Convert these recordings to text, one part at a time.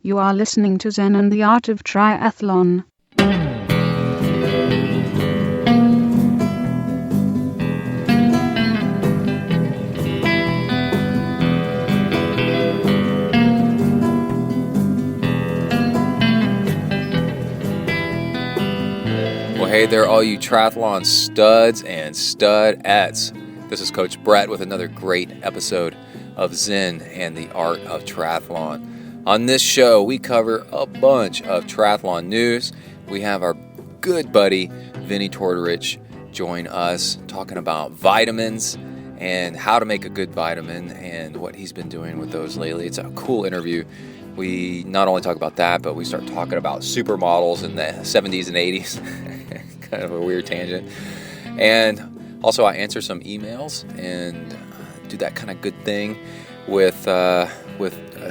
You are listening to Zen and the Art of Triathlon. Well, hey there, all you triathlon studs and studettes. This is Coach Brett with another great episode of Zen and the Art of Triathlon. On this show, we cover a bunch of triathlon news. We have our good buddy, Vinnie Tortorich, join us talking about vitamins and how to make a good vitamin and what he's been doing with those lately. It's a cool interview. We not only talk about that, but we start talking about supermodels in the 70s and 80s. Kind of a weird tangent. And also I answer some emails and do that kind of good thing with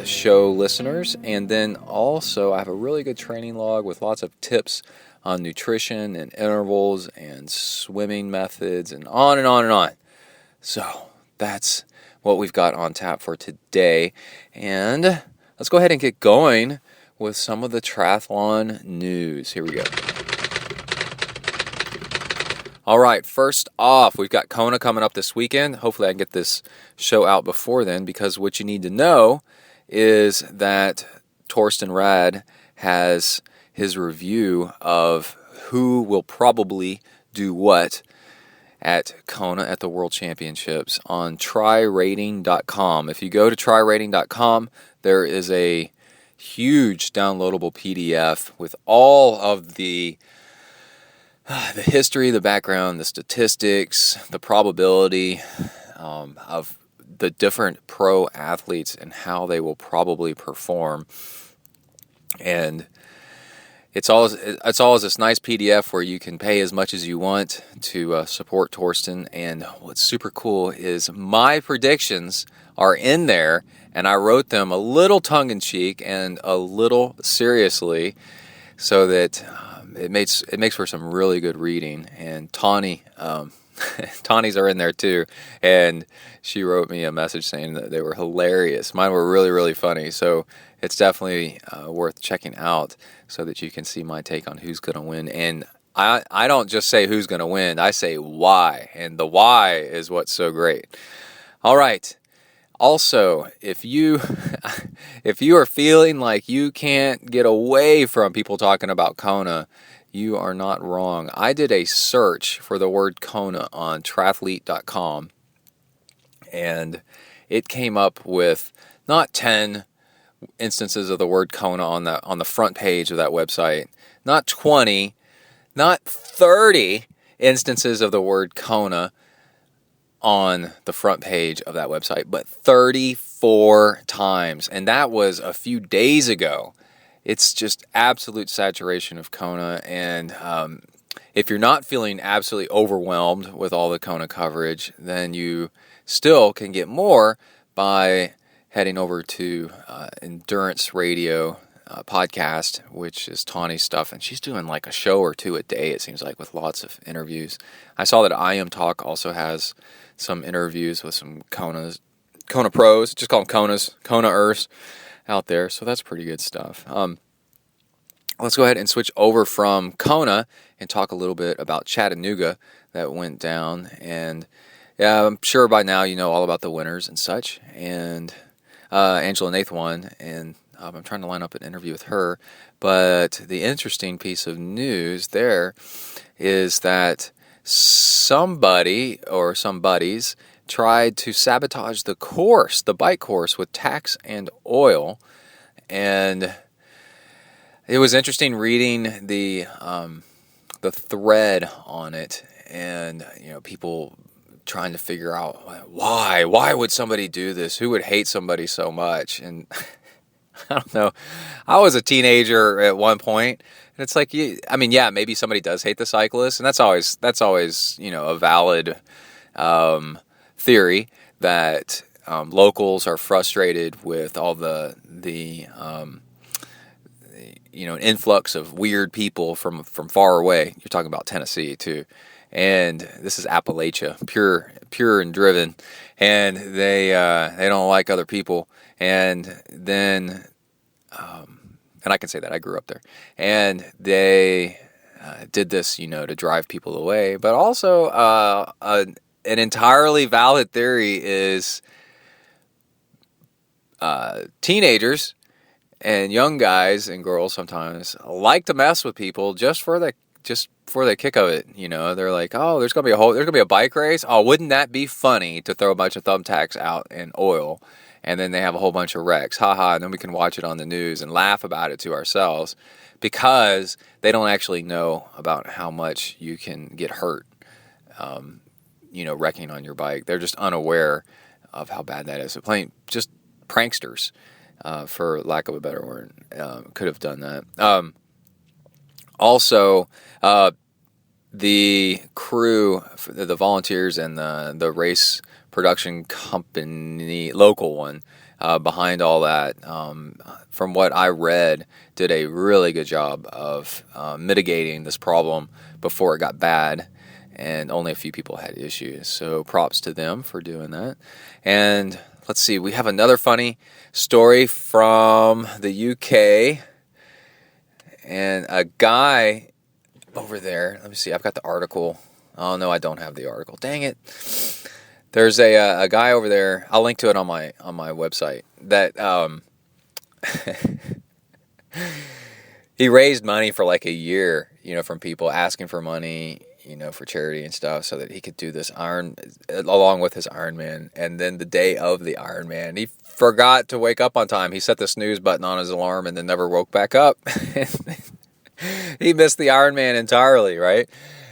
show listeners. And then also I have a really good training log with lots of tips on nutrition and intervals and swimming methods and on and on and on. So that's what we've got on tap for today. And let's go ahead and get going with some of the triathlon news. Here we go. All right, first off, we've got Kona coming up this weekend. Hopefully I can get this show out before then, because what you need to know is that Torsten Rad has his review of who will probably do what at Kona at the World Championships on tryrating.com. If you go to tryrating.com, there is a huge downloadable PDF with all of the history, the background, the statistics, the probability of the different pro athletes and how they will probably perform. And it's always this nice PDF where you can pay as much as you want to support Torsten. And what's super cool is my predictions are in there, and I wrote them a little tongue-in-cheek and a little seriously, so that it makes for some really good reading. And Tawny's are in there too, and she wrote me a message saying that they were hilarious. Mine were really, really funny, so it's definitely worth checking out so that you can see my take on who's going to win. And I don't just say who's going to win, I say why, and the why is what's so great. All right. Also, if you are feeling like you can't get away from people talking about Kona, you are not wrong. I did a search for the word Kona on triathlete.com, and it came up with not 10 instances of the word Kona on the front page of that website, not 20, not 30 instances of the word Kona on the front page of that website, but 34 times. And that was a few days ago. It's just absolute saturation of Kona. And if you're not feeling absolutely overwhelmed with all the Kona coverage, then you still can get more by heading over to Endurance Radio podcast, which is Tawny's stuff, and she's doing like a show or two a day, it seems like, with lots of interviews. I saw that I Am Talk also has some interviews with some Kona pros, just call them Kona-ers out there, so that's pretty good stuff. Let's go ahead and switch over from Kona and talk a little bit about Chattanooga that went down. And yeah, I'm sure by now you know all about the winners and such, and Angela Nath won, and I'm trying to line up an interview with her. But the interesting piece of news there is that somebody or some buddies tried to sabotage the bike course with tacks and oil. And it was interesting reading the thread on it, and people trying to figure out why would somebody do this? Who would hate somebody so much? And I don't know. I was a teenager at one point, and it's like, maybe somebody does hate the cyclist, and that's always a valid theory that locals are frustrated with all the influx of weird people from far away. You're talking about Tennessee too, and this is Appalachia, pure and driven, and they don't like other people. And then And I can say that I grew up there. And they did this, to drive people away. But also, an entirely valid theory is teenagers and young guys and girls sometimes like to mess with people just for the kick of it. They're like, oh, there's gonna be a bike race. Oh, wouldn't that be funny to throw a bunch of thumbtacks out in oil, and then they have a whole bunch of wrecks, haha, and then we can watch it on the news and laugh about it to ourselves, because they don't actually know about how much you can get hurt, wrecking on your bike. They're just unaware of how bad that is. So just pranksters, for lack of a better word, could have done that. Also, the crew, the volunteers and the race production company, local one, behind all that, from what I read, did a really good job of mitigating this problem before it got bad, and only a few people had issues. So props to them for doing that. And let's see, we have another funny story from the UK. And a guy over there, let me see, I've got the article. Oh, no, I don't have the article. Dang it. There's a guy over there, I'll link to it on my website, that he raised money for like a year, from people asking for money, for charity and stuff, so that he could do this along with his Ironman. And then the day of the Ironman, he forgot to wake up on time. He set the snooze button on his alarm and then never woke back up. He missed the Ironman entirely, right?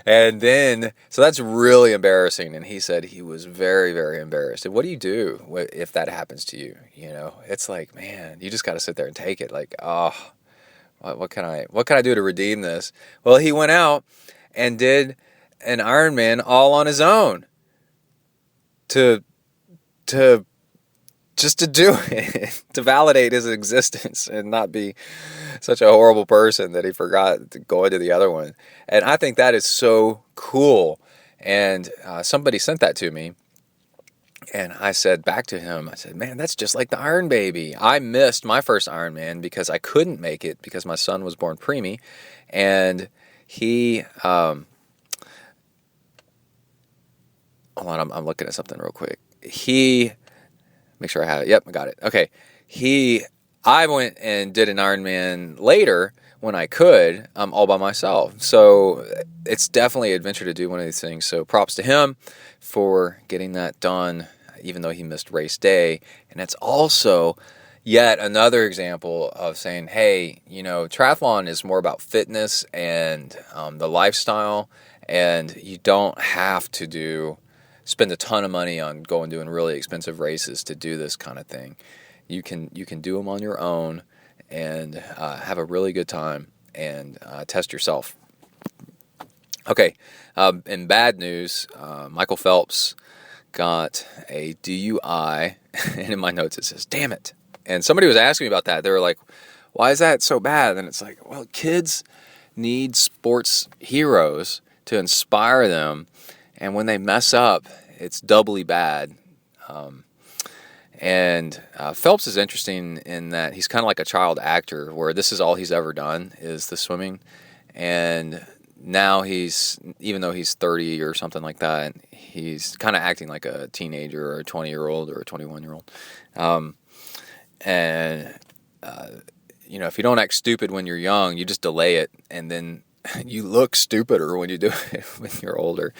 And then, so that's really embarrassing. And he said he was very, very embarrassed. And what do you do if that happens to you? It's like, man, you just got to sit there and take it. Like, oh, what can I do to redeem this? Well, he went out and did an Ironman all on his own to do it, to validate his existence and not be such a horrible person that he forgot to go into the other one. And I think that is so cool. And somebody sent that to me, and I said back to him, I said, man, that's just like the Iron Baby. I missed my first Ironman because I couldn't make it because my son was born preemie, and he hold on, I'm looking at something real quick. Make sure I have it. Yep, I got it. Okay. I went and did an Ironman later when I could, all by myself. So it's definitely an adventure to do one of these things. So props to him for getting that done, even though he missed race day. And it's also yet another example of saying, hey, triathlon is more about fitness and the lifestyle, and you don't have to spend a ton of money on doing really expensive races to do this kind of thing. You can do them on your own and have a really good time and test yourself. Okay, in bad news, Michael Phelps got a DUI, and in my notes it says, damn it. And somebody was asking me about that. They were like, why is that so bad? And it's like, well, kids need sports heroes to inspire them. And when they mess up, it's doubly bad. And Phelps is interesting in that he's kind of like a child actor, where this is all he's ever done is the swimming. And now even though he's 30 or something like that, he's kind of acting like a teenager or a 20-year-old or a 21-year-old. If you don't act stupid when you're young, you just delay it, and then you look stupider when you do it when you're older.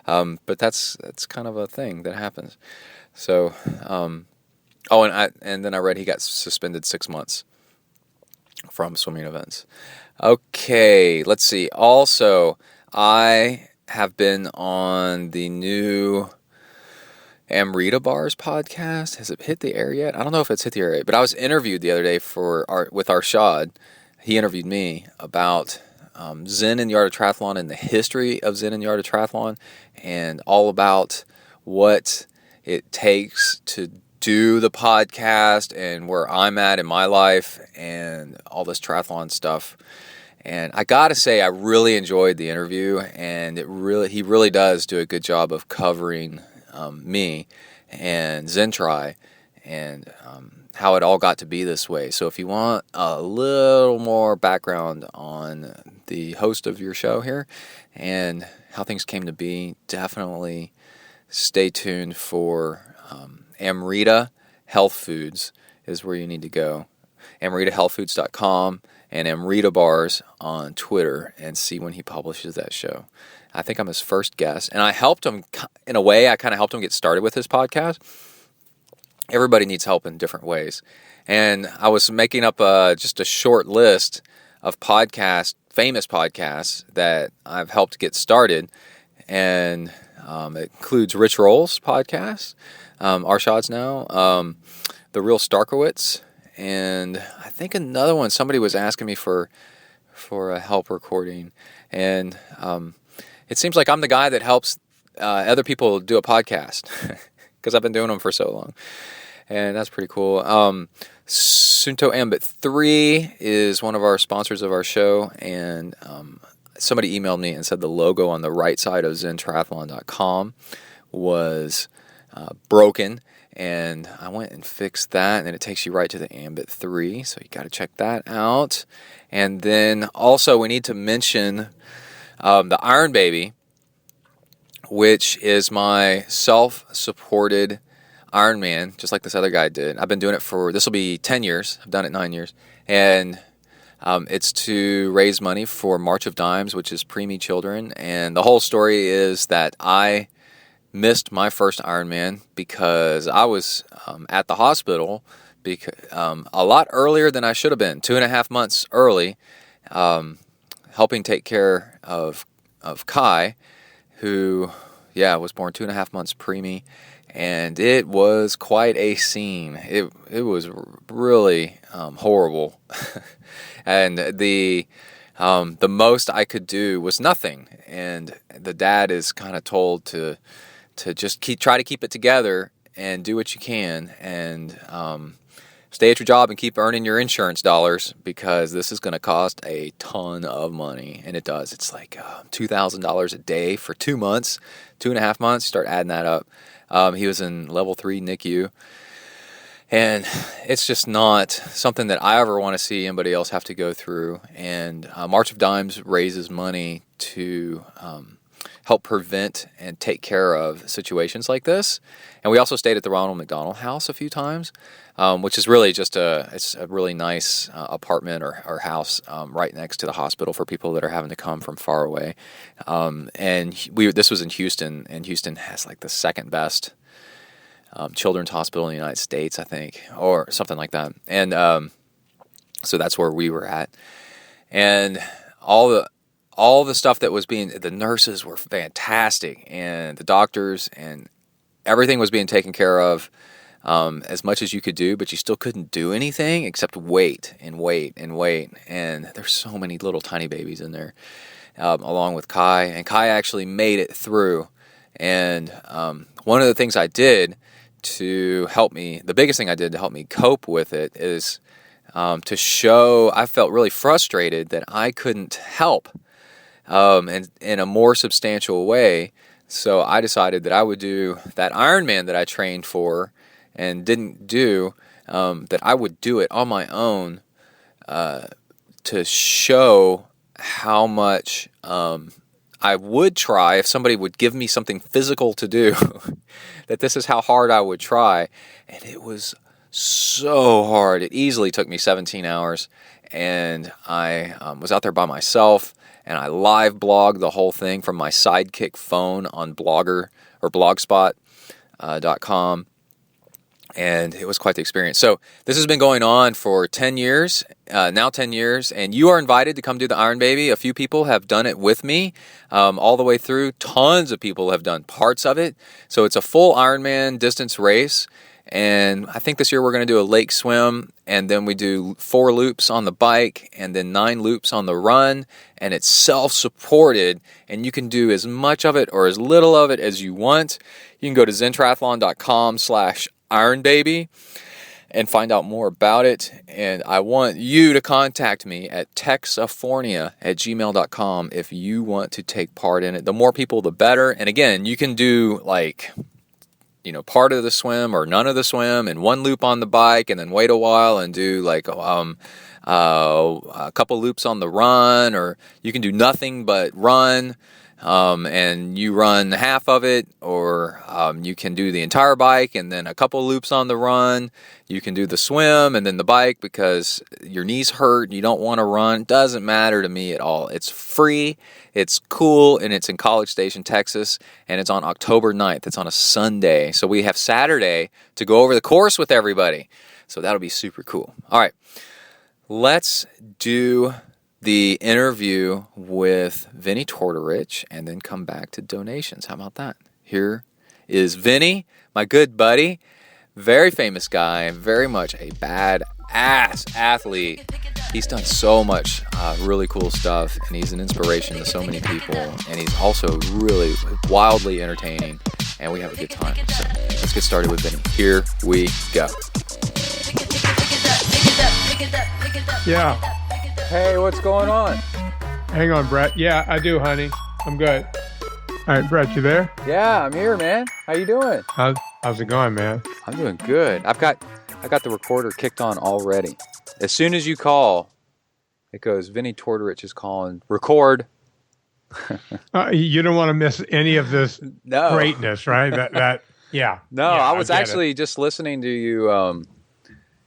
But that's kind of a thing that happens. So, and then I read he got suspended 6 months from swimming events. Okay, let's see. Also, I have been on the new Amrita Bars podcast. Has it hit the air yet? I don't know if it's hit the air yet, but I was interviewed the other day with Arshad. He interviewed me about Zen and the Art of Triathlon and the history of Zen and the Art of Triathlon, and all about what it takes to do the podcast and where I'm at in my life and all this triathlon stuff. And I gotta say, I really enjoyed the interview, and he really does do a good job of covering me and ZenTri and how it all got to be this way. So if you want a little more background on the host of your show here and how things came to be, definitely stay tuned for Amrita Health Foods is where you need to go. AmritaHealthFoods.com and Amrita Bars on Twitter, and see when he publishes that show. I think I'm his first guest, and I helped him, in a way, I kind of helped him get started with his podcast. Everybody needs help in different ways. And I was making up just a short list of famous podcasts that I've helped get started. And it includes Rich Roll's podcast, Arshad's now, The Real Starkowitz, and I think another one, somebody was asking me for a help recording. And it seems like I'm the guy that helps other people do a podcast because I've been doing them for so long. And that's pretty cool. Sunto Ambit 3 is one of our sponsors of our show, and somebody emailed me and said the logo on the right side of ZenTriathlon.com was broken, and I went and fixed that, and then it takes you right to the Ambit 3, so you got to check that out. And then also we need to mention the Iron Baby, which is my self-supported Ironman, just like this other guy did. I've been doing it this will be 10 years. I've done it 9 years. And it's to raise money for March of Dimes, which is preemie children. And the whole story is that I missed my first Ironman because I was at the hospital a lot earlier than I should have been, 2.5 months early, helping take care of Kai, who, was born 2.5 months preemie. And it was quite a scene. It was really horrible, and the most I could do was nothing. And the dad is kind of told to just try to keep it together and do what you can, and stay at your job and keep earning your insurance dollars, because this is going to cost a ton of money, and it does. It's like $2,000 a day for 2 months, 2.5 months. Start adding that up. He was in level 3 NICU, and it's just not something that I ever want to see anybody else have to go through. And March of Dimes raises money to help prevent and take care of situations like this. And we also stayed at the Ronald McDonald House a few times, which is really just it's a really nice apartment or house right next to the hospital for people that are having to come from far away. And this was in Houston, and Houston has like the second best children's hospital in the United States, I think, or something like that. And so that's where we were at. And all the stuff that was the nurses were fantastic, and the doctors, and everything was being taken care of as much as you could do, but you still couldn't do anything except wait and wait and wait. And there's so many little tiny babies in there, along with Kai. And Kai actually made it through. And one of the things I did to help me, the biggest thing I did to help me cope with it is to show, I felt really frustrated that I couldn't help and in a more substantial way. So I decided that I would do that Ironman that I trained for and didn't do, that I would do it on my own to show how much I would try if somebody would give me something physical to do, that this is how hard I would try. And it was so hard. It easily took me 17 hours, and I was out there by myself, and I live blogged the whole thing from my Sidekick phone on Blogger or blogspot.com. And it was quite the experience. So this has been going on for 10 years, now 10 years, and you are invited to come do the Iron Baby. A few people have done it with me all the way through. Tons of people have done parts of it. So it's a full Ironman distance race. And I think this year we're going to do a lake swim, and then we do 4 loops on the bike, and then 9 loops on the run, and it's self-supported, and you can do as much of it or as little of it as you want. You can go to zentriathlon.com/ironbaby and find out more about it. And I want you to contact me at texafornia@gmail.com if you want to take part in it. The more people, the better. And again, you can do part of the swim or none of the swim and one loop on the bike and then wait a while and do like a couple loops on the run, or you can do nothing but run and you run half of it, or you can do the entire bike and then a couple loops on the run. You can do the swim and then the bike because your knees hurt and you don't want to run. Doesn't matter to me at all. It's free, it's cool, and it's in College Station, Texas, and it's on October 9th. It's on a Sunday. So we have Saturday to go over the course with everybody. So that'll be super cool. All right, let's do the interview with Vinnie Tortorich and then come back to donations. How about that? Here is Vinnie, my good buddy, very famous guy, very much a badass athlete. He's done so much really cool stuff, and he's an inspiration to so many people, and he's also really wildly entertaining, and we have a good time. So let's get started with Vinnie. Here we go. Yeah. Hey, what's going on? Hang on, Brett. Yeah, I do, honey. I'm good. All right, Brett, you there? Yeah, I'm here, man. How you doing? How's it going, man? I'm doing good. I got the recorder kicked on already. As soon as you call, it goes, Vinnie Tortorich is calling. Record. You don't want to miss any of this greatness, right? Yeah. No, yeah, I was actually just listening to you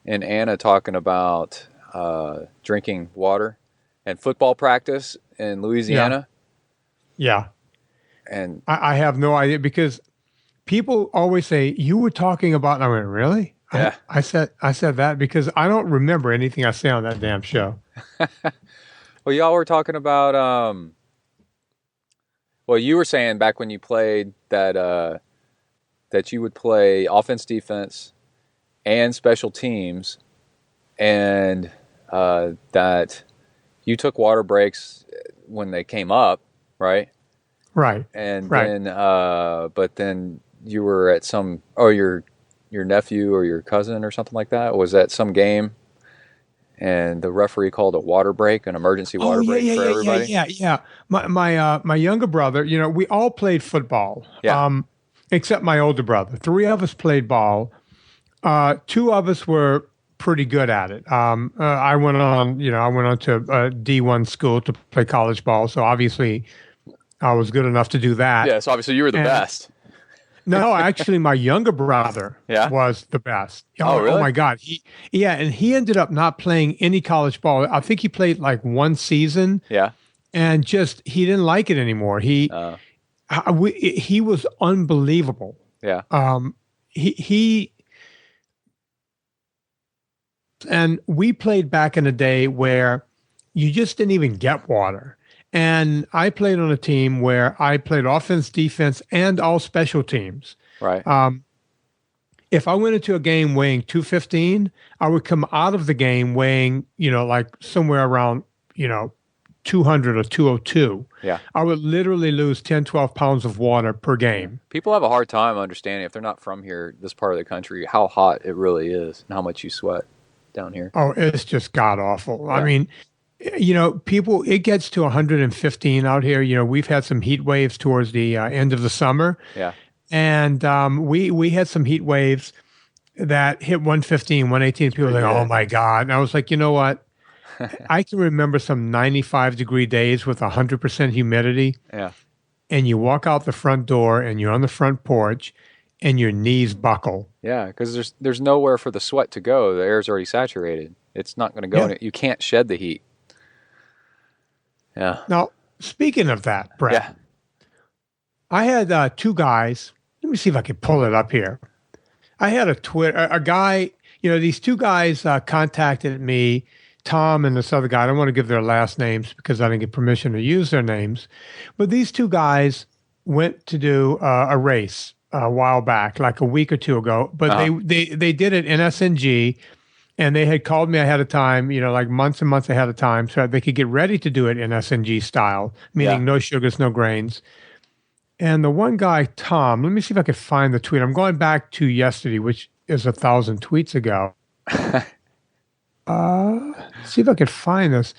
and Anna talking about drinking water and football practice in Louisiana. Yeah. And I have no idea, because people always say, you were talking about, I went, really? Yeah. I said that because I don't remember anything I say on that damn show. Well, y'all were talking about, you were saying back when you played that you would play offense, defense, and special teams, and that you took water breaks when they came up, right? Right. And right. then, but then you were at your nephew or your cousin or something like that was at some game, and the referee called a water break, an emergency water break for everybody. Yeah. My younger brother, we all played football. Yeah. Except my older brother. 3 of us played ball. 2 of us were pretty good at it. I went on to a D1 school to play college ball, so obviously I was good enough to do that. Yeah, so obviously you were the best. No, actually, my younger brother was the best. Oh, really? Oh my God. And he ended up not playing any college ball. I think he played like 1 season. Yeah. And he didn't like it anymore. He was unbelievable. Yeah. And we played back in a day where you just didn't even get water. And I played on a team where I played offense, defense, and all special teams. Right. If I went into a game weighing 215, I would come out of the game weighing, like somewhere around, 200 or 202. Yeah. I would literally lose 10, 12 pounds of water per game. People have a hard time understanding, if they're not from here, this part of the country, how hot it really is and how much you sweat down here. Oh, it's just god awful. Yeah. I mean, people, it gets to 115 out here. We've had some heat waves towards the end of the summer. Yeah. And we had some heat waves that hit 115, 118. People were like, oh my God. And I was like, you know what? I can remember some 95-degree days with 100% humidity. Yeah. And you walk out the front door and you're on the front porch and your knees buckle. Yeah, because there's nowhere for the sweat to go. The air's already saturated. It's not going to go in it. You can't shed the heat. Yeah. Now, speaking of that, Brett, yeah. I had 2 guys. Let me see if I can pull it up here. I had a guy, these 2 guys contacted me, Tom and this other guy. I don't want to give their last names because I didn't get permission to use their names. But these 2 guys went to do a race a while back, like a week or 2 ago. But they did it in SNG. And they had called me ahead of time, like months and months ahead of time, so they could get ready to do it in SNG style, meaning no sugars, no grains. And the one guy, Tom, let me see if I can find the tweet. I'm going back to yesterday, which is 1,000 tweets ago. See if I could find this.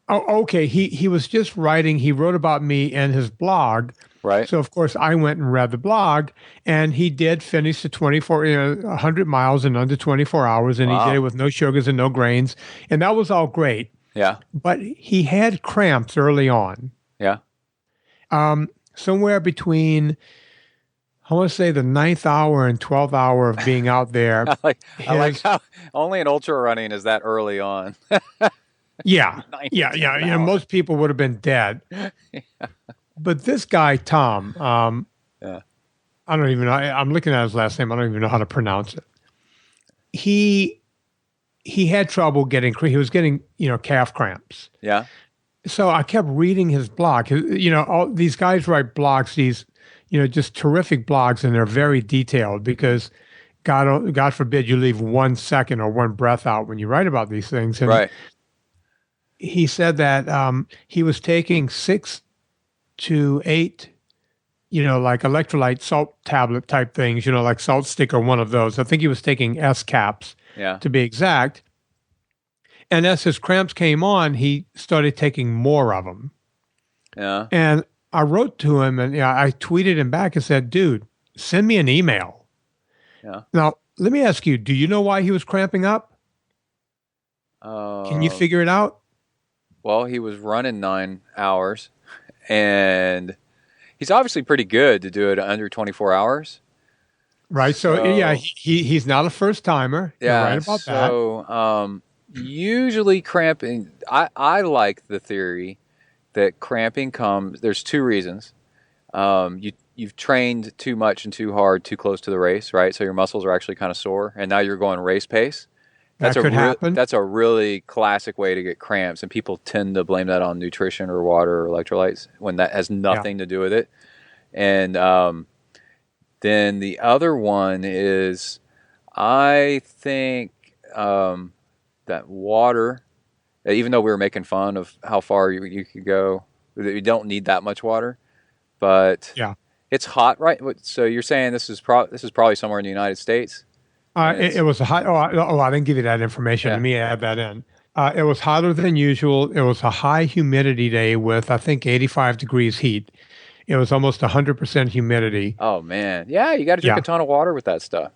Okay. He was just writing. He wrote about me in his blog. Right. So, of course, I went and read the blog, and he did finish the 100 miles in under 24 hours, and he did Wow. it with no sugars and no grains, and that was all great. Yeah. But he had cramps early on, Yeah. somewhere between, I want to say, the 9th hour and 12th hour of being out there. I like how only in ultra running is that early on. Yeah. 9th Yeah. to Yeah. 10th You know, hour. most people would have been dead. But this guy, Tom, Yeah. I don't even know. I'm looking at his last name. I don't even know how to pronounce it. He had trouble getting, he was getting, calf cramps. Yeah. So I kept reading his blog. All these guys write blogs, these, just terrific blogs, and they're very detailed because God forbid you leave 1 second or one breath out when you write about these things. And Right. he said that he was taking 6 to 8, like electrolyte salt tablet type things, like Salt Stick or one of those. I think he was taking S caps Yeah. to be exact. And as his cramps came on, he started taking more of them. Yeah. And I wrote to him, and I tweeted him back and said, dude, send me an email. Yeah. Now, let me ask you, do you know why he was cramping up? Can you figure it out? Well, he was running 9 hours, and he's obviously pretty good to do it under 24 hours. Right. So yeah, he's not a first timer. Yeah. You're right about that. So usually cramping, I like the theory that cramping comes, there's 2 reasons. You've trained too much and too hard, too close to the race, right? So your muscles are actually kind of sore, and now you're going race pace. That could happen. That's a really classic way to get cramps, and people tend to blame that on nutrition or water or electrolytes when that has nothing to do with it. And then the other one is, I think that water, even though we were making fun of how far you could go, you don't need that much water, but it's hot, right? So you're saying this is probably somewhere in the United States? It was a hot. I didn't give you that information. Yeah. Let me add that in. It was hotter than usual. It was a high humidity day with, I think, 85 degrees heat. It was almost 100% humidity. Oh man, yeah, you got to drink a ton of water with that stuff.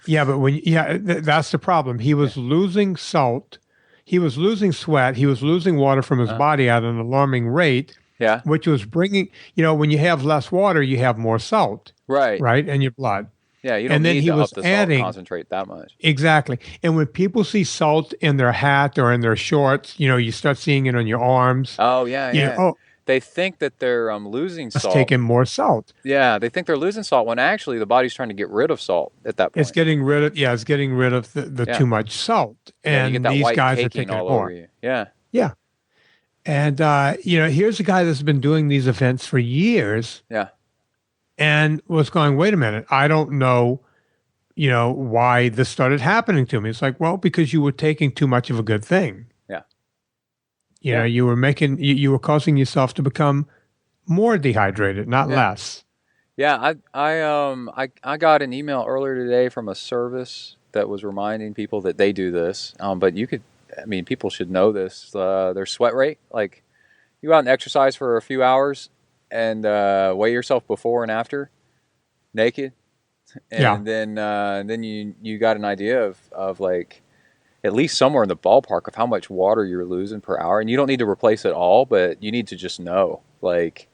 Yeah, but that's the problem. He was losing salt. He was losing sweat. He was losing water from his body at an alarming rate. Yeah. Which was bringing, when you have less water, you have more salt. Right. Right, in your blood. Yeah, you don't need to up the salt concentrate that much. Exactly. And when people see salt in their hat or in their shorts, you start seeing it on your arms. Oh, yeah. They think that they're losing salt. It's taking more salt. Yeah, they think they're losing salt when actually the body's trying to get rid of salt at that point. It's getting rid of the too much salt. And you get that these white guys are caking taking all more. over you. Yeah. Yeah. And, here's a guy that's been doing these events for years. Yeah. And was going, wait a minute, I don't know, why this started happening to me. It's like, well, because you were taking too much of a good thing. Yeah. You were you were causing yourself to become more dehydrated, not less. Yeah, I got an email earlier today from a service that was reminding people that they do this. But people should know this. Their sweat rate, like you go out and exercise for a few hours and weigh yourself before and after, naked, and then you got an idea of like at least somewhere in the ballpark of how much water you're losing per hour. And you don't need to replace it all, but you need to just know like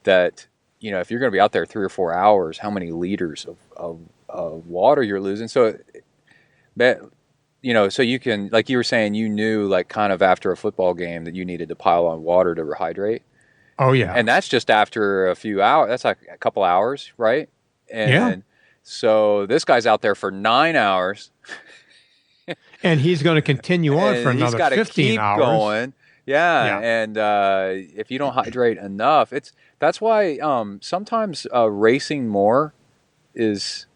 that, if you're going to be out there 3 or 4 hours, how many liters of water you're losing. So, so you can, like you were saying, you knew like kind of after a football game that you needed to pile on water to rehydrate. Oh yeah. And that's just after a few hours. That's like a couple hours, right? And so this guy's out there for 9 hours. And he's going to continue on for another 15 hours. Going. Yeah. And if you don't hydrate enough, that's why sometimes racing more is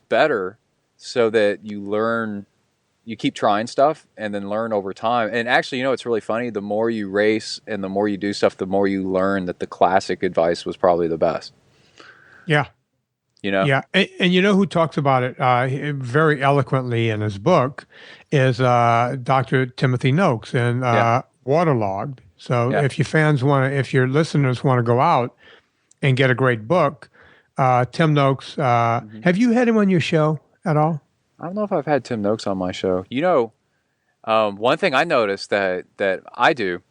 better, so that you keep trying stuff and then learn over time. And actually, it's really funny. The more you race and the more you do stuff, the more you learn that the classic advice was probably the best. Yeah. Yeah. And you know who talks about it very eloquently in his book is Dr. Timothy Noakes in Waterlogged. So if your listeners want to go out and get a great book. Tim Noakes, have you had him on your show at all? I don't know if I've had Tim Noakes on my show. One thing I noticed that I do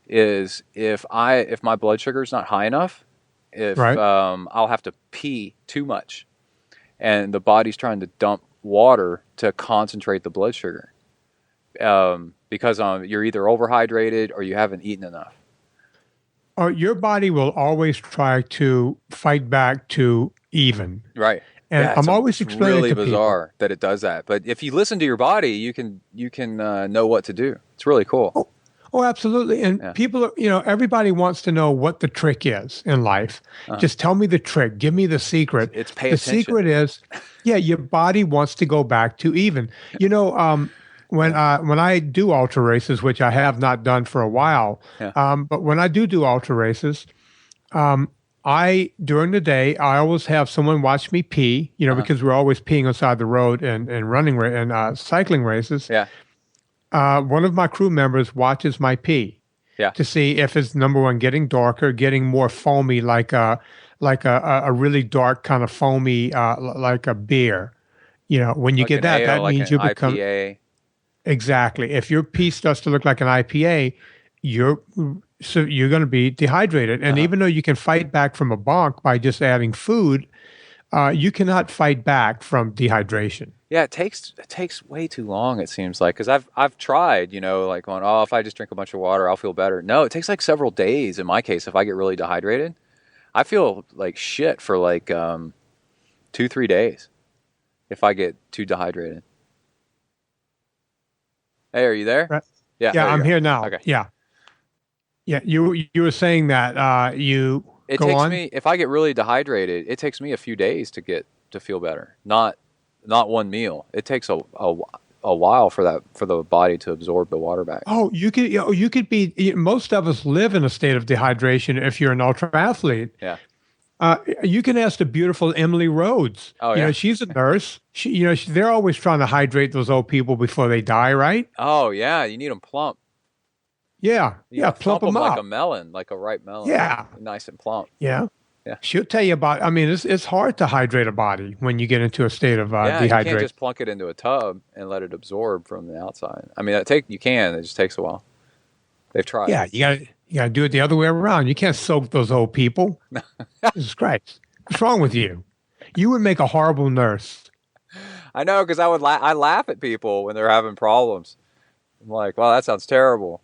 is if my blood sugar is not high enough, I'll have to pee too much, and the body's trying to dump water to concentrate the blood sugar, because you're either overhydrated or you haven't eaten enough. Your body will always try to fight back to even. Right. And I'm always explaining really to people. Bizarre that it does that. But if you listen to your body, you can know what to do. It's really cool. Oh, absolutely. And people, everybody wants to know what the trick is in life. Just tell me the trick. Give me the secret. It's pay the attention. Secret is, your body wants to go back to even. When I do ultra races, which I have not done for a while, but when I do ultra races, during the day, I always have someone watch me pee, because we're always peeing outside the road and running and cycling races. Yeah. One of my crew members watches my pee to see if it's, number one, getting darker, getting more foamy, like a really dark kind of foamy, like a beer. When you like get that, ale, that like means you become IPA. Exactly. If your pee starts to look like an IPA, you're going to be dehydrated. And even though you can fight back from a bonk by just adding food, you cannot fight back from dehydration. Yeah, it takes way too long, it seems like, because I've tried, like going, if I just drink a bunch of water, I'll feel better. No, it takes like several days in my case. If I get really dehydrated, I feel like shit for like 2-3 days if I get too dehydrated. Hey, are you there? Right. Yeah, I'm here now. Okay. Yeah. You were saying that you it go takes on? me, if I get really dehydrated, it takes me a few days to feel better. Not one meal. It takes a while for the body to absorb the water back. Oh, you could be. Most of us live in a state of dehydration if you're an ultra athlete. Yeah. You can ask the beautiful Emily Rhodes. Oh, yeah. She's a nurse. They're always trying to hydrate those old people before they die, right? Oh, yeah. You need them plump. Yeah. Plump them up. Like a melon, like a ripe melon. Yeah. Nice and plump. Yeah. Yeah. She'll tell you about, it's hard to hydrate a body when you get into a state of dehydration. You can't just plunk it into a tub and let it absorb from the outside. You can. It just takes a while. They've tried. Yeah, you gotta do it the other way around. You can't soak those old people. Jesus Christ. What's wrong with you? You would make a horrible nurse. I know, because I laugh at people when they're having problems. I'm like, wow, that sounds terrible.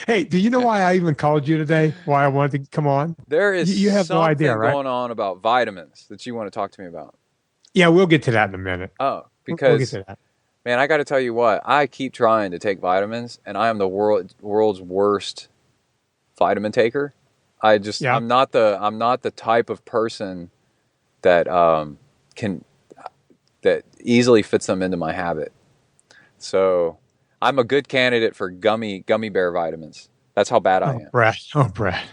Hey, do you know why I even called you today? Why I wanted to come on? There is you have something no idea, right? going on about vitamins that you want to talk to me about. Yeah, we'll get to that in a minute. Oh, because we'll get to that. Man, I got to tell you what, I keep trying to take vitamins, and I am the world's worst vitamin taker. I'm not the type of person that that easily fits them into my habit. So I'm a good candidate for gummy bear vitamins. That's how bad I am. Brad. Oh,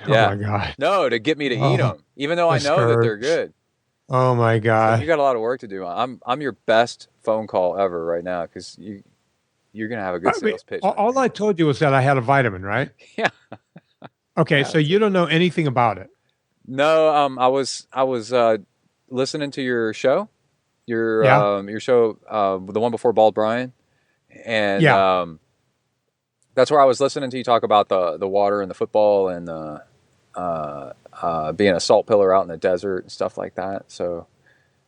Yeah. my God. No, to get me to eat them, even though I know that they're good. Oh my God. So you got a lot of work to do. I'm your best phone call ever right now, because you're gonna have a good sales pitch. All I told you was that I had a vitamin, right? Yeah. Okay, so you don't know anything about it. No, I was listening to your show, your show, the one before Bald Brian, and that's where I was listening to you talk about the water and the football and being a salt pillar out in the desert and stuff like that. So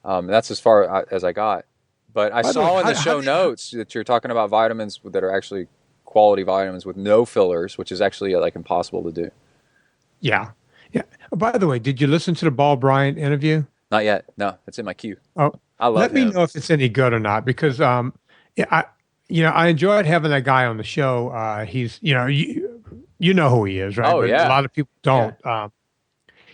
that's as far as I got. But I saw in the show notes that you're talking about vitamins that are actually quality vitamins with no fillers, which is actually like impossible to do. Yeah. By the way, did you listen to the Bald Bryant interview? Not yet. No, it's in my queue. Oh, I love Let me him. know if it's any good or not, because I enjoyed having that guy on the show. He's you know who he is, right? Oh, yeah. A lot of people don't. Yeah.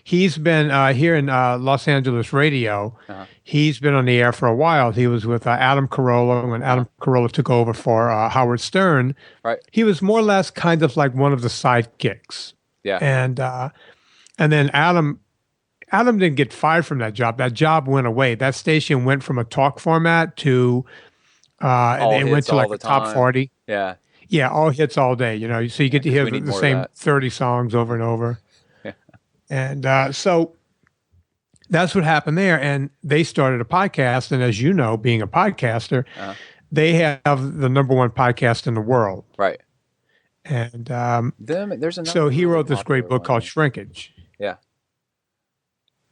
He's been here in Los Angeles radio. Uh-huh. He's been on the air for a while. He was with Adam Carolla when Adam Carolla took over for Howard Stern. Right. He was more or less kind of like one of the sidekicks. Yeah. And then Adam didn't get fired from that job. That job went away. That station went from a talk format to it went to like the top 40. Yeah. Yeah, all hits all day, so you get to hear we need the more of same that. 30 songs over and over. Yeah. And so that's what happened there. And they started a podcast. And as you know, being a podcaster, Uh-huh. they have the number one podcast in the world. Right. And There's another so he really wrote this great popular book called one. Shrinkage. Yeah.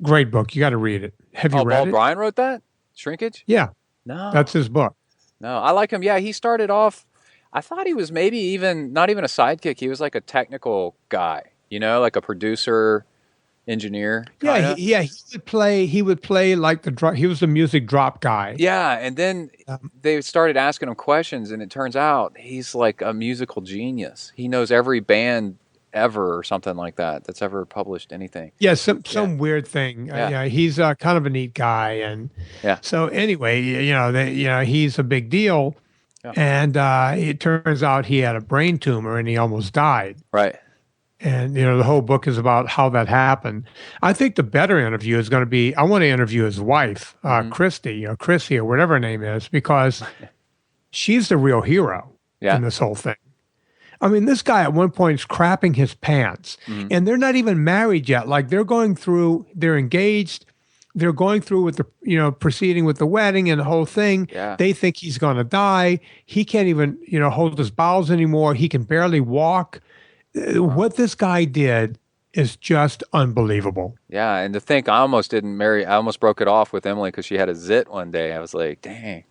Great book. You got to read it. Have you read Bald it? Bryan wrote that? Shrinkage? Yeah, No. that's his book. No, I like him. Yeah, he started off, I thought he was maybe even, not even a sidekick. He was like a technical guy, like a producer, engineer. Yeah, he would play like he was the music drop guy. Yeah, and then they started asking him questions, and it turns out he's like a musical genius. He knows every band ever or something like that that's ever published anything. Yeah, some weird thing. Yeah. He's kind of a neat guy, and so anyway, he's a big deal, and it turns out he had a brain tumor and he almost died. Right. And the whole book is about how that happened. I think the better interview is going to be. I want to interview his wife, Christy, Chrissy, or whatever her name is, because she's the real hero in this whole thing. I mean, this guy at one point is crapping his pants, and they're not even married yet. Like they're engaged, they're going through with the, proceeding with the wedding and the whole thing. Yeah. They think he's going to die. He can't even, hold his bowels anymore. He can barely walk. What this guy did is just unbelievable. Yeah, and to think I almost didn't marry, I almost broke it off with Emily because she had a zit one day. I was like, dang.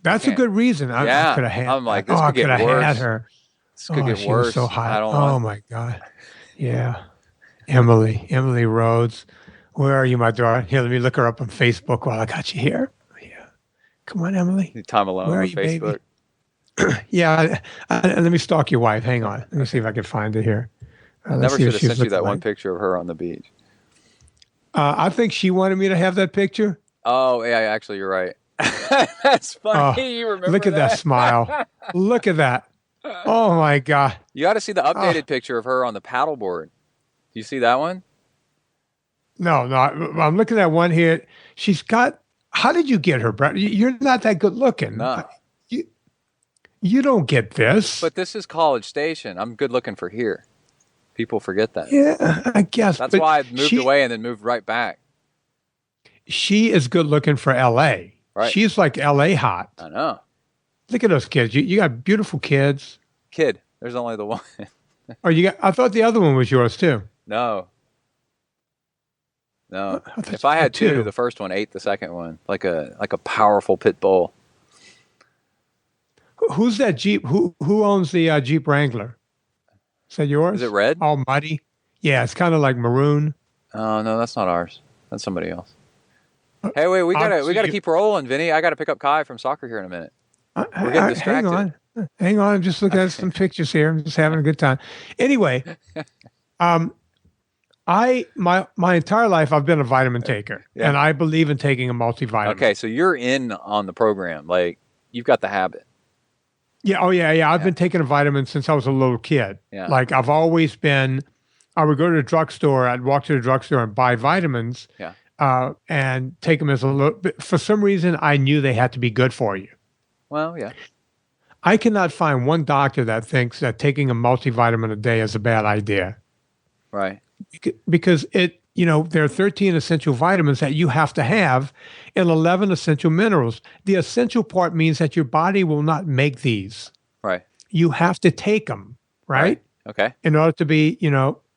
That's a good reason. I could have had. I'm like, this could get worse. Had her. This could get she worse. Was so hot. I don't want. My God. Yeah. Emily Rhodes. Where are you, my daughter? Here, let me look her up on Facebook while I got you here. Yeah. Come on, Emily. Time alone Where on are you, Facebook. baby? Yeah. Let me stalk your wife. Hang on. Let me see if I can find it here. Never should have sent you that one picture of her on the beach. I think she wanted me to have that picture. Oh, yeah, actually, you're right. That's funny. You remember Look at that smile. Look at that. Oh, my God. You got to see the updated picture of her on the paddleboard. Do you see that one? No. I'm looking at one here. She's got. How did you get her, Brett? You're not that good looking. No. You don't get this. But this is College Station. I'm good looking for here. People forget that. Yeah, I guess. That's why I moved away and then moved right back. She is good looking for L.A. Right. She's like L.A. hot. I know. Look at those kids. You got beautiful kids. Kid. There's only the one. I thought the other one was yours too. No. If I had two, the first one ate the second one like a powerful pit bull. Who's that Jeep? Who owns the Jeep Wrangler? Is that yours? Is it red? All muddy. Yeah, it's kind of like maroon. Oh no, that's not ours. That's somebody else. Hey, wait, we gotta keep rolling, Vinny. I gotta pick up Kai from soccer here in a minute. We're getting distracted. Hang on. I'm just looking at some pictures here. I'm just having a good time. Anyway, my entire life I've been a vitamin taker, and I believe in taking a multivitamin. Okay, so you're in on the program. Like you've got the habit. Yeah. Oh, yeah. I've been taking a vitamin since I was a little kid. Yeah. Like I've always been. I would go to the drugstore. I'd walk to the drugstore and buy vitamins. Yeah. And take them as a little. For some reason, I knew they had to be good for you. Well, yeah. I cannot find one doctor that thinks that taking a multivitamin a day is a bad idea. Right. Because there are 13 essential vitamins that you have to have and 11 essential minerals. The essential part means that your body will not make these. Right. You have to take them, right? Okay. In order to be,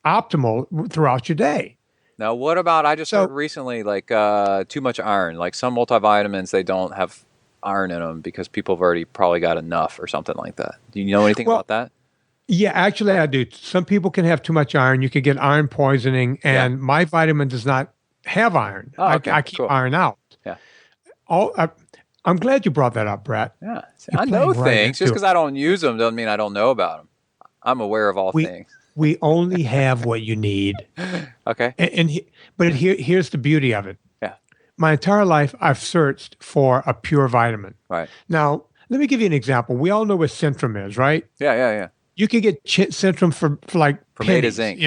optimal throughout your day. Now, what about, I just heard recently, like too much iron. Like some multivitamins, they don't have iron in them because people have already probably got enough or something like that. Do you know anything about that? Yeah, actually I do. Some people can have too much iron. You can get iron poisoning, and my vitamin does not have iron. Oh, okay. I keep iron out. Yeah. I'm glad you brought that up, Brett. Yeah. I know things. Just because I don't use them doesn't mean I don't know about them. I'm aware of all things. We only have what you need. Okay. But here's the beauty of it. Yeah. My entire life, I've searched for a pure vitamin. Right. Now, let me give you an example. We all know what Centrum is, right? Yeah. You can get Centrum for like from pennies, A to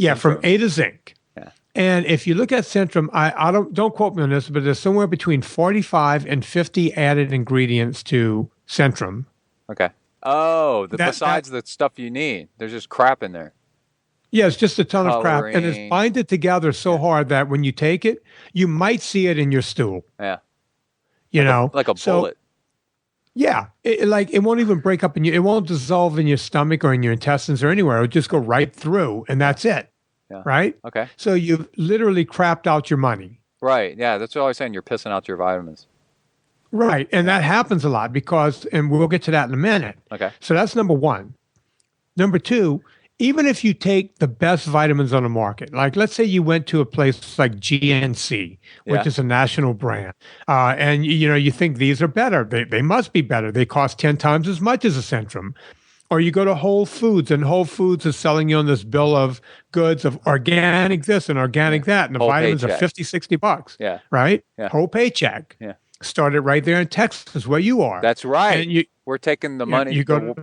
zinc. From A to zinc. Yeah. And if you look at Centrum, I don't quote me on this, but there's somewhere between 45 and 50 added ingredients to Centrum. Okay. Oh, That besides the stuff you need, there's just crap in there. Yeah, it's just a ton of crap, and it's Coloring. binded together so hard that when you take it, you might see it in your stool. Yeah. You know, Like a so bullet. yeah, it won't even break up in you. It won't dissolve in your stomach or in your intestines or anywhere. It'll just go right through, and that's it. Yeah. Right? Okay. So you've literally crapped out your money. Right. Yeah, that's what I was saying. You're pissing out your vitamins. Right, and that happens a lot because, and we'll get to that in a minute. Okay. So that's number one. Number two, even if you take the best vitamins on the market, like let's say you went to a place like GNC, which is a national brand, and you think these are better. They must be better. They cost 10 times as much as a Centrum. Or you go to Whole Foods, and Whole Foods is selling you on this bill of goods of organic this and organic that, and the Whole vitamins paycheck. are $50-$60. Yeah. Right? Yeah. Whole paycheck. Yeah. Started right there in Texas, where you are. That's right. And We're taking the money, you go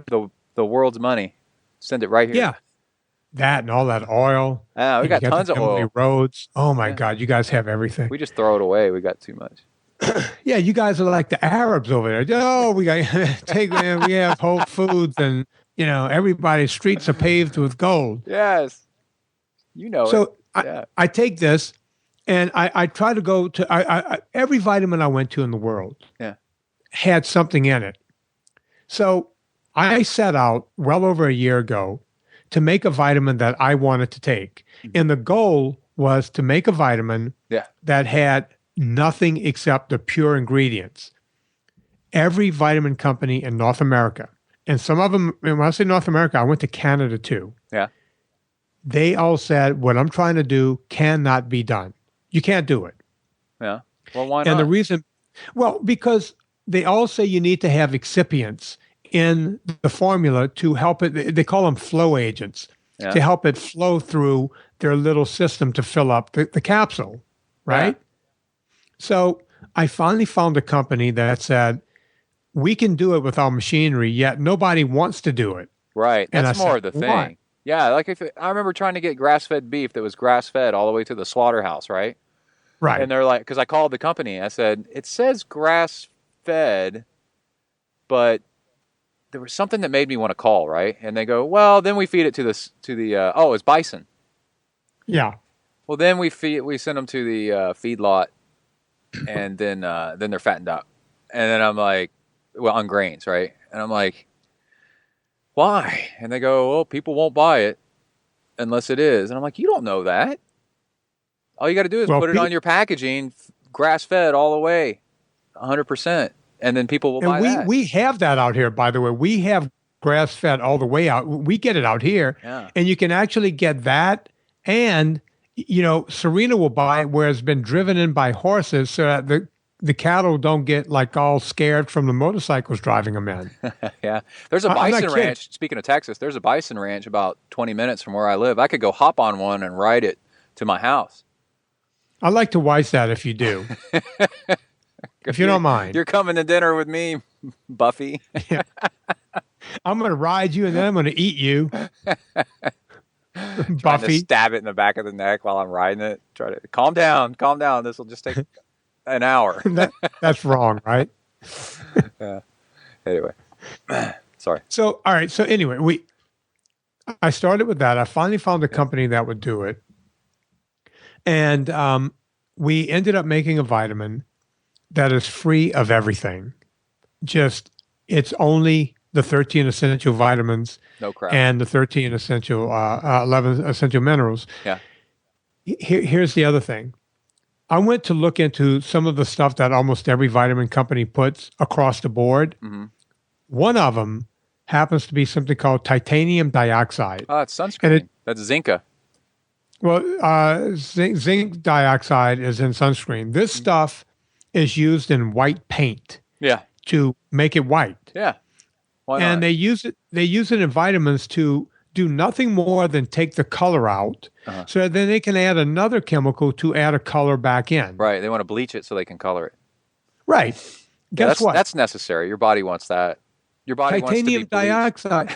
the world's money, send it right here. Yeah. That and all that oil. Yeah, we got You tons the of Emily oil. Roads. Oh my God, you guys have everything. We just throw it away. We got too much. Yeah, you guys are like the Arabs over there. Oh, we got we have Whole Foods, and everybody's streets are paved with gold. Yes. You know So it. I take this, and I try to go to every vitamin I went to in the world. Yeah. Had something in it. So I set out well over a year ago to make a vitamin that I wanted to take. And the goal was to make a vitamin that had nothing except the pure ingredients. Every vitamin company in North America, and some of them, and when I say North America, I went to Canada too. Yeah. They all said, what I'm trying to do cannot be done. You can't do it. Yeah. Well, why not? And the reason, because they all say you need to have excipients in the formula to help it. They call them flow agents to help it flow through their little system to fill up the capsule, right? Yeah. So I finally found a company that said, we can do it with our machinery, yet nobody wants to do it. Right. And That's I more said, of the thing. why? Yeah. Like I remember trying to get grass-fed beef that was grass-fed all the way to the slaughterhouse, right? Right. And they're like, because I called the company, I said, it says grass-fed, but there was something that made me want to call, right? And they go, well, then we feed it to the it's bison. Yeah. Well, then we send them to the feedlot, and then they're fattened up. And then I'm like, well, on grains, right? And I'm like, why? And they go, well, people won't buy it unless it is. And I'm like, you don't know that. All you got to do is put it on your packaging, grass-fed all the way, 100%. And then people will buy that. We have that out here, by the way. We have grass-fed all the way out. We get it out here. Yeah. And you can actually get that. And, Serena will buy it where it's been driven in by horses so that the cattle don't get like all scared from the motorcycles driving them in. Yeah. There's a bison ranch. Speaking of Texas, there's a bison ranch about 20 minutes from where I live. I could go hop on one and ride it to my house. I'd like to watch that if you do. If you don't mind. You're coming to dinner with me, Buffy. Yeah. I'm going to ride you and then I'm going to eat you. Trying Buffy. to stab it in the back of the neck while I'm riding it. Try to calm down. This will just take an hour. That's wrong, right? Yeah. Anyway. Sorry. So, all right. So anyway, I started with that. I finally found a company that would do it. And we ended up making a vitamin that is free of everything. It's only the 13 essential vitamins, no crap, and the 13 essential, 11 essential minerals. Yeah. Here's the other thing. I went to look into some of the stuff that almost every vitamin company puts across the board. Mm-hmm. One of them happens to be something called titanium dioxide. Oh, it's sunscreen. That's Zinca. Well, zinc dioxide is in sunscreen. This stuff is used in white paint. Yeah. To make it white. Yeah. Why not? And they use it in vitamins to do nothing more than take the color out. Uh-huh. So then they can add another chemical to add a color back in. Right. They want to bleach it so they can color it. Right. Guess what? That's necessary. Your body wants that. Your body titanium wants to be dioxide.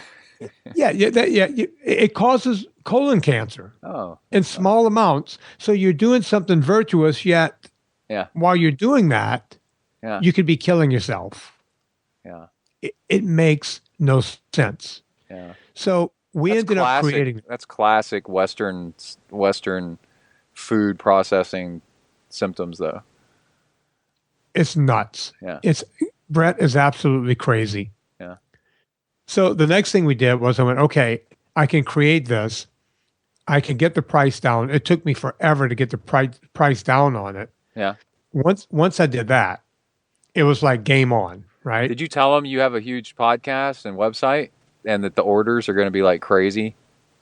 It causes colon cancer. Oh. In small amounts. So you're doing something virtuous, yet while you're doing that, you could be killing yourself. Yeah. It makes no sense. Yeah. So we ended up creating. That's classic Western food processing symptoms, though. It's nuts. Yeah. Brett is absolutely crazy. Yeah. So the next thing we did was I went, okay, I can create this. I can get the price down. It took me forever to get the price down on it. Yeah. Once I did that, it was like game on, right? Did you tell them you have a huge podcast and website and that the orders are going to be like crazy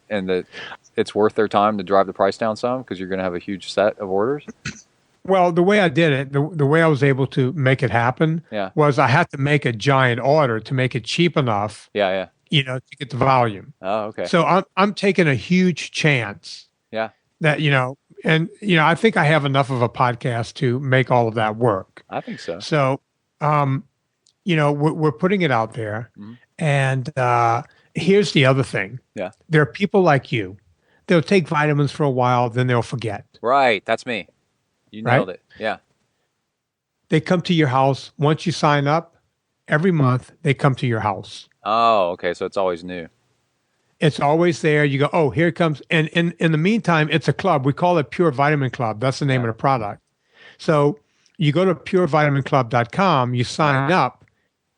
and that it's worth their time to drive the price down some because you're going to have a huge set of orders? Well, the way I did it, the way I was able to make it happen was I had to make a giant order to make it cheap enough. Yeah. To get the volume. Oh, okay. So I'm taking a huge chance. Yeah. That, I think I have enough of a podcast to make all of that work. I think so. So, we're putting it out there. Mm-hmm. And here's the other thing. Yeah. There are people like you. They'll take vitamins for a while, then they'll forget. Right. That's me. You nailed it. Yeah. They come to your house. Once you sign up, every month they come to your house. Oh, okay. So it's always new. It's always there. You go, oh, here it comes. And in the meantime, it's a club. We call it Pure Vitamin Club. That's the name of the product. So you go to purevitaminclub.com, you sign up.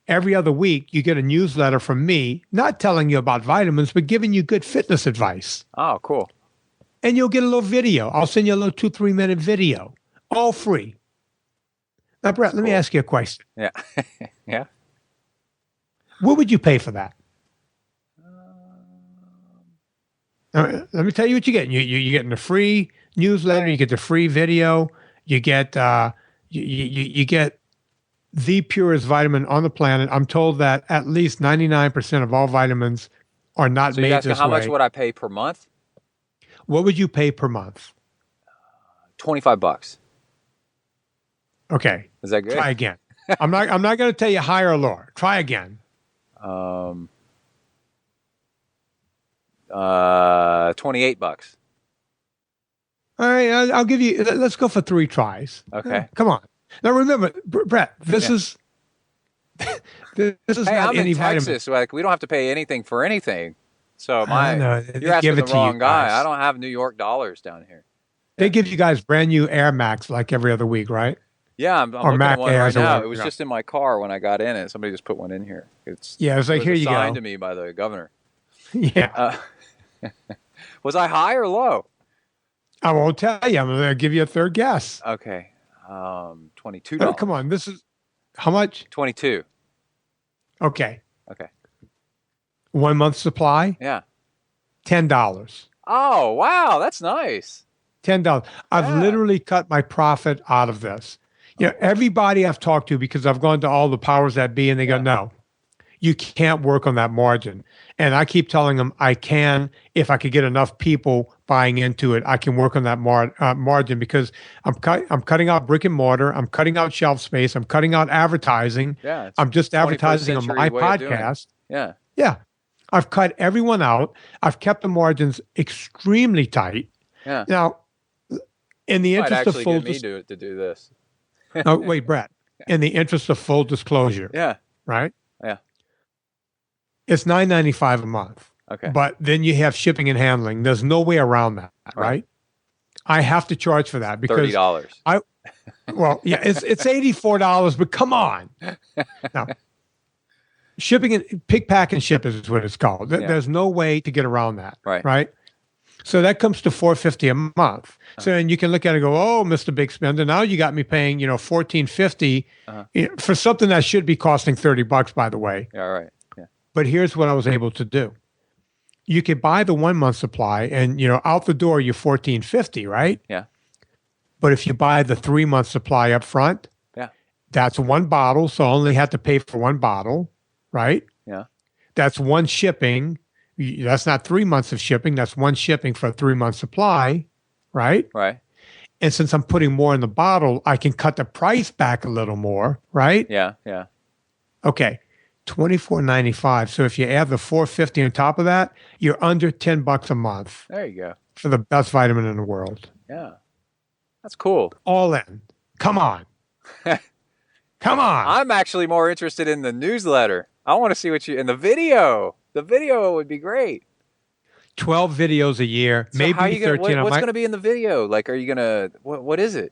Every other week, you get a newsletter from me, not telling you about vitamins, but giving you good fitness advice. Oh, cool. And you'll get a little video. I'll send you a little 2-3 minute video, all free. Now, Brett, let me ask you a question. Yeah. Yeah. What would you pay for that? Let me tell you what you get. You're getting the free newsletter. You get the free video. You get you get the purest vitamin on the planet. I'm told that at least 99% of all vitamins are not made this way. How much would I pay per month? What would you pay per month? $25. Okay. Is that good? Try again. I'm not going to tell you higher or lower. Try again. $28. All right, I'll give you. Let's go for 3 tries. Okay. Come on. Now remember, Brett. This is not I'm any in Texas. vitamin. Like we don't have to pay anything for anything. So give you're asking it the to wrong you guy. guys. I don't have New York dollars down here. They give you guys brand new Air Max like every other week, right? Yeah, I'm Or looking Mac at one right Airs or now. whatever, It was yeah. just in my car when I got in it. Somebody just put one in here. It's like, here you go. assigned to me by the governor. Yeah. Was I high or low? I won't tell you. I'm going to give you a third guess. Okay. $22. Oh, come on. This is how much? 22. Okay. 1 month supply? Yeah. $10. Oh, wow. That's nice. $10. I've literally cut my profit out of this. Everybody I've talked to, because I've gone to all the powers that be, and they go, no, you can't work on that margin. And I keep telling them I can, if I could get enough people buying into it, I can work on that margin, because I'm cutting out brick and mortar. I'm cutting out shelf space. I'm cutting out advertising. Yeah, I'm just advertising on my podcast. Yeah. Yeah. I've cut everyone out. I've kept the margins extremely tight. Yeah. Now, in the interest of full to do this. Oh, wait, Brett. In the interest of full disclosure. Yeah. Right? Yeah. It's $9.95 a month. Okay. But then you have shipping and handling. There's no way around that, right? I have to charge for that because $30. It's $84, but come on. Now, shipping and pick, pack, and ship is what it's called. There's no way to get around that. Right. So that comes to $450 a month. So then you can look at it and go, oh, Mr. Big Spender, now you got me paying, $14.50 for something that should be costing $30, by the way. Yeah, right. Yeah. But here's what I was able to do. You could buy the 1 month supply and, out the door, you're $14.50, right? Yeah. But if you buy the 3 month supply up front, that's 1 bottle. So I only have to pay for 1 bottle, right? Yeah. That's 1 shipping. That's not 3 months of shipping. That's 1 shipping for a 3 month supply, right? Right. And since I'm putting more in the bottle, I can cut the price back a little more, right? Yeah, yeah. Okay, $24.95. So if you add the $4.50 on top of that, you're under $10 a month. There you go. For the best vitamin in the world. Yeah, that's cool. All in. Come on. Come on. I'm actually more interested in the newsletter. I want to see what you in the video. The video would be great. 12 videos a year, So maybe how are you gonna, 13. what's going to be in the video? Like, are you going to, what is it?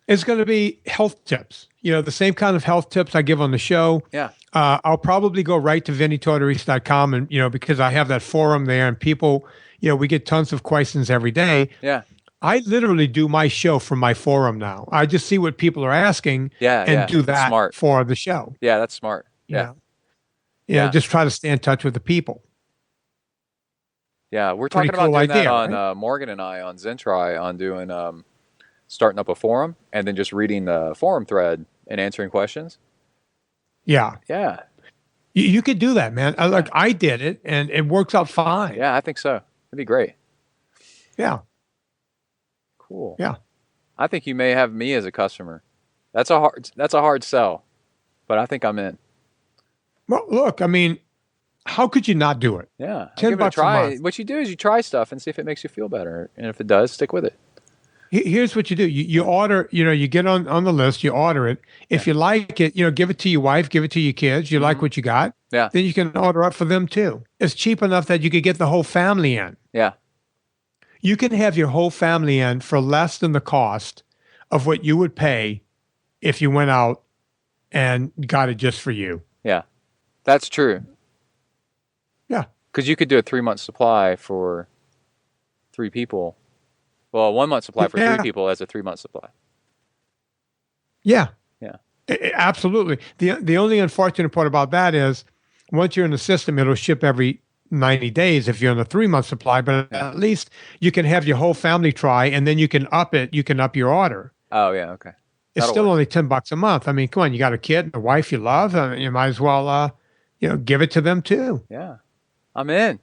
It's going to be health tips. The same kind of health tips I give on the show. Yeah. I'll probably go right to VinnieTortorich.com and, because I have that forum there and people, we get tons of questions every day. Yeah. I literally do my show from my forum now. I just see what people are asking and do that smart. for the show. Yeah, that's smart. Yeah. Just try to stay in touch with the people. Yeah, we're talking about cool doing idea, that on right? Morgan and I on ZenTri on doing starting up a forum and then just reading the forum thread and answering questions. Yeah. Yeah. You could do that, man. I did it and it works out fine. Yeah, I think so. It'd be great. Yeah. Cool. Yeah. I think you may have me as a customer. That's a hard sell, but I think I'm in. Well, look, I mean, how could you not do it? Yeah. $10 give it a try. a month. What you do is you try stuff and see if it makes you feel better. And if it does, stick with it. Here's what you do. You order, you get on the list, you order it. If you like it, give it to your wife, give it to your kids. You like what you got. Yeah. Then you can order up for them too. It's cheap enough that you could get the whole family in. Yeah. You can have your whole family in for less than the cost of what you would pay if you went out and got it just for you. Yeah. That's true. Yeah. Because you could do a 3-month supply for 3 people. Well, a 1-month supply for 3 people as a 3-month supply. Yeah. Yeah. Absolutely. The only unfortunate part about that is once you're in the system, it'll ship every 90 days if you're on a 3-month supply, but at least you can have your whole family try and then you can up it. You can up your order. Oh, yeah. Okay. It's still only $10 a month. I mean, come on, you got a kid and a wife you love. You might as well, give it to them too. Yeah. I'm in.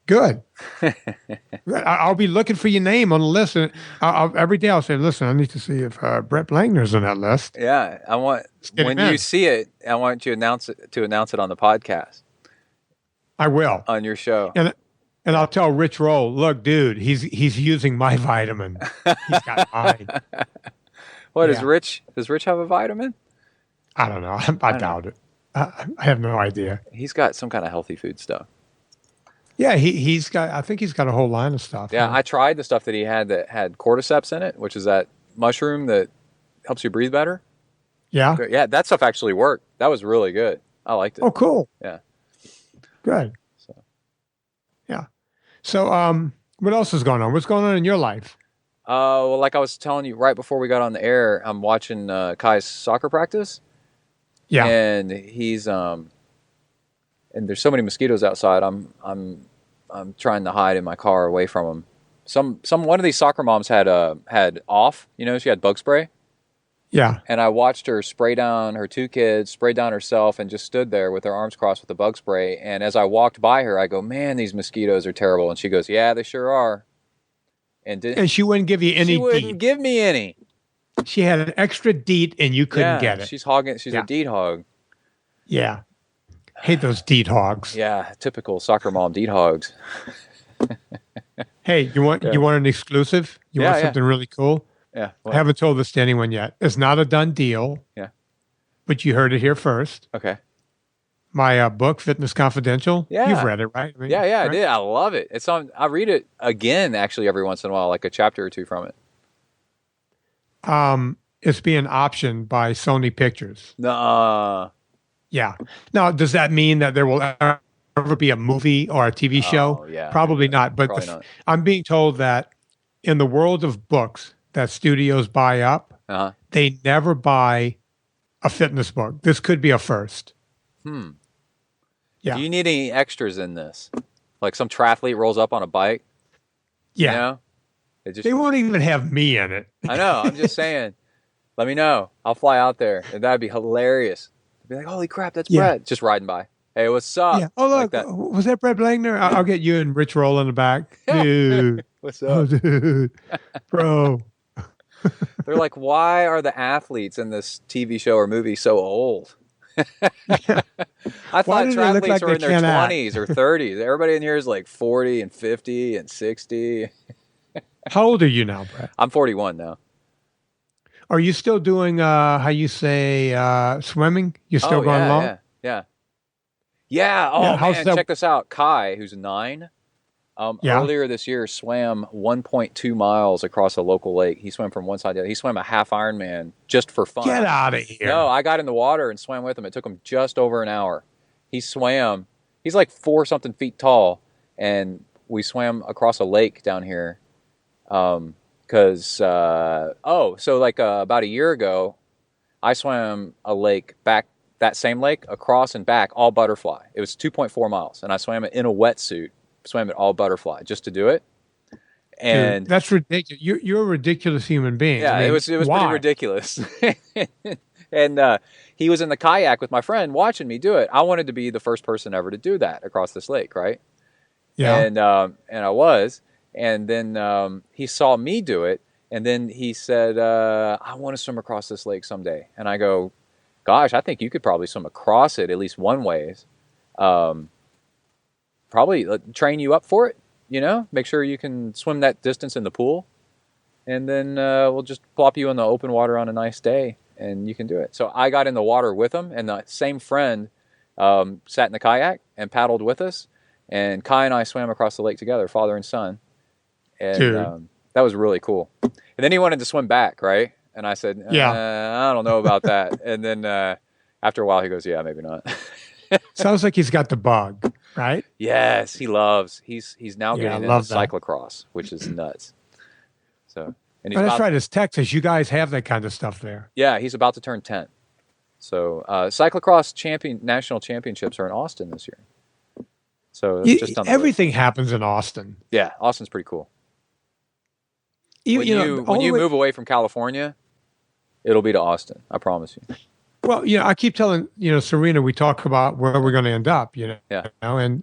Good. I'll be looking for your name on the list. And every day I'll say, listen, I need to see if Brett Langner's on that list. Yeah. I want, when you see it, I want you to announce it on the podcast. I will. On your show. And I'll tell Rich Roll, look, dude, he's using my vitamin. He's got mine. What does Rich have a vitamin? I don't know. I doubt it. I have no idea. He's got some kind of healthy food stuff. Yeah, I think he's got a whole line of stuff. Yeah, I tried the stuff that he had that had cordyceps in it, which is that mushroom that helps you breathe better. Yeah? Yeah, that stuff actually worked. That was really good. I liked it. Oh, cool. Yeah. Good. So, what else is going on? What's going on in your life? Well, like I was telling you right before we got on the air, I'm watching Kai's soccer practice. Yeah. And he's and there's so many mosquitoes outside. I'm trying to hide in my car away from them. One of these soccer moms had off. She had bug spray. Yeah. And I watched her spray down her 2 kids, spray down herself, and just stood there with her arms crossed with the bug spray. And as I walked by her, I go, man, these mosquitoes are terrible. And she goes, yeah, they sure are. And she wouldn't give you any. She wouldn't give me any. She had an extra DEET and you couldn't get it. She's hogging. She's a DEET hog. Yeah. Hate those DEET hogs. Yeah, typical soccer mom DEET hogs. Hey, you want an exclusive? You want something really cool? Yeah. I haven't told this to anyone yet. It's not a done deal. Yeah. But you heard it here first. Okay. My book, Fitness Confidential. Yeah. You've read it, right? I mean, right? I did. I love it. It's on. I read it again, actually, every once in a while, like a chapter or 2 from it. It's being optioned by Sony Pictures. Nuh-uh. Yeah. Now, does that mean that there will ever be a movie or a TV show? Yeah. Probably not. But I'm being told that in the world of books that studios buy up, they never buy a fitness book. This could be a first. Yeah. Do you need any extras in this? Like some triathlete rolls up on a bike? Yeah. They won't even have me in it. I know. I'm just saying. Let me know. I'll fly out there. That'd be hilarious. I'd be like, holy crap, that's Brett. Just riding by. Hey, what's up? Yeah. Oh, look. Like was that Brett Langner? I'll get you and Rich Roll in the back. Dude. What's up? Oh, dude. Bro. They're like, why are the athletes in this TV show or movie so old? I thought triathletes were in their 20s or 30s. Everybody in here is like 40 and 50 and 60. How old are you now, Brett? I'm 41 now. Are you still doing how you say swimming? You still Oh going long? yeah. Oh Yeah. How's man, that? check this out. Kai, who's 9, Yeah. earlier this year swam 1.2 miles across a local lake. He swam from one side to the other. He swam a half Ironman just for fun. Get out of No, here. I got in the water and swam with him. It took him just over an hour. He swam. He's like 4-something feet tall, and we swam across a lake down here. Because so like about a year ago, I swam a lake back, that same lake, across and back, all butterfly. It was 2.4 miles, and I swam it in a wetsuit, swam it all butterfly just to do it. And Dude, that's ridiculous. You're a ridiculous human being. yeah, I mean, it was pretty why? ridiculous. And he was in the kayak with my friend watching me do it. I wanted to be the first person ever to do that across this lake, right? Yeah. And I was. And then he saw me do it, and then he said, I want to swim across this lake someday. And I go, gosh, I think you could probably swim across it at least one ways. Probably train you up for it, make sure you can swim that distance in the pool. And then we'll just plop you in the open water on a nice day, and you can do it. So I got in the water with him, and the same friend sat in the kayak and paddled with us. And Kai and I swam across the lake together, father and son. And that was really cool. And then he wanted to swim back, right? And I said, I don't know about that. And then after a while, he goes, yeah, maybe not. Sounds like he's got the bug, right? Yes, he loves. He's now getting into that. cyclocross, which is nuts. So, and he's That's right. It's Texas. You guys have that kind of stuff there. Yeah, he's about to turn 10. So cyclocross national championships are in Austin this year. So it's just on the everything happens in Austin. Yeah, Austin's pretty cool. When When you move away from California, it'll be to Austin. I promise you. Well, I keep telling, Serena, we talk about where we're going to end up, Yeah. and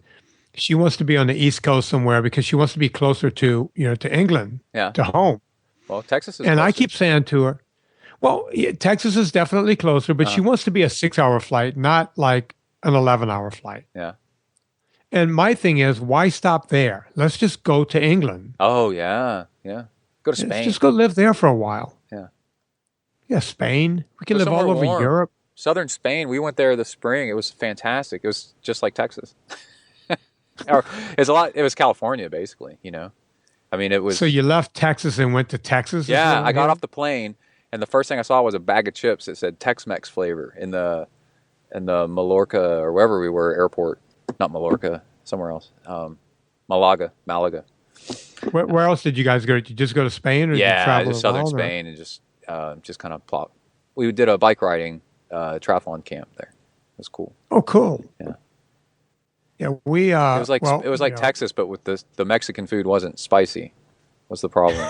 she wants to be on the East Coast somewhere because she wants to be closer to, to England, to home. Well, Texas is And closer. I keep saying to her, well, Texas is definitely closer, but she wants to be a 6-hour flight, not like an 11-hour flight. Yeah. And my thing is, why stop there? Let's just go to England. Oh, yeah. Yeah. Go to Spain. Let's just go live there for a while. Yeah. Yeah, Spain. We can Go live all somewhere over warm. Europe. Southern Spain. We went there this spring. It was fantastic. It was just like Texas. Or it was California, basically, I mean, it was. So you left Texas and went to Texas? Yeah, I got off the plane, and the first thing I saw was a bag of chips that said Tex-Mex flavor in the Mallorca or wherever we were airport. Not Mallorca, somewhere else. Malaga. Where else did you guys go? Did you just go to Spain, or did you travel just southern around, Spain, and just kind of plop. We did a bike riding triathlon camp there. It was cool. Oh, cool. Yeah. Yeah, we. It was like Texas, but with the Mexican food wasn't spicy. Was the problem?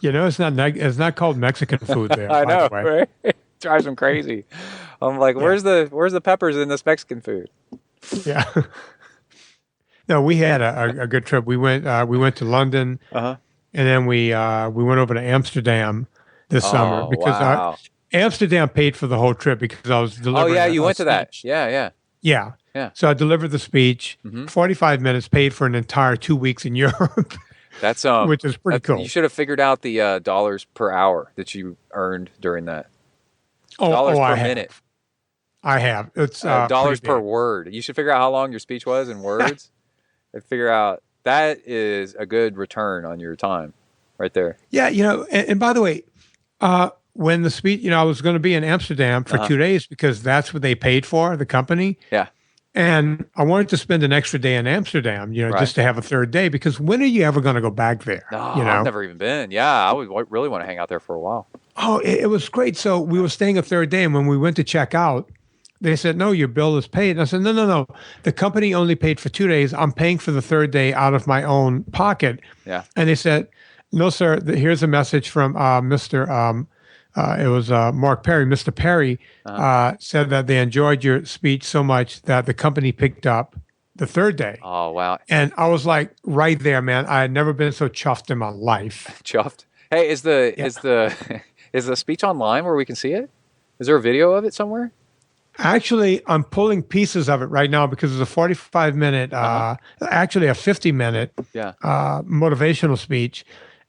It's not called Mexican food there. I know, by the way. right? It drives them crazy. I'm like, where's the peppers in this Mexican food? Yeah. No, we had a good trip. We went to London, and then we went over to Amsterdam this summer because Amsterdam paid for the whole trip because I was delivering. Oh yeah, you went to that. Speech. Yeah. Yeah. So I delivered the speech. 45 minutes, paid for an entire 2 weeks in Europe. That's which is pretty cool. You should have figured out the dollars per hour that you earned during that. Oh, dollars per I minute. I have. It's dollars pretty per big. word. You should figure out how long your speech was in words, and figure out that is a good return on your time, right there. Yeah, and by the way, when the speech, I was going to be in Amsterdam for 2 days because that's what they paid for, the company. Yeah. And I wanted to spend an extra day in Amsterdam, Right. just to have a third day, because when are you ever going to go back there? No, I've never even been. Yeah, I would really want to hang out there for a while. Oh, it was great. So we were staying a third day, and when we went to check out, they said, no, your bill is paid. And I said, no. The company only paid for 2 days. I'm paying for the third day out of my own pocket. Yeah. And they said, no, sir, here's a message from Mr. It was Mark Perry. Mr. Perry said that they enjoyed your speech so much that the company picked up the third day. Oh, wow. And I was like, right there, man. I had never been so chuffed in my life. Chuffed. Hey, is the speech online where we can see it? Is there a video of it somewhere? Actually, I'm pulling pieces of it right now because it's a 45-minute, actually a 50-minute motivational speech.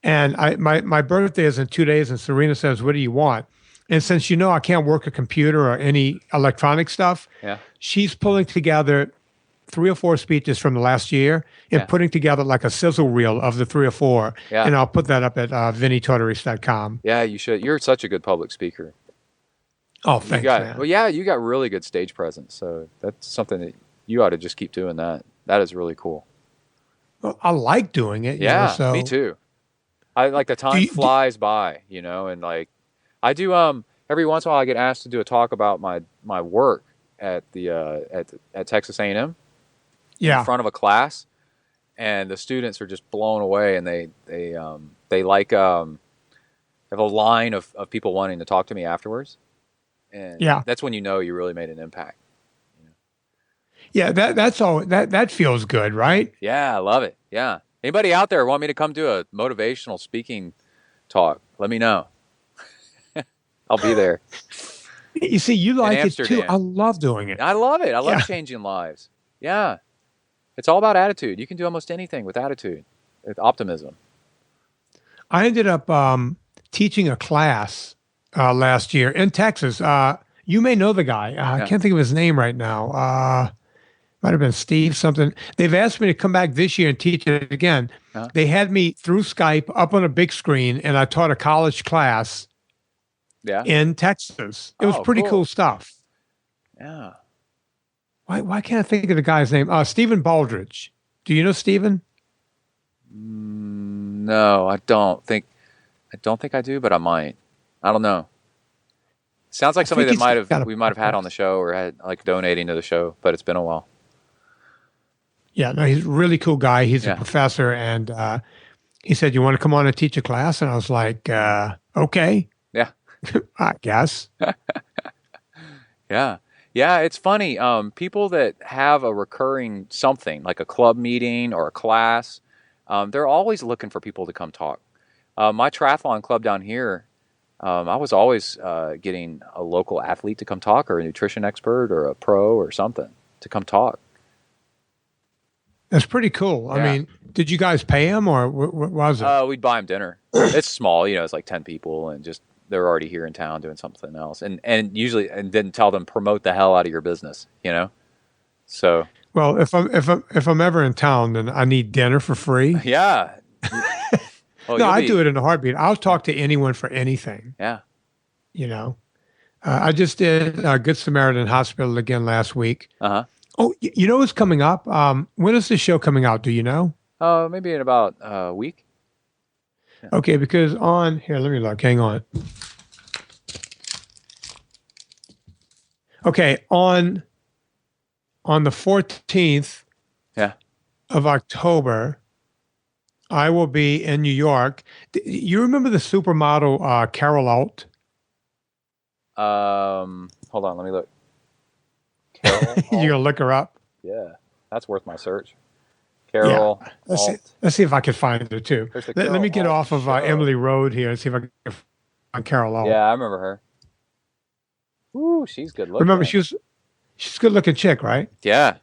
And my birthday is in 2 days, and Serena says, "What do you want?" And since I can't work a computer or any electronic stuff, Yeah. she's pulling together 3 or 4 speeches from the last year and Yeah. putting together like a sizzle reel of the 3 or 4. Yeah. And I'll put that up at VinnieTortorich.com. Yeah, you should. You're such a good public speaker. Oh, thanks, man. Well, yeah, you got really good stage presence. So that's something that you ought to just keep doing that. That is really cool. Well, I like doing it. Yeah, so me too. I like the time flies by, and like I do. Every once in a while, I get asked to do a talk about my work at the at Texas A&M. Yeah. In front of a class, and the students are just blown away, and they like have a line of people wanting to talk to me afterwards, and that's when you really made an impact. Yeah, that's all. That feels good, right? Yeah, I love it. Yeah. Anybody out there want me to come do a motivational speaking talk? Let me know. I'll be there. You see, you like it too. I love doing it. I love it. I love changing lives. Yeah. It's all about attitude. You can do almost anything with attitude, with optimism. I ended up teaching a class last year in Texas. You may know the guy. I can't think of his name right now. Might have been Steve something. They've asked me to come back this year and teach it again. They had me through Skype up on a big screen, and I taught a college class in Texas. It was pretty cool stuff. Yeah. Why can't I think of the guy's name? Stephen Baldridge. Do you know Stephen? No, I don't think I do, but I might. I don't know. Sounds like somebody that we might have had on the show or had like donating to the show, but it's been a while. Yeah, no, he's a really cool guy. He's a professor, and he said, "You want to come on and teach a class?" And I was like, "Okay." Yeah, I guess. Yeah. Yeah, it's funny. People that have a recurring something, like a club meeting or a class, they're always looking for people to come talk. My triathlon club down here, I was always getting a local athlete to come talk, or a nutrition expert, or a pro, or something to come talk. That's pretty cool. I mean, did you guys pay him, or what was it? We'd buy him dinner. It's small, it's like 10 people, and just they're already here in town doing something else, and usually, and then tell them promote the hell out of your business, So, well, if I'm ever in town, then I need dinner for free. Yeah. Well, no, I do it in a heartbeat. I'll talk to anyone for anything. Yeah. I just did Good Samaritan Hospital again last week. Oh, what's coming up? When is the show coming out? Do you know? Maybe in about a week. Yeah. Okay, because here, let me look. Hang on. Okay, on the 14th of October, I will be in New York. You remember the supermodel Carol Alt? Hold on, let me look. Carol You're gonna look her up? Yeah, that's worth my search. Carol. Yeah. Let's see if I can find her too. Let me get off of Emily Road here and see if I can find Carol Alt. Yeah, I remember her. Ooh, she's good looking. Remember, she's a good looking chick, right? Yeah.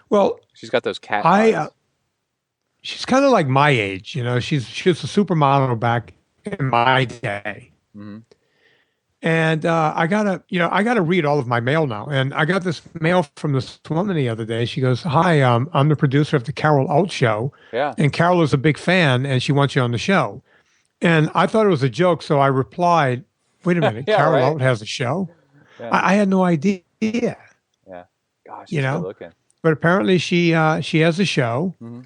Well, she's got those cat eyes. She's kind of like my age, she was a supermodel back in my day. Mm-hmm. And I gotta read all of my mail now. And I got this mail from this woman the other day. She goes, "Hi, I'm the producer of the Carol Alt Show. Yeah. And Carol is a big fan, and she wants you on the show." And I thought it was a joke, so I replied, "Wait a minute, Carol Alt has a show?" Yeah. I had no idea. Yeah. Gosh, she's good looking. But apparently she has a show. Mm-hmm.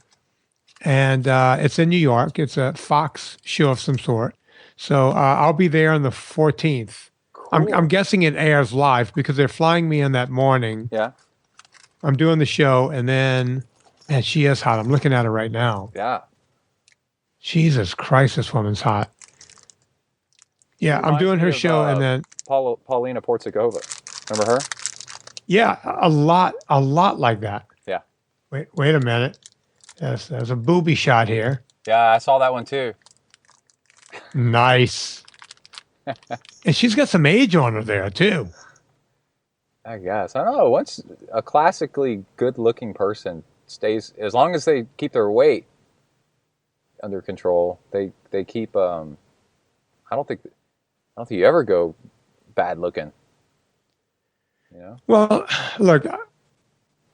And it's in New York. It's a Fox show of some sort. So I'll be there on the 14th. Cool. I'm guessing it airs live because they're flying me in that morning. Yeah. I'm doing the show, and then, man, she is hot. I'm looking at her right now. Yeah. Jesus Christ, this woman's hot. Yeah, I'm doing her show, and then Paulina Portzigova. Remember her? Yeah, a lot like that. Yeah. Wait a minute. There's a booby shot here. Yeah, I saw that one too. Nice. And she's got some age on her there too. I guess. I don't know. Once a classically good-looking person stays, as long as they keep their weight, under control. They keep. I don't think you ever go bad looking. You know. Well, look,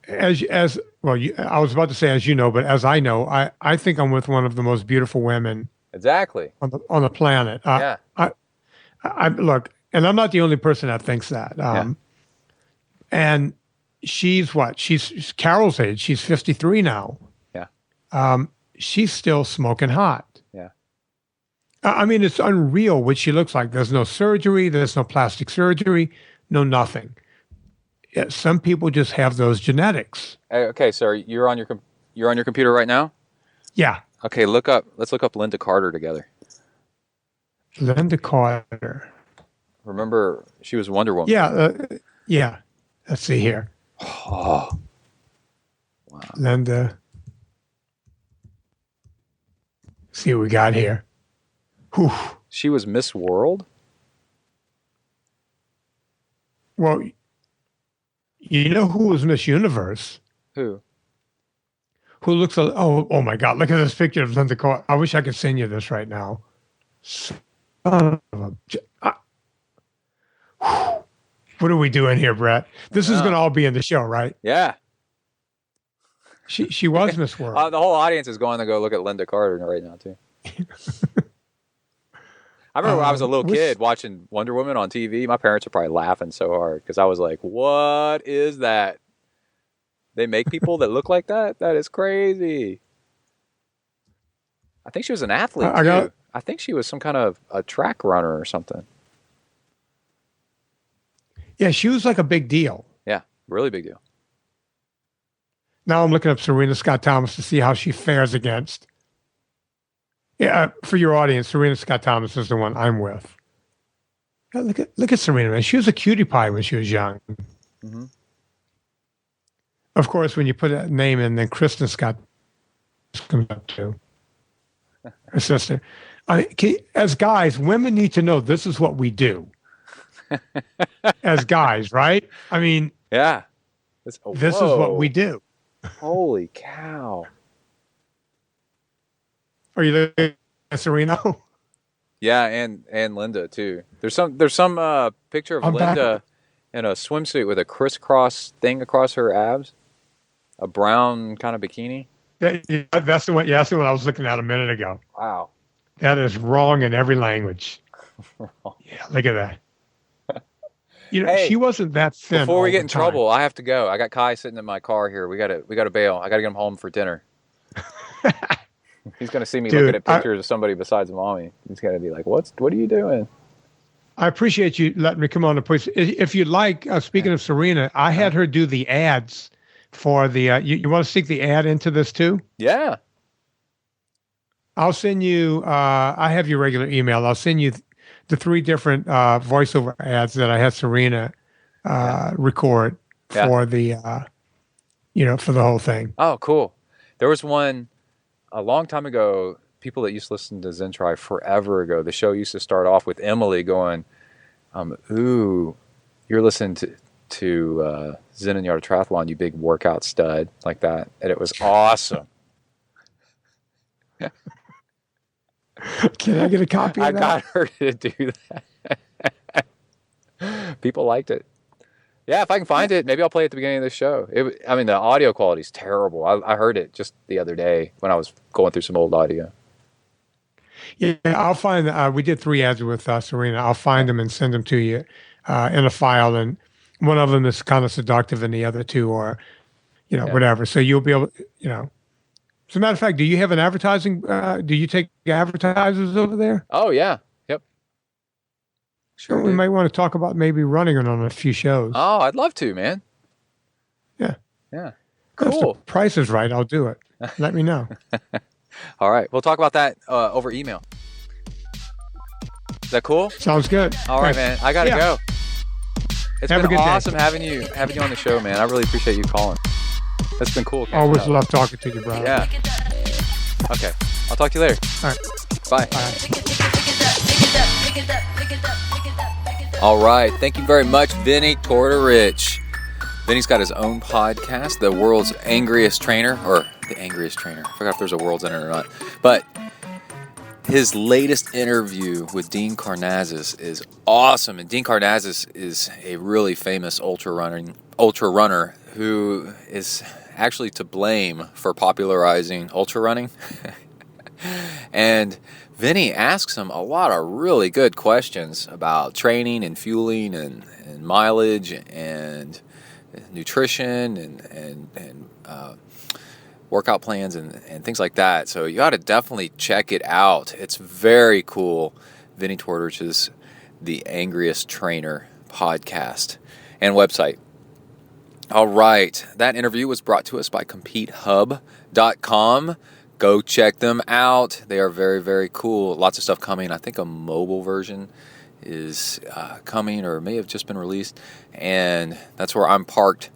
as well, I was about to say as you know, but as I know, I think I'm with one of the most beautiful women Exactly on the planet. Yeah. I look, and I'm not the only person that thinks that. And she's what? She's Carol's age. She's 53 now. Yeah. She's still smoking hot. Yeah. I mean, it's unreal what she looks like. There's no surgery. There's no plastic surgery. No nothing. Yeah, some people just have those genetics. Okay, so you're on your computer right now? Yeah. Okay, let's look up Linda Carter together. Linda Carter. Remember, she was Wonder Woman. Yeah. Let's see here. Oh. Wow. Linda. See what we got here. Whew. She was Miss World? Well, you know who was Miss Universe? Who? Who looks oh my God, look at this picture of Linda Carter. I wish I could send you this right now. Son of what are we doing here, Brett? This is going to all be in the show, right? Yeah. She was Miss World. The whole audience is going to go look at Linda Carter right now, too. I remember when I was a little kid watching Wonder Woman on TV. My parents were probably laughing so hard because I was like, what is that? They make people that look like that? That is crazy. I think she was an athlete, too. I think she was some kind of a track runner or something. Yeah, she was like a big deal. Yeah, really big deal. Now I'm looking up Serena Scott Thomas to see how she fares against. Yeah, for your audience, Serena Scott Thomas is the one I'm with. Yeah, look at Serena, man. She was a cutie pie when she was young. Mm-hmm. Of course, when you put a name in, then Kristen Scott comes up too. Her sister. As guys, women need to know this is what we do. As guys, right? I mean, yeah. This is what we do. Holy cow. Are you looking at Serena? Yeah, and Linda too. There's some picture of Linda in a swimsuit with a crisscross thing across her abs, a brown kind of bikini. That's the one. Yeah, that's the one I was looking at a minute ago. Wow, that is wrong in every language. Yeah, look at that. Hey, she wasn't that thin. Before we get in trouble, I have to go. I got Kai sitting in my car here. We got to bail. I got to get him home for dinner. He's going to see me looking at pictures of somebody besides mommy. He's going to be like, what are you doing? I appreciate you letting me come on the place. If you'd like, speaking of Serena, I had her do the ads for the, you want to stick the ad into this too? Yeah. I'll send you, I have your regular email. I'll send you the 3 different voiceover ads that I had Serena record for the, for the whole thing. Oh, cool. There was one a long time ago. People that used to listen to ZenTri forever ago, the show used to start off with Emily going, ooh, you're listening to Zen and Yard Triathlon, you big workout stud, like that. And it was awesome. Can I get a copy of that? I got her to do that. People liked it. Yeah, if I can find it, maybe I'll play it at the beginning of the show. The audio quality is terrible. I heard it just the other day when I was going through some old audio. Yeah, I'll find. We did 3 ads with Serena. I'll find them and send them to you in a file. And one of them is kind of seductive, and the other 2 are, whatever. So you'll be able, As a matter of fact, do you have an advertising? Do you take advertisers over there? Oh yeah, yep. Sure. We might want to talk about maybe running it on a few shows. Oh, I'd love to, man. Yeah. Yeah. Cool. If the price is right, I'll do it. Let me know. All right. We'll talk about that over email. Is that cool? Sounds good. All right, man. I gotta go. It's been awesome having you on the show, man. I really appreciate you calling. That's been cool. Always love talking to you, bro. Yeah. Okay. I'll talk to you later. All right. Bye. All right. Thank you very much, Vinnie Tortorich. Vinnie's got his own podcast, The World's Angriest Trainer, or The Angriest Trainer. I forgot if there's a world's in it or not. But his latest interview with Dean Karnazes is awesome. And Dean Karnazes is a really famous ultra runner who is actually to blame for popularizing ultra running. And Vinnie asks him a lot of really good questions about training and fueling and mileage and nutrition and workout plans and things like that. So you ought to definitely check it out. It's very cool. Vinnie Tortorich's The Angriest Trainer podcast and website. All right. That interview was brought to us by CompeteHub.com. Go check them out. They are very, very cool. Lots of stuff coming. I think a mobile version is coming or may have just been released. And that's where I'm parked,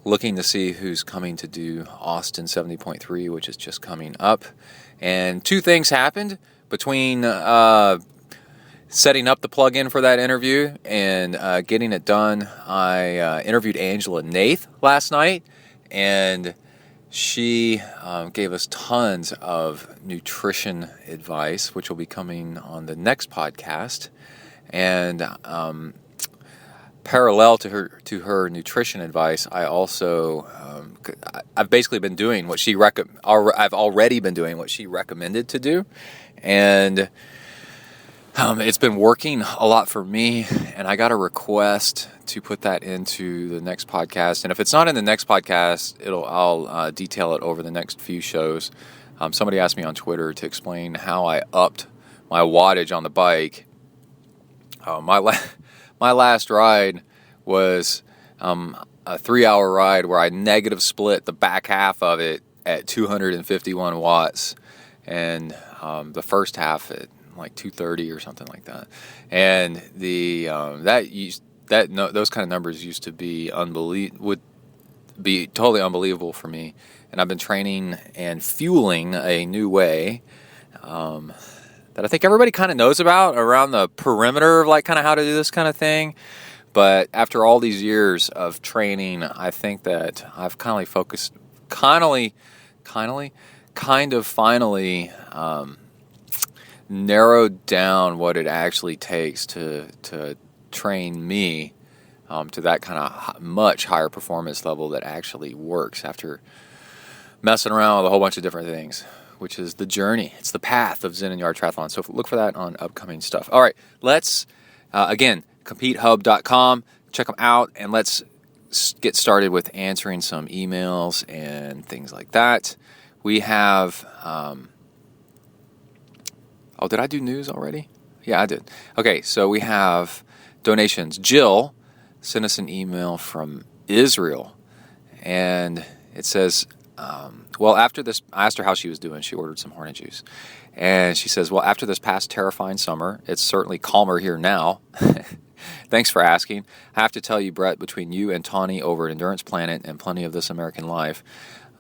looking to see who's coming to do Austin 70.3, which is just coming up. And two things happened between setting up the plug-in for that interview and getting it done. I interviewed Angela Nath last night, and she gave us tons of nutrition advice, which will be coming on the next podcast. And parallel to her nutrition advice, I also I've basically been doing what she I've already been doing what she recommended to do, and it's been working a lot for me. And I got a request to put that into the next podcast. And if it's not in the next podcast, I'll detail it over the next few shows. Somebody asked me on Twitter to explain how I upped my wattage on the bike. My last ride was a 3-hour ride where I negative split the back half of it at 251 watts, and the first half at like 230 or something like that. And those kind of numbers used to be would be totally unbelievable for me. And I've been training and fueling a new way that I think everybody kind of knows about around the perimeter of like kind of how to do this kind of thing. But after all these years of training, I think that I've finally narrowed down what it actually takes to train me to that kind of much higher performance level that actually works after messing around with a whole bunch of different things, which is the journey. It's the path of Zen and Yard Triathlon. So look for that on upcoming stuff. All right, let's, again, CompeteHub.com. Check them out, and let's get started with answering some emails and things like that. We have... did I do news already? Yeah, I did. Okay, so we have donations. Jill sent us an email from Israel, and it says, after this, I asked her how she was doing. She ordered some Hornet juice. And she says, after this past terrifying summer, it's certainly calmer here now. Thanks for asking. I have to tell you, Brett, between you and Tawny over at Endurance Planet and Plenty of This American Life,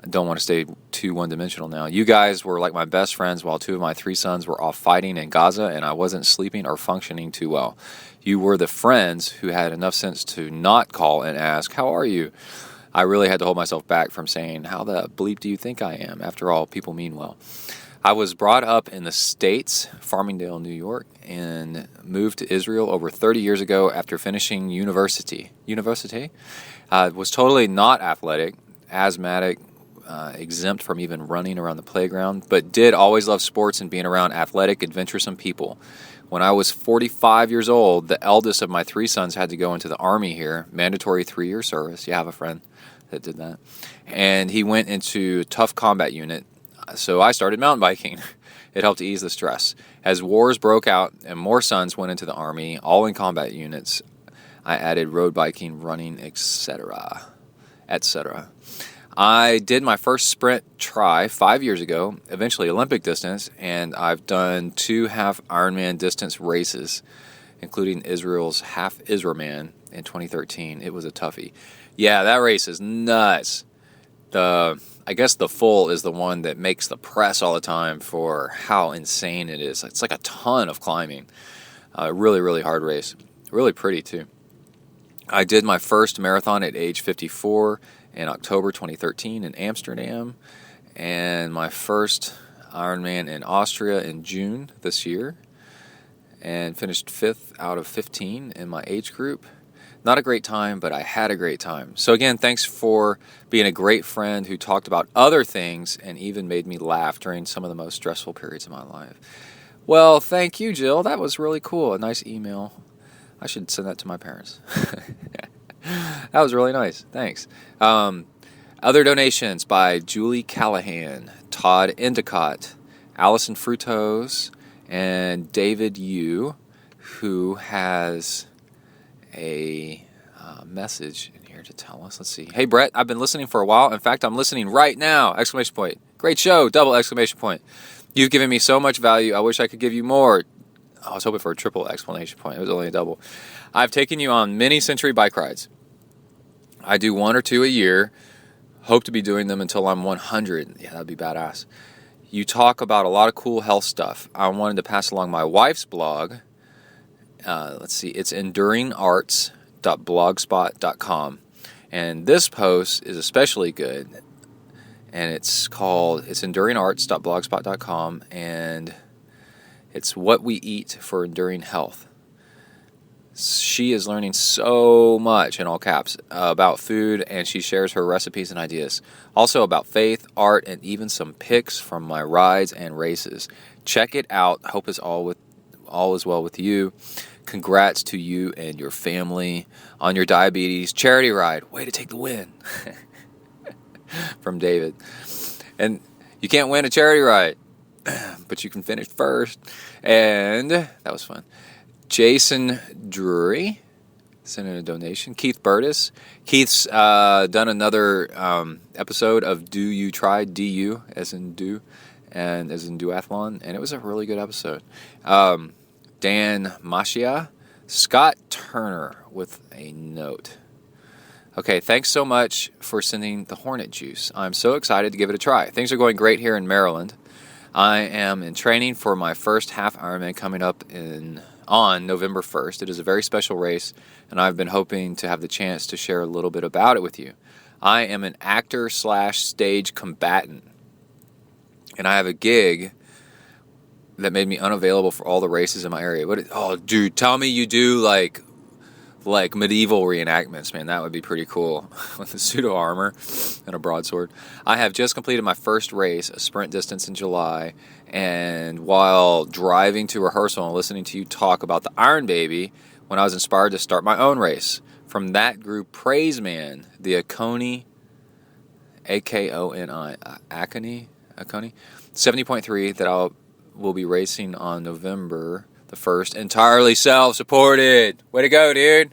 I don't want to stay too one-dimensional now. You guys were like my best friends while 2 of my 3 sons were off fighting in Gaza, and I wasn't sleeping or functioning too well. You were the friends who had enough sense to not call and ask, how are you? I really had to hold myself back from saying, how the bleep do you think I am? After all, people mean well. I was brought up in the States, Farmingdale, New York, and moved to Israel over 30 years ago after finishing university. Was totally not athletic, asthmatic, exempt from even running around the playground, but did always love sports and being around athletic, adventuresome people. When I was 45 years old, the eldest of my 3 sons had to go into the Army here, mandatory 3-year service. You have a friend that did that. And he went into tough combat unit. So I started mountain biking. It helped ease the stress. As wars broke out and more sons went into the Army, all in combat units, I added road biking, running, etc. I did my first sprint try 5 years ago, eventually Olympic distance, and I've done 2 half Ironman distance races, including Israel's half Israelman in 2013. It was a toughie. Yeah, that race is nuts. I guess the full is the one that makes the press all the time for how insane it is. It's like a ton of climbing. Really, really hard race. Really pretty, too. I did my first marathon at age 54 in October 2013 in Amsterdam. And my first Ironman in Austria in June this year and finished 5th out of 15 in my age group. Not a great time, but I had a great time. So again, thanks for being a great friend who talked about other things and even made me laugh during some of the most stressful periods of my life. Well, thank you, Jill. That was really cool. A nice email. I should send that to my parents. That was really nice. Thanks. Other donations by Julie Callahan, Todd Endicott, Allison Frutos, and David Yu, who has a message in here to tell us. Let's see. Hey, Brett, I've been listening for a while. In fact, I'm listening right now! Exclamation point. Great show! Double exclamation point. You've given me so much value. I wish I could give you more. I was hoping for a triple exclamation point. It was only a double. I've taken you on many ZenTri bike rides. I do 1 or 2 a year. Hope to be doing them until I'm 100. Yeah, that'd be badass. You talk about a lot of cool health stuff. I wanted to pass along my wife's blog. Let's see. It's enduringarts.blogspot.com. And this post is especially good. And it's enduringarts.blogspot.com. And it's what we eat for enduring health. She is learning so much, in all caps, about food, and she shares her recipes and ideas. Also about faith, art, and even some pics from my rides and races. Check it out. Hope all is well with you. Congrats to you and your family on your diabetes charity ride. Way to take the win. From David. And you can't win a charity ride, but you can finish first. And that was fun. Jason Drury sent in a donation. Keith Burtis. Keith's done another episode of Do You Try, DU, as in do, and as in duathlon, and it was a really good episode. Dan Mashia. Scott Turner with a note. Okay, thanks so much for sending the Hornet Juice. I'm so excited to give it a try. Things are going great here in Maryland. I am in training for my first half Ironman coming up on November 1st. It is a very special race, and I've been hoping to have the chance to share a little bit about it with you. I am an actor/stage combatant, and I have a gig that made me unavailable for all the races in my area. Oh, dude, tell me you do like medieval reenactments, man. That would be pretty cool. With a pseudo armor and a broadsword. I have just completed my first race, a sprint distance in July, and while driving to rehearsal and listening to you talk about the Iron Baby, when I was inspired to start my own race. From that group, Praise Man, the Akoni, A-K-O-N-I, Akoni, 70.3 that will be racing on November the 1st, entirely self-supported. Way to go, dude.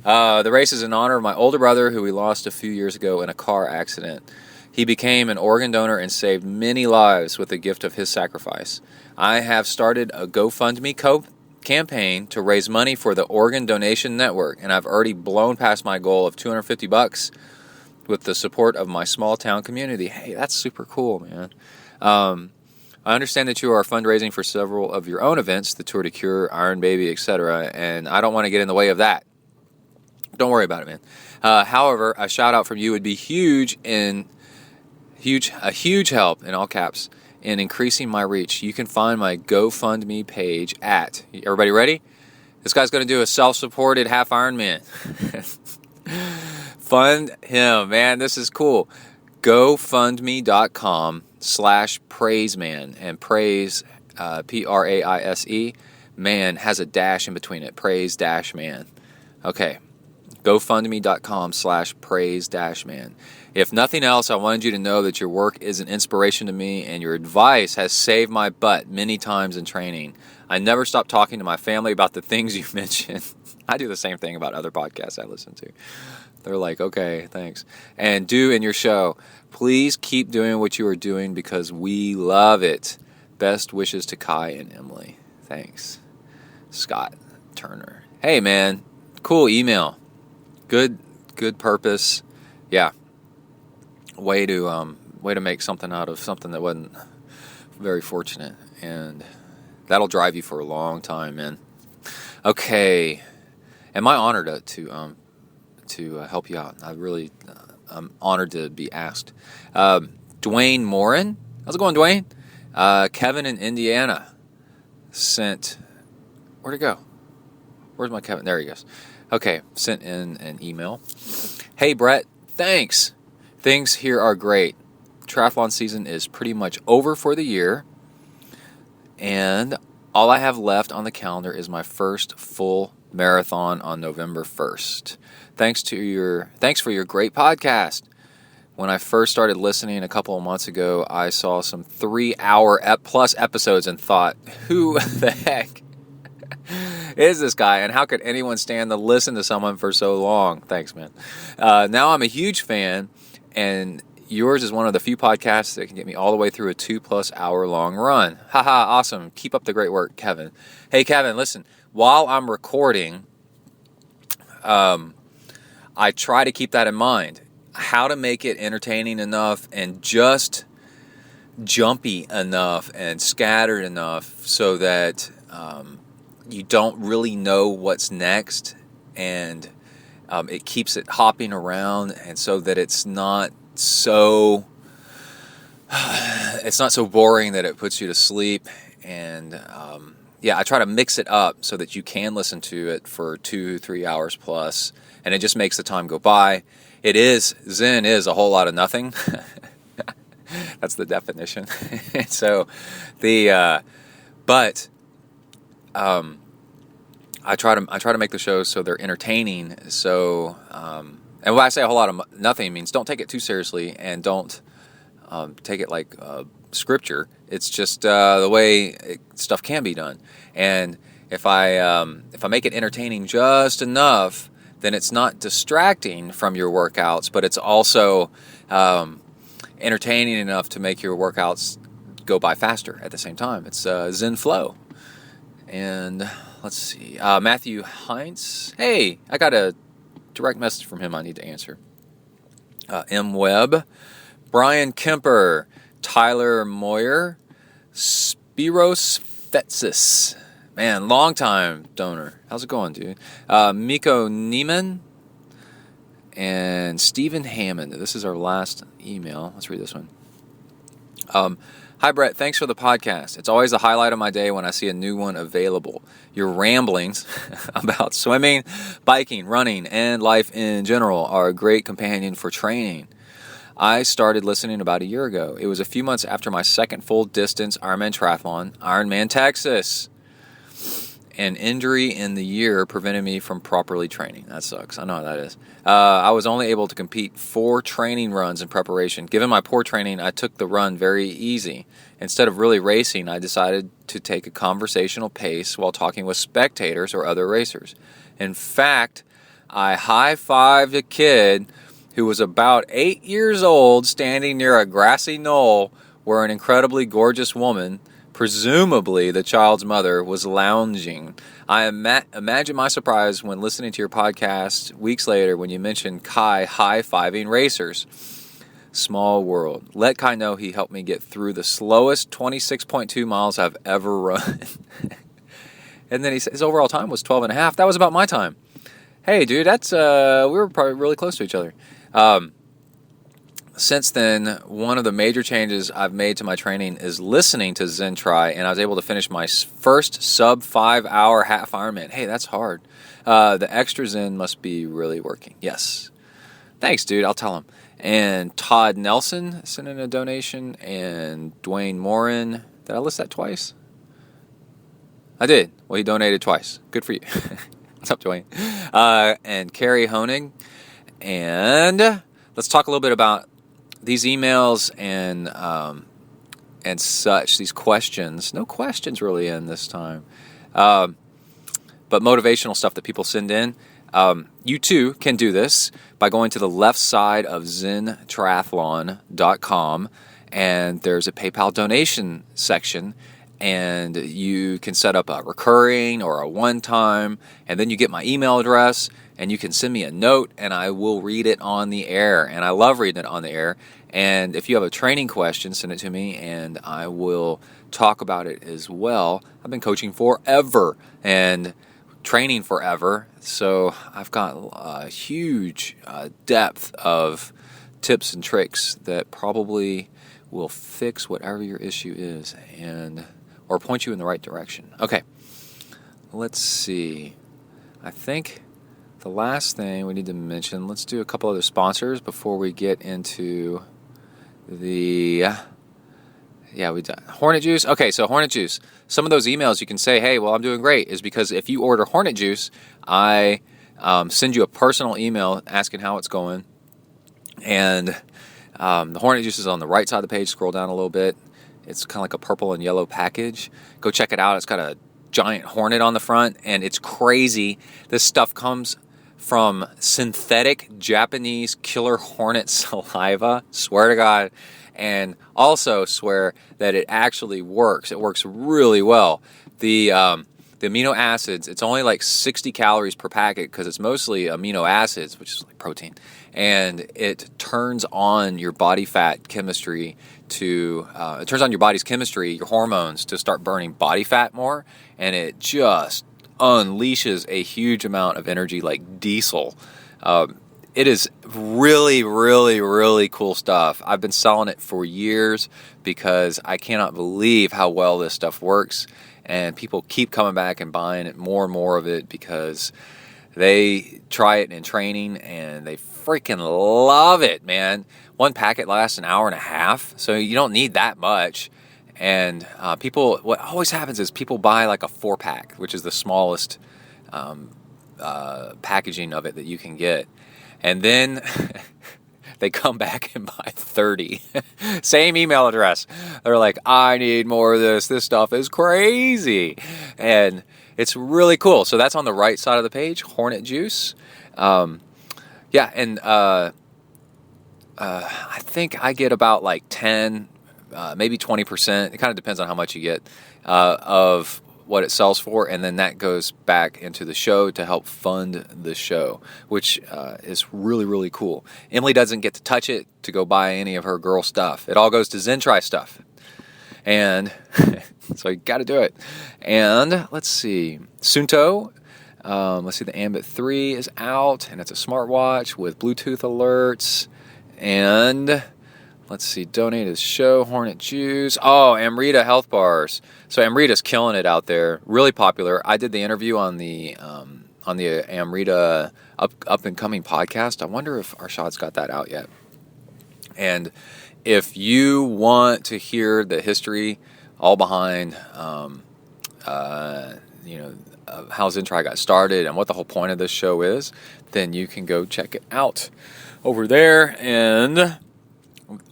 The race is in honor of my older brother, who we lost a few years ago in a car accident. He became an organ donor and saved many lives with the gift of his sacrifice. I have started a GoFundMe campaign to raise money for the Organ Donation Network, and I've already blown past my goal of $250 with the support of my small town community. Hey, that's super cool, man. I understand that you are fundraising for several of your own events, the Tour de Cure, Iron Baby, etc., and I don't want to get in the way of that. Don't worry about it, man. However, a shout out from you would be a huge help, in all caps, in increasing my reach. You can find my GoFundMe page at, everybody ready? This guy's going to do a self-supported half Ironman. Fund him, man. This is cool. GoFundMe.com/praiseman, and praise, Praise, man has a dash in between it, praise-man. Okay, GoFundMe.com/praise-man. If nothing else, I wanted you to know that your work is an inspiration to me, and your advice has saved my butt many times in training. I never stop talking to my family about the things you mentioned. I do the same thing about other podcasts I listen to. They're like, okay, thanks. And do in your show. Please keep doing what you are doing because we love it. Best wishes to Kai and Emily. Thanks. Scott Turner. Hey, man. Cool email. Good purpose. Yeah. Way to make something out of something that wasn't very fortunate. And that'll drive you for a long time, man. Okay. Am I honored to help you out? I'm honored to be asked. Dwayne Morin. How's it going, Dwayne? Kevin in Indiana sent... Where'd it go? Where's my Kevin? There he goes. Okay, sent in an email. Hey, Brett, thanks. Things here are great. Triathlon season is pretty much over for the year, and all I have left on the calendar is my first full marathon on November 1st. Thanks for your great podcast. When I first started listening a couple of months ago, I saw some 3-hour plus episodes and thought, who the heck is this guy, and how could anyone stand to listen to someone for so long? Thanks, man. Now I'm a huge fan, and yours is one of the few podcasts that can get me all the way through a 2+ hour long run. Haha, awesome. Keep up the great work, Kevin. Hey, Kevin, listen, while I'm recording, I try to keep that in mind. How to make it entertaining enough and just jumpy enough and scattered enough so that you don't really know what's next, and it keeps it hopping around, and so that it's not so boring that it puts you to sleep. And I try to mix it up so that you can listen to it for 2-3 hours plus, and it just makes the time go by. Zen is a whole lot of nothing. That's the definition. So I try to make the shows so they're entertaining. So and when I say a whole lot of nothing, it means don't take it too seriously, and don't take it like scripture. It's just the way stuff can be done. And if I make it entertaining just enough, then it's not distracting from your workouts, but it's also entertaining enough to make your workouts go by faster at the same time. It's Zen flow. And let's see, Matthew Heinz. Hey, I got a direct message from him I need to answer. M. Webb, Brian Kemper, Tyler Moyer, Spiros Fetsis. Man, long time donor. How's it going, dude? Miko Neiman and Stephen Hammond. This is our last email. Let's read this one. Hi, Brett. Thanks for the podcast. It's always the highlight of my day when I see a new one available. Your ramblings about swimming, biking, running, and life in general are a great companion for training. I started listening about a year ago. It was a few months after my second full distance Ironman triathlon, Ironman Texas. An injury in the year prevented me from properly training. That sucks. I know how that is. I was only able to compete 4 training runs in preparation. Given my poor training, I took the run very easy. Instead of really racing, I decided to take a conversational pace while talking with spectators or other racers. In fact, I high-fived a kid who was about 8 years old standing near a grassy knoll where an incredibly gorgeous woman, presumably the child's mother, was lounging. I imagine my surprise when listening to your podcast weeks later when you mentioned Kai high-fiving racers. Small world. Let Kai know he helped me get through the slowest 26.2 miles I've ever run. And then he said his overall time was 12.5. That was about my time. Hey, dude, that's we were probably really close to each other. Since then, one of the major changes I've made to my training is listening to ZenTri, and I was able to finish my first sub-5-hour half Ironman. Hey, that's hard. The extra Zen must be really working. Yes. Thanks, dude. I'll tell him. And Todd Nelson sent in a donation, and Dwayne Morin. Did I list that twice? I did. Well, he donated twice. Good for you. What's up, Dwayne? And Carrie Honig. And let's talk a little bit about these emails and such, these questions. No questions really in this time. But motivational stuff that people send in. You too can do this by going to the left side of ZenTriathlon.com, and there's a PayPal donation section, and you can set up a recurring or a one-time, and then you get my email address, and you can send me a note, and I will read it on the air, and I love reading it on the air. And if you have a training question, send it to me, and I will talk about it as well. I've been coaching forever and training forever, so I've got a huge depth of tips and tricks that probably will fix whatever your issue is or point you in the right direction. Okay, let's see. I think the last thing we need to mention, let's do a couple other sponsors before we get into the... we done. Hornet Juice. Okay, so Hornet Juice. Some of those emails you can say, hey, well, I'm doing great, is because if you order Hornet Juice, I send you a personal email asking how it's going. And the Hornet Juice is on the right side of the page. Scroll down a little bit. It's kind of like a purple and yellow package. Go check it out. It's got a giant hornet on the front, and it's crazy. This stuff comes from synthetic Japanese killer hornet saliva. Swear to God. And also swear that it actually works. It works really well. The amino acids, it's only like 60 calories per packet because it's mostly amino acids, which is like protein. And it turns on your body fat chemistry it turns on your body's chemistry, your hormones, to start burning body fat more. And it just unleashes a huge amount of energy like diesel. It is really, really, really cool stuff. I've been selling it for years because I cannot believe how well this stuff works. And people keep coming back and buying it, more and more of it, because they try it in training and they freaking love it, man. One packet lasts an hour and a half, so you don't need that much. And what always happens is people buy like a 4-pack, which is the smallest packaging of it that you can get. And then they come back and buy 30. Same email address. They're like, I need more of this. This stuff is crazy. And it's really cool. So that's on the right side of the page, Hornet Juice. I think I get about like 10, maybe 20%. It kind of depends on how much you get of what it sells for, and then that goes back into the show to help fund the show, which is really, really cool. Emily doesn't get to touch it to go buy any of her girl stuff. It all goes to ZenTri stuff. And so you got to do it. And let's see. Sunto. Let's see, the Ambit 3 is out, and it's a smartwatch with Bluetooth alerts. And let's see, donate his show, Hornet Juice. Oh, Amrita Health Bars. So Amrita's killing it out there. Really popular. I did the interview on the Amrita up and coming podcast. I wonder if Arshad's got that out yet. And if you want to hear the history all behind, how ZenTri got started and what the whole point of this show is, then you can go check it out over there. And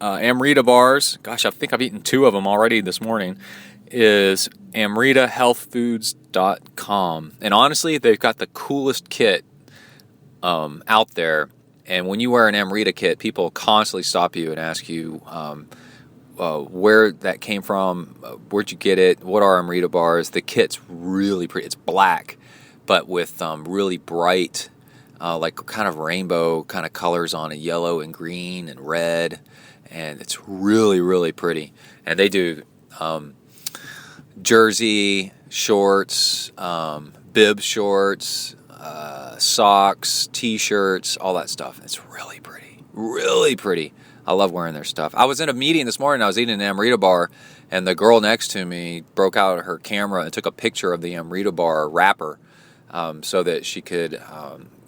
Amrita bars, gosh, I think I've eaten 2 of them already this morning, is amritahealthfoods.com. And honestly, they've got the coolest kit out there. And when you wear an Amrita kit, people constantly stop you and ask you where that came from, where'd you get it, what are Amrita bars. The kit's really pretty. It's black, but with really bright, like kind of rainbow kind of colors on it, yellow and green and red. And it's really, really pretty. And they do jersey, shorts, bib shorts, socks, t-shirts, all that stuff. It's really pretty. Really pretty. I love wearing their stuff. I was in a meeting this morning. I was eating an Amrita bar, and the girl next to me broke out her camera and took a picture of the Amrita bar wrapper so that she could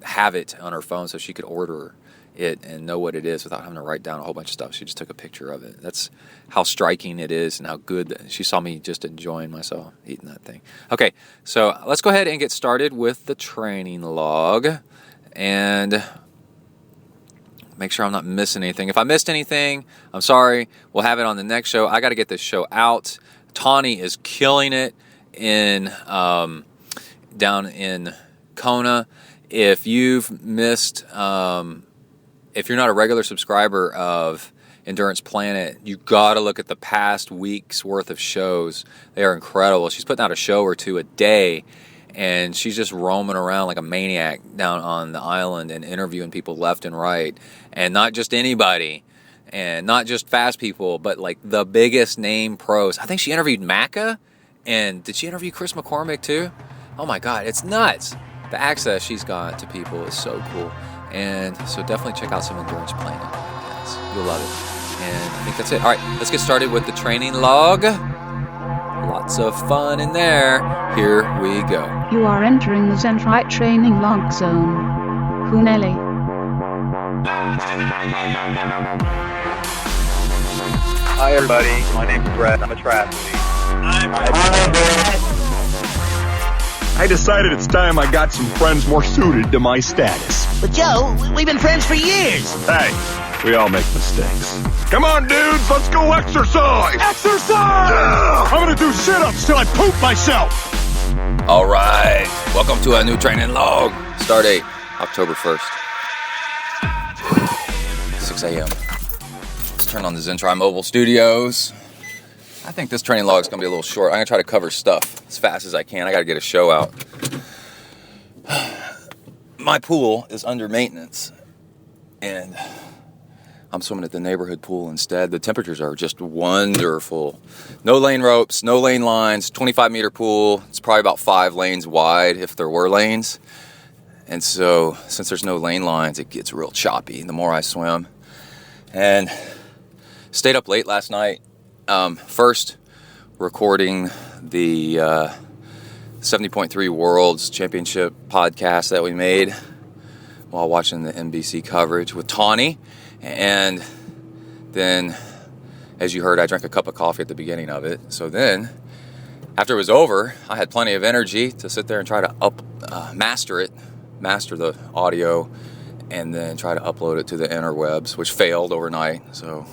have it on her phone so she could order it and know what it is without having to write down a whole bunch of stuff. She just took a picture of it. That's how striking it is and how good she saw me just enjoying myself eating that thing. Okay, so let's go ahead and get started with the training log and make sure I'm not missing anything. If I missed anything, I'm sorry. We'll have it on the next show. I got to get this show out. Tawny is killing it in down in Kona. If you've missed if you're not a regular subscriber of Endurance Planet, you got to look at the past week's worth of shows. They are incredible. She's putting out a show or 2 a day, and she's just roaming around like a maniac down on the island and interviewing people left and right. And not just anybody, and not just fast people, but like the biggest name pros. I think she interviewed Macca, and did she interview Chris McCormick too? Oh my God, it's nuts. The access she's got to people is so cool. And so definitely check out some Endurance Planet. Yes, you'll love it. And I think that's it. All right, let's get started with the training log. Lots of fun in there. Here we go. You are entering the ZenTri training log zone. Huneli. Hi everybody, my name's Brett. I'm a triathlete. I decided it's time I got some friends more suited to my status. But Joe, we've been friends for years. Hey, we all make mistakes. Come on, dudes, let's go exercise! Exercise! Yeah! I'm gonna do sit-ups till I poop myself! All right, welcome to a new training log. Start date, October 1st. 6 a.m. Let's turn on the ZenTri Mobile Studios. I think this training log is going to be a little short. I'm going to try to cover stuff as fast as I can. I got to get a show out. My pool is under maintenance, and I'm swimming at the neighborhood pool instead. The temperatures are just wonderful. No lane ropes, no lane lines, 25-meter pool. It's probably about 5 lanes wide if there were lanes. And so since there's no lane lines, it gets real choppy the more I swim. And stayed up late last night. First, recording the 70.3 Worlds Championship podcast that we made while watching the NBC coverage with Tawny. And then, as you heard, I drank a cup of coffee at the beginning of it. So then, after it was over, I had plenty of energy to sit there and try to master the audio, and then try to upload it to the interwebs, which failed overnight. So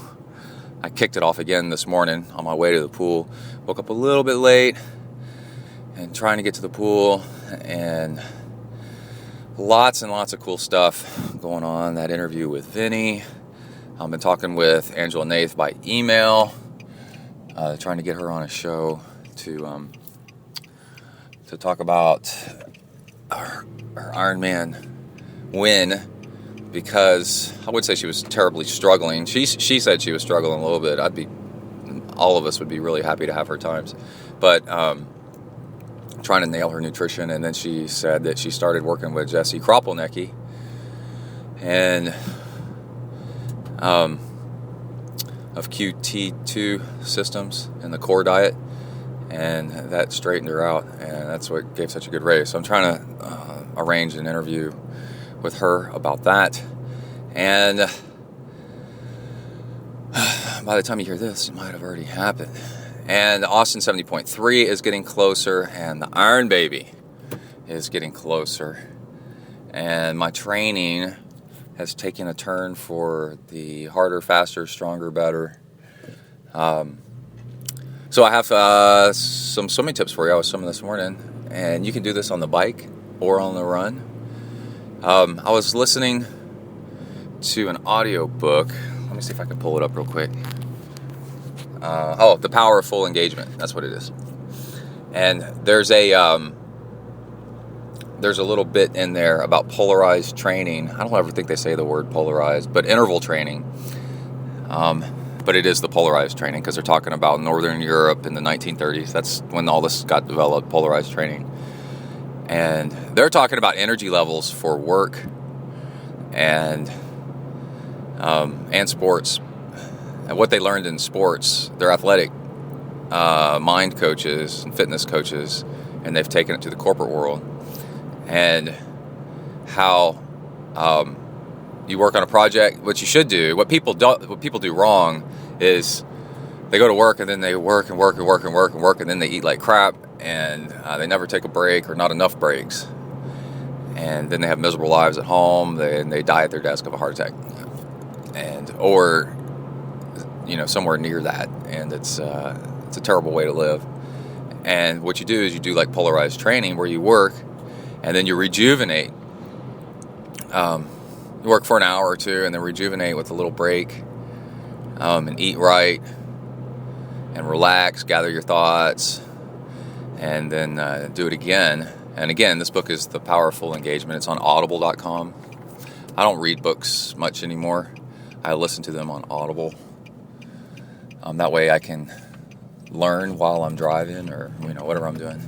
I kicked it off again this morning on my way to the pool. Woke up a little bit late and trying to get to the pool, and lots and lots of cool stuff going on. That interview with Vinnie. I've been talking with Angela Nath by email, trying to get her on a show to talk about her Ironman win, because I would say she was terribly struggling. She said she was struggling a little bit. All of us would be really happy to have her times, but trying to nail her nutrition. And then she said that she started working with Jesse Kropelnicki and of QT2 systems and the core diet, and that straightened her out, and that's what gave such a good race. So I'm trying to arrange an interview with her about that, and by the time you hear this, it might have already happened. And Austin 70.3 is getting closer, and the Iron Baby is getting closer, and my training has taken a turn for the harder, faster, stronger, better. So I have some swimming tips for you. I was swimming this morning, and you can do this on the bike or on the run. I was listening to an audio book. Let me see if I can pull it up real quick. The Power of Full Engagement. That's what it is. And there's a little bit in there about polarized training. I don't ever think they say the word polarized, but interval training. But it is the polarized training, because they're talking about Northern Europe in the 1930s. That's when all this got developed, polarized training. And they're talking about energy levels for work and sports. And what they learned in sports, they're athletic mind coaches and fitness coaches, and they've taken it to the corporate world. And how you work on a project, what you should do, what people do wrong is they go to work and then they work, and then they eat like crap, and they never take a break or not enough breaks. And then they have miserable lives at home, and they die at their desk of a heart attack. Or somewhere near that, and it's a terrible way to live. And what you do is you do like polarized training, where you work and then you rejuvenate. You work for an hour or two and then rejuvenate with a little break, and eat right and relax, gather your thoughts, and then do it again. And again, this book is The Power of Full Engagement. It's on audible.com. I don't read books much anymore. I listen to them on Audible. That way I can learn while I'm driving, or whatever I'm doing.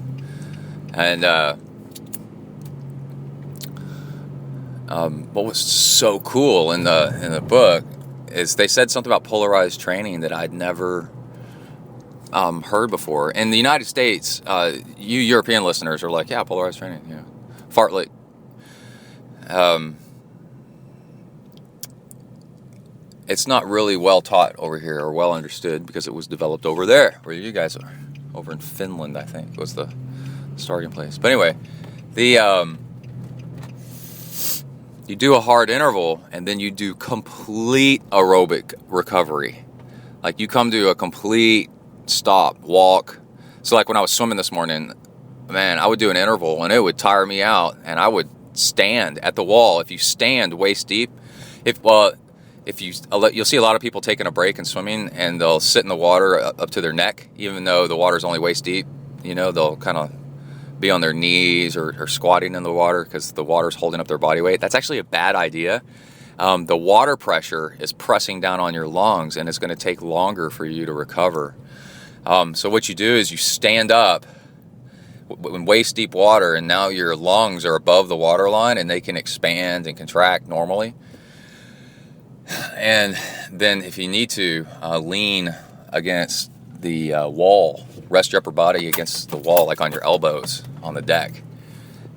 And what was so cool in the book is they said something about polarized training that I'd never heard before. In the United States, you European listeners are like, yeah, polarized training, you know, fartlek. It's not really well taught over here or well understood because it was developed over there, where you guys are. Over in Finland, I think, was the starting place. But anyway, you do a hard interval, and then you do complete aerobic recovery. Like, you come to a complete stop, walk. So like when I was swimming this morning, man, I would do an interval, and it would tire me out, and I would stand at the wall. If you stand waist deep, you'll see a lot of people taking a break and swimming, and they'll sit in the water up to their neck, even though the water's only waist deep. You know, they'll kind of be on their knees or squatting in the water because the water's holding up their body weight. That's actually a bad idea. The water pressure is pressing down on your lungs, and it's going to take longer for you to recover. So what you do is you stand up in waist deep water, and now your lungs are above the water line, and they can expand and contract normally. And then if you need to, lean against the wall, rest your upper body against the wall, like on your elbows on the deck,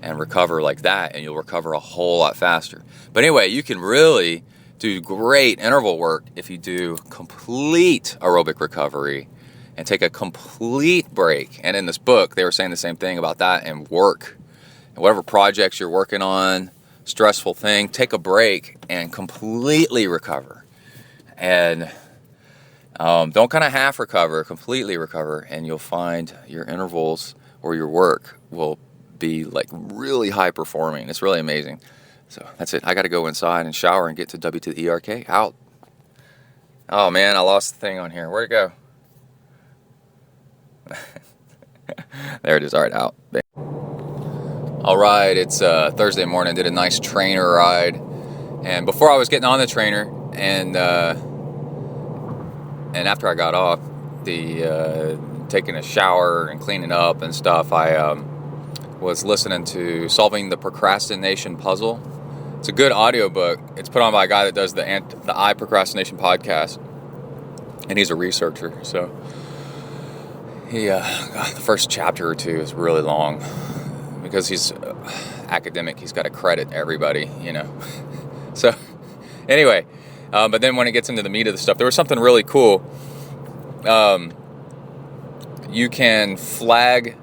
and recover like that, and you'll recover a whole lot faster. But anyway, you can really do great interval work if you do complete aerobic recovery and take a complete break. And in this book, they were saying the same thing about that, and work. And whatever projects you're working on, stressful thing, take a break and completely recover. And don't kind of half recover, completely recover, and you'll find your intervals or your work will be like really high performing. It's really amazing. So that's it. I got to go inside and shower and get to W to the ERK. Out. Oh man, I lost the thing on here. Where'd it go? There it is. All right, out. All right, it's Thursday morning. Did a nice trainer ride, and before I was getting on the trainer, and after I got off, taking a shower and cleaning up and stuff, I was listening to Solving the Procrastination Puzzle. It's a good audiobook. It's put on by a guy that does the I Procrastination podcast, and he's a researcher. So the first chapter or two is really long because he's academic. He's got to credit everybody, you know. So anyway, but then when it gets into the meat of the stuff, there was something really cool. You can flag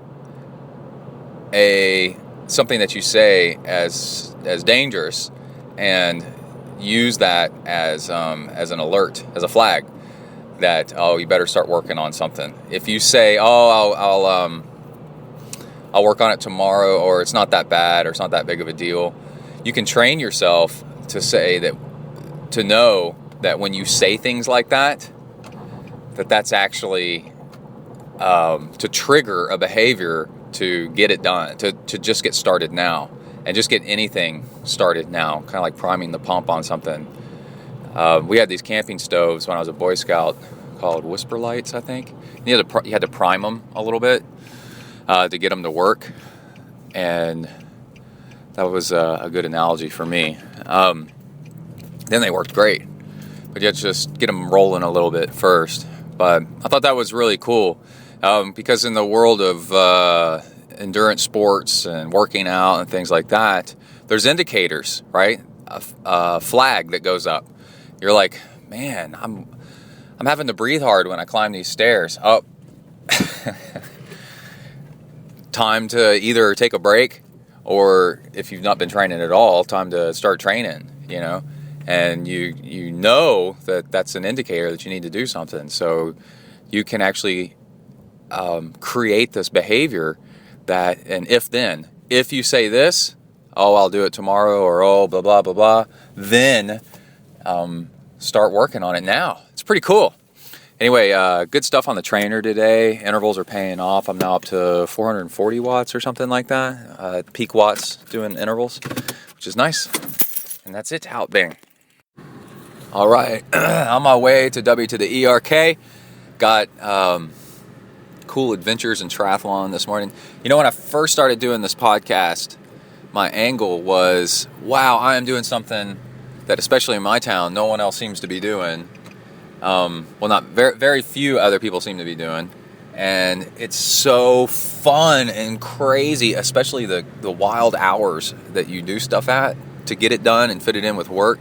something that you say as dangerous and use that as an alert, as a flag that, oh, you better start working on something. If you say, oh, I'll work on it tomorrow, or it's not that bad, or it's not that big of a deal, you can train yourself to know that when you say things like that, that's actually to trigger a behavior to get it done, to just get started now, and just get anything started now, kind of like priming the pump on something. We had these camping stoves when I was a Boy Scout called Whisper Lights, I think. You had to prime them a little bit to get them to work, and that was a good analogy for me. Then they worked great, but you had to just get them rolling a little bit first. But I thought that was really cool because in the world of endurance sports and working out and things like that, there's indicators, right? A flag that goes up. You're like, man, I'm having to breathe hard when I climb these stairs. Oh, time to either take a break, or if you've not been training at all, time to start training, you know. And you know that's an indicator that you need to do something. So you can actually create this behavior that, and if you say this, oh, I'll do it tomorrow, or oh, blah, blah, blah, blah, then start working on it now. It's pretty cool. Anyway, good stuff on the trainer today. Intervals are paying off. I'm now up to 440 watts or something like that. Peak watts doing intervals, which is nice. And that's it, out bang. All right, on my way to W to the ERK. Got cool adventures in triathlon this morning. You know, when I first started doing this podcast, my angle was, wow, I am doing something that, especially in my town, no one else seems to be doing. Well, not very, very few other people seem to be doing. And it's so fun and crazy, especially the wild hours that you do stuff at to get it done and fit it in with work.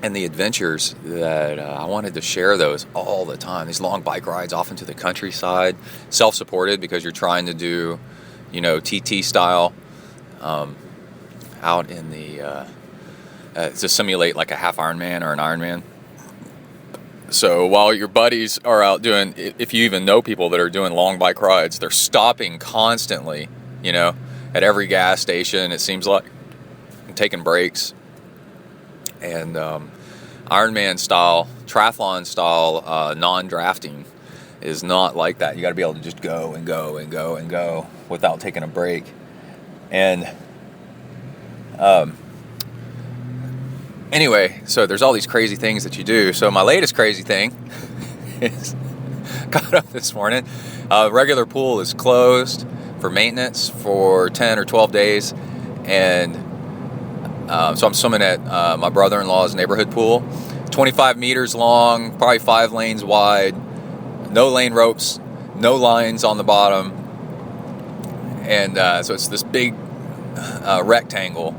And the adventures that I wanted to share those all the time. These long bike rides off into the countryside, self-supported because you're trying to do, TT style out in the to simulate like a half Ironman or an Ironman. So while your buddies are out doing, if you even know people that are doing long bike rides, they're stopping constantly, at every gas station, it seems like, and taking breaks. And Ironman style, triathlon style, non-drafting is not like that. You got to be able to just go and go and go and go without taking a break. And anyway, so there's all these crazy things that you do. So my latest crazy thing is, got up this morning, regular pool is closed for maintenance for 10 or 12 days. And so I'm swimming at my brother-in-law's neighborhood pool, 25 meters long, probably 5 lanes wide, no lane ropes, no lines on the bottom. And so it's this big rectangle.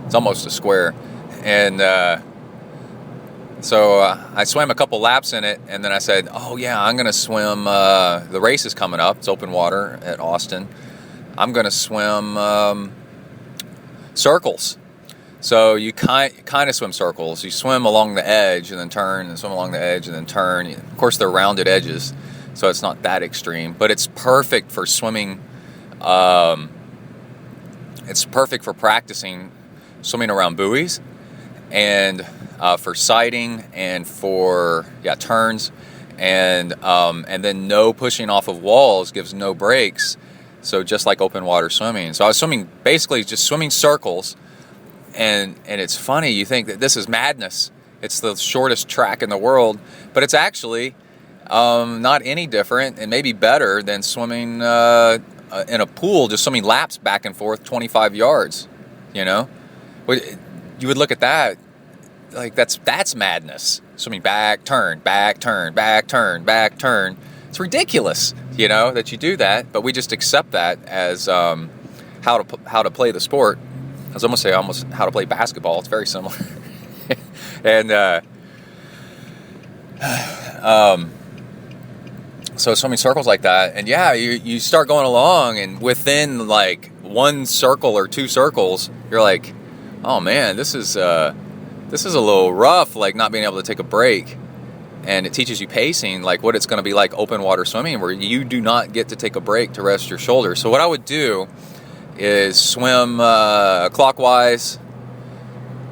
It's almost a square. And so I swam a couple laps in it, and then I said, oh yeah, I'm going to swim, the race is coming up, it's open water at Austin. I'm going to swim circles. So you kind of swim circles. You swim along the edge and then turn, and swim along the edge and then turn. Of course, they're rounded edges, so it's not that extreme. But it's perfect for swimming. It's perfect for practicing swimming around buoys, and for sighting, and for turns, and then no pushing off of walls, gives no breaks. So just like open water swimming. So I was basically just swimming circles. And it's funny, you think that this is madness. It's the shortest track in the world, but it's actually not any different and maybe better than swimming in a pool, just swimming laps back and forth 25 yards, You would look at that, like that's madness. Swimming back, turn, back, turn, back, turn, back, turn. It's ridiculous, that you do that, but we just accept that as how to play the sport. I was almost how to play basketball. It's very similar. And so swimming circles like that, and you start going along, and within like one circle or two circles, you're like, oh man, this is a little rough, like not being able to take a break. And it teaches you pacing, like what it's going to be like open water swimming, where you do not get to take a break to rest your shoulders. So what I would do is swim clockwise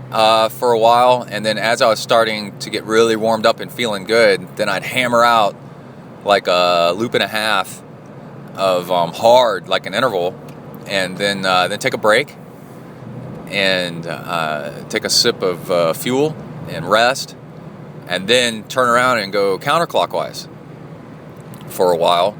for a while, and then as I was starting to get really warmed up and feeling good, then I'd hammer out like a loop and a half of hard, like an interval, and then take a break and take a sip of fuel and rest, and then turn around and go counterclockwise for a while.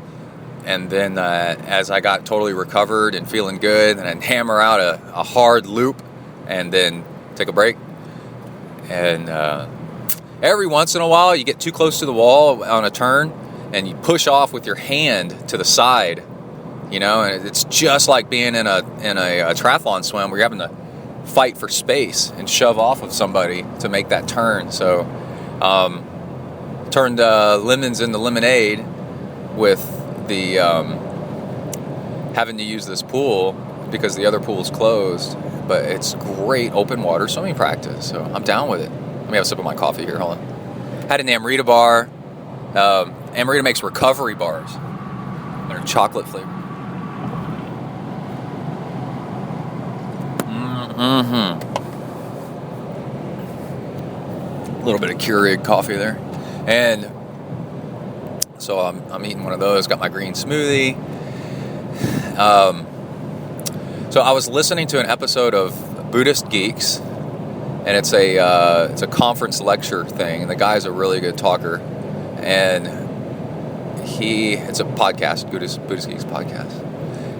And then as I got totally recovered and feeling good, and I'd hammer out a hard loop and then take a break. And every once in a while, you get too close to the wall on a turn and you push off with your hand to the side, and it's just like being in a triathlon swim where you're having to fight for space and shove off of somebody to make that turn. So turned lemons into lemonade with the having to use this pool because the other pool is closed, but it's great open water swimming practice, so I'm down with it. Let me have a sip of my coffee here. Hold on. Had an Amrita bar. Amrita makes recovery bars. They're chocolate flavored. A little bit of Keurig coffee there, and so I'm eating one of those, got my green smoothie. So I was listening to an episode of Buddhist Geeks, and it's a conference lecture thing, and the guy's a really good talker, and it's a podcast, Buddhist Geeks podcast,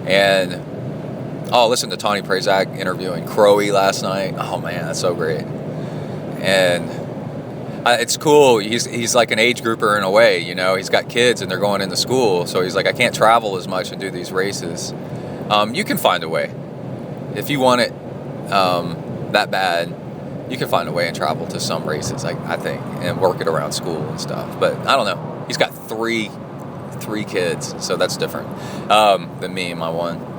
and Oh, listen to Tony Prazak interviewing Crowy last night. Oh man, that's so great. And it's cool. He's like an age grouper in a way, you know. He's got kids and they're going into school, so he's like, I can't travel as much and do these races. You can find a way if you want it that bad. You can find a way and travel to some races, I think, and work it around school and stuff. But I don't know. He's got three kids, so that's different than me and my one.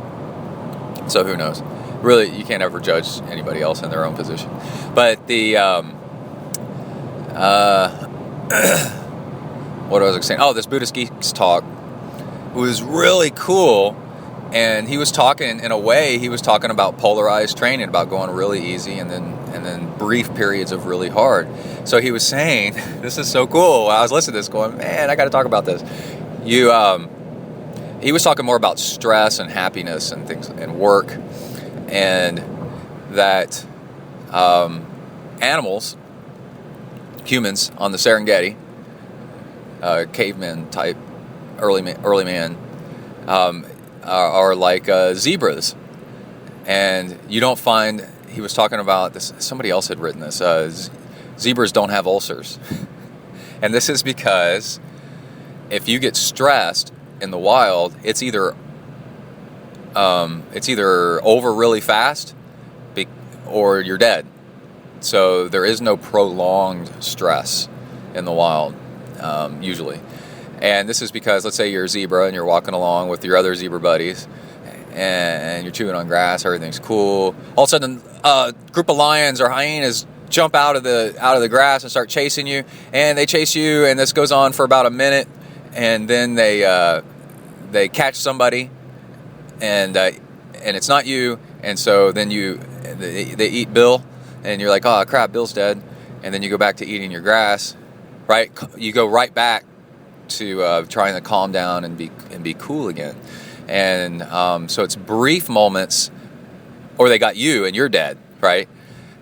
So who knows? Really, you can't ever judge anybody else in their own position. But the what was I saying? Oh, this Buddhist Geeks talk was really cool, and he was talking in a way. He was talking about polarized training, about going really easy, and then brief periods of really hard. So he was saying, this is so cool. I was listening to this, going, man, I got to talk about this. He was talking more about stress and happiness and things and work, and that animals, humans on the Serengeti, caveman type, early man, are like zebras, and you don't find. He was talking about this. Somebody else had written this. Zebras don't have ulcers, and this is because if you get stressed in the wild, it's either over really fast, or you're dead. So there is no prolonged stress in the wild, usually. And this is because, let's say you're a zebra and you're walking along with your other zebra buddies, and you're chewing on grass, everything's cool. All of a sudden, a group of lions or hyenas jump out of the grass and start chasing you, and they chase you, and this goes on for about a minute. And then they catch somebody, and it's not you, and so then they eat Bill, and you're like, oh crap, Bill's dead, and then you go back to eating your grass, right? You go right back to trying to calm down and be cool again, and so it's brief moments, or they got you and you're dead, right?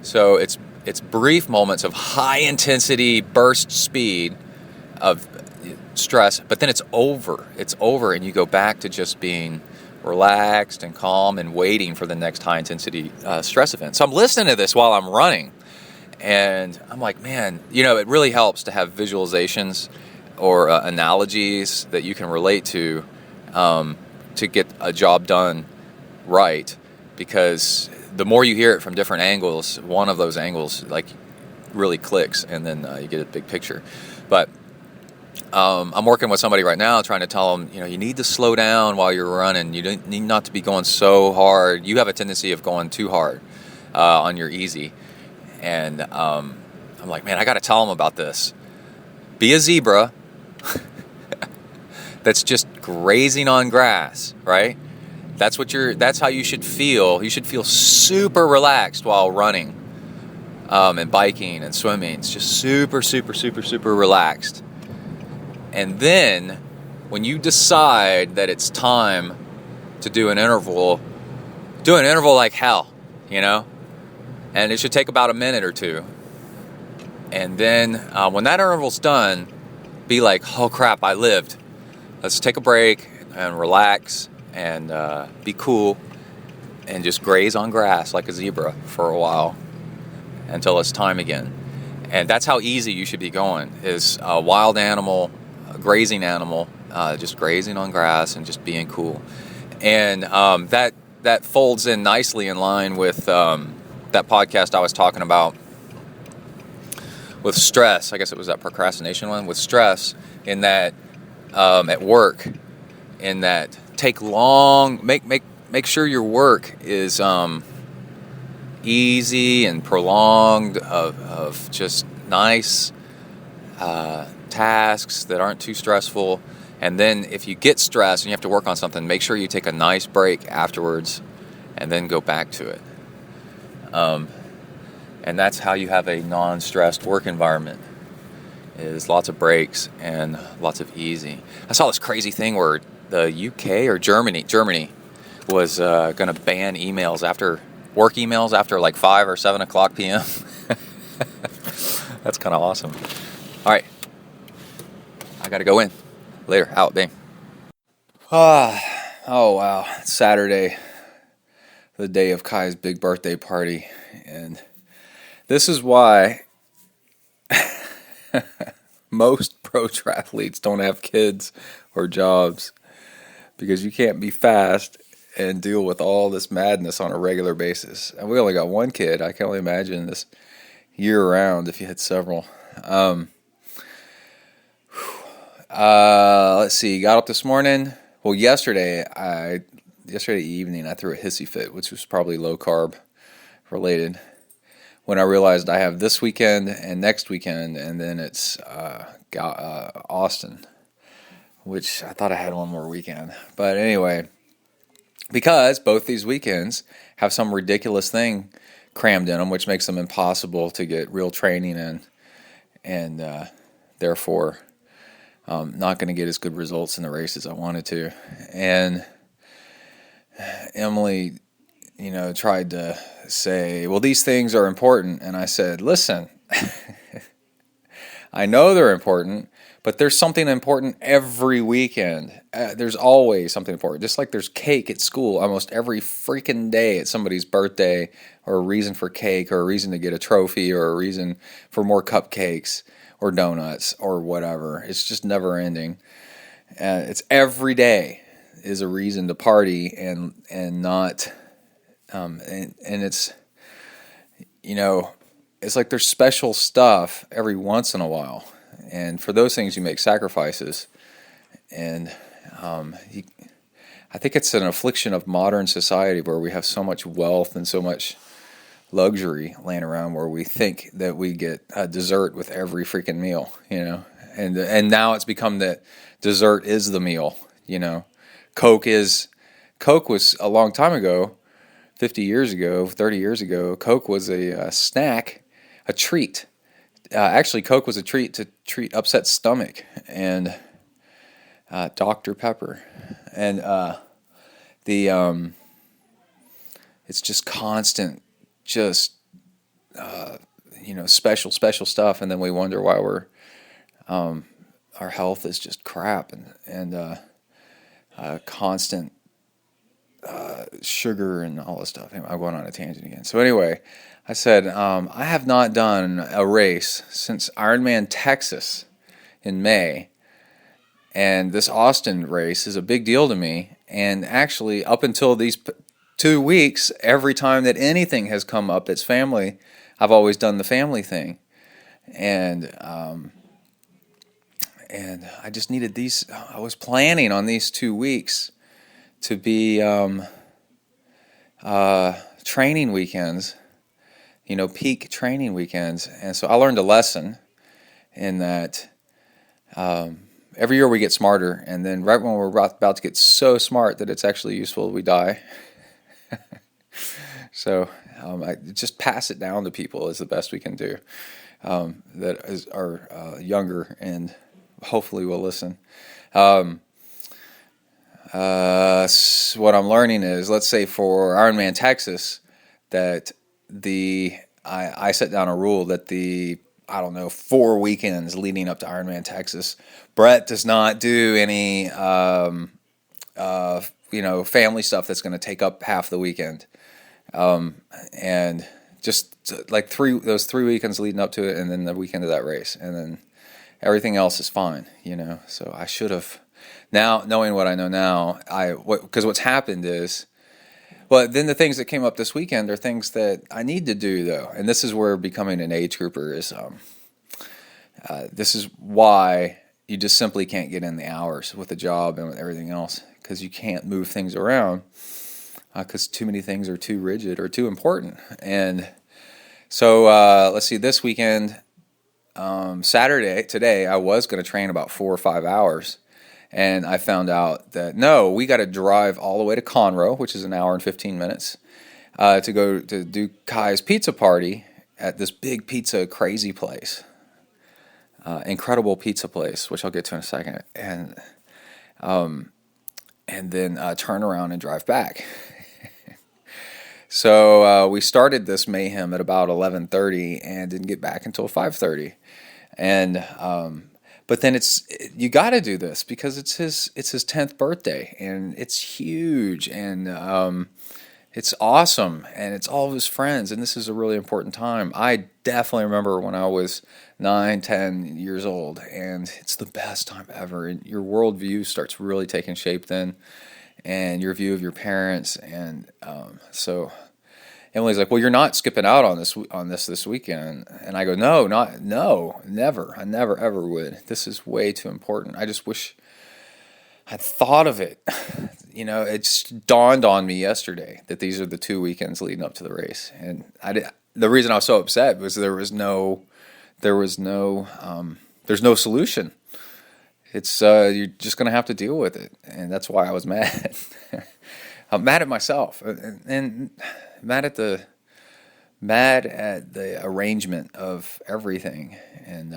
So it's brief moments of high intensity burst speed of stress, but then it's over, and you go back to just being relaxed and calm and waiting for the next high intensity stress event. So I'm listening to this while I'm running, and I'm like, man, it really helps to have visualizations or analogies that you can relate to get a job done right, because the more you hear it from different angles, one of those angles like really clicks, and then you get a big picture. But I'm working with somebody right now trying to tell them, you need to slow down while you're running. You don't need not to be going so hard. You have a tendency of going too hard on your easy. And I'm like, man, I got to tell them about this. Be a zebra that's just grazing on grass, right? That's how you should feel. You should feel super relaxed while running and biking and swimming. It's just super, super, super, super relaxed. And then when you decide that it's time to do an interval like hell, and it should take about a minute or two. And then when that interval's done, be like, oh crap, I lived. Let's take a break and relax and be cool and just graze on grass like a zebra for a while until it's time again. And that's how easy you should be going, is a wild animal, grazing animal, just grazing on grass and just being cool. And that folds in nicely in line with that podcast I was talking about with stress. I guess it was that procrastination one, with stress, in that at work, in that make sure your work is easy and prolonged, of just nice tasks that aren't too stressful. And then if you get stressed and you have to work on something, make sure you take a nice break afterwards and then go back to it. And that's how you have a non-stressed work environment, is lots of breaks and lots of easy. I saw this crazy thing where the UK or Germany was going to ban work emails after like 5 or 7 o'clock p.m. That's kind of awesome. All right. I got to go in. Later. Out. Bang. Oh, wow. It's Saturday. the day of Kai's big birthday party. And this is why most pro triathletes don't have kids or jobs, because you can't be fast and deal with all this madness on a regular basis. And we only got one kid. I can only imagine this year round if you had several. Let's see. Got up this morning. Well, yesterday evening I threw a hissy fit, which was probably low carb related, when I realized I have this weekend and next weekend, and then it's Austin, which I thought I had one more weekend. But anyway, because both these weekends have some ridiculous thing crammed in them, which makes them impossible to get real training in, and therefore not going to get as good results in the race as I wanted to. And Emily, tried to say, well, these things are important. And I said, listen, I know they're important, but there's something important every weekend. There's always something important. Just like there's cake at school almost every freaking day at somebody's birthday, or a reason for cake, or a reason to get a trophy, or a reason for more cupcakes or donuts or whatever. It's just never ending. It's every day is a reason to party and not, and it's, it's like there's special stuff every once in a while. And for those things, you make sacrifices. And I think it's an affliction of modern society, where we have so much wealth and so much luxury laying around, where we think that we get a dessert with every freaking meal, and now it's become that dessert is the meal. Coke was a long time ago, 50 years ago, 30 years ago. Coke was a snack, a treat. Actually, Coke was a treat to treat upset stomach, and Dr. Pepper, and it's just constant, special stuff, and then we wonder why our health is just crap, and constant sugar and all this stuff. Anyway, I'm going on a tangent again. So anyway, I said, I have not done a race since Ironman Texas in May, and this Austin race is a big deal to me. And actually, up until these 2 weeks, every time that anything has come up that's family, I've always done the family thing. And I just needed these. I was planning on these 2 weeks to be training weekends, peak training weekends. And so I learned a lesson in that every year we get smarter, and then right when we're about to get so smart that it's actually useful, we die. So I just pass it down to people is the best we can do, that are younger and hopefully will listen. What I'm learning is, let's say for Ironman Texas, that I set down a rule that 4 weekends leading up to Ironman Texas, Brett does not do any family stuff that's going to take up half the weekend, and just like those 3 weekends leading up to it, and then the weekend of that race, and then everything else is fine, So I should have, now knowing what I know now, because what's happened is, well, then the things that came up this weekend are things that I need to do, though, and this is where becoming an age grouper is. This is why you just simply can't get in the hours with the job and with everything else, because you can't move things around, because too many things are too rigid or too important. And so let's see, this weekend, today, I was going to train about 4 or 5 hours, and I found out that, no, we got to drive all the way to Conroe, which is an hour and 15 minutes, to go to do Kai's pizza party at this big pizza crazy place. Incredible pizza place, which I'll get to in a second, and then turn around and drive back. So we started this mayhem at about 11:30 and didn't get back until 5:30, and but then you got to do this because it's his 10th birthday, and it's huge, and it's awesome, and it's all of his friends, and this is a really important time. I definitely remember when I was 9, 10 years old, and it's the best time ever, and your worldview starts really taking shape then, and your view of your parents, and so Emily's like, well, you're not skipping out on this weekend, and I go, no, never, I never ever would. This is way too important. I just wish I thought of it. It just dawned on me yesterday that these are the 2 weekends leading up to the race, and the reason I was so upset was there's no solution. It's you're just gonna have to deal with it, and that's why I was mad. I'm mad at myself, and mad at the arrangement of everything, and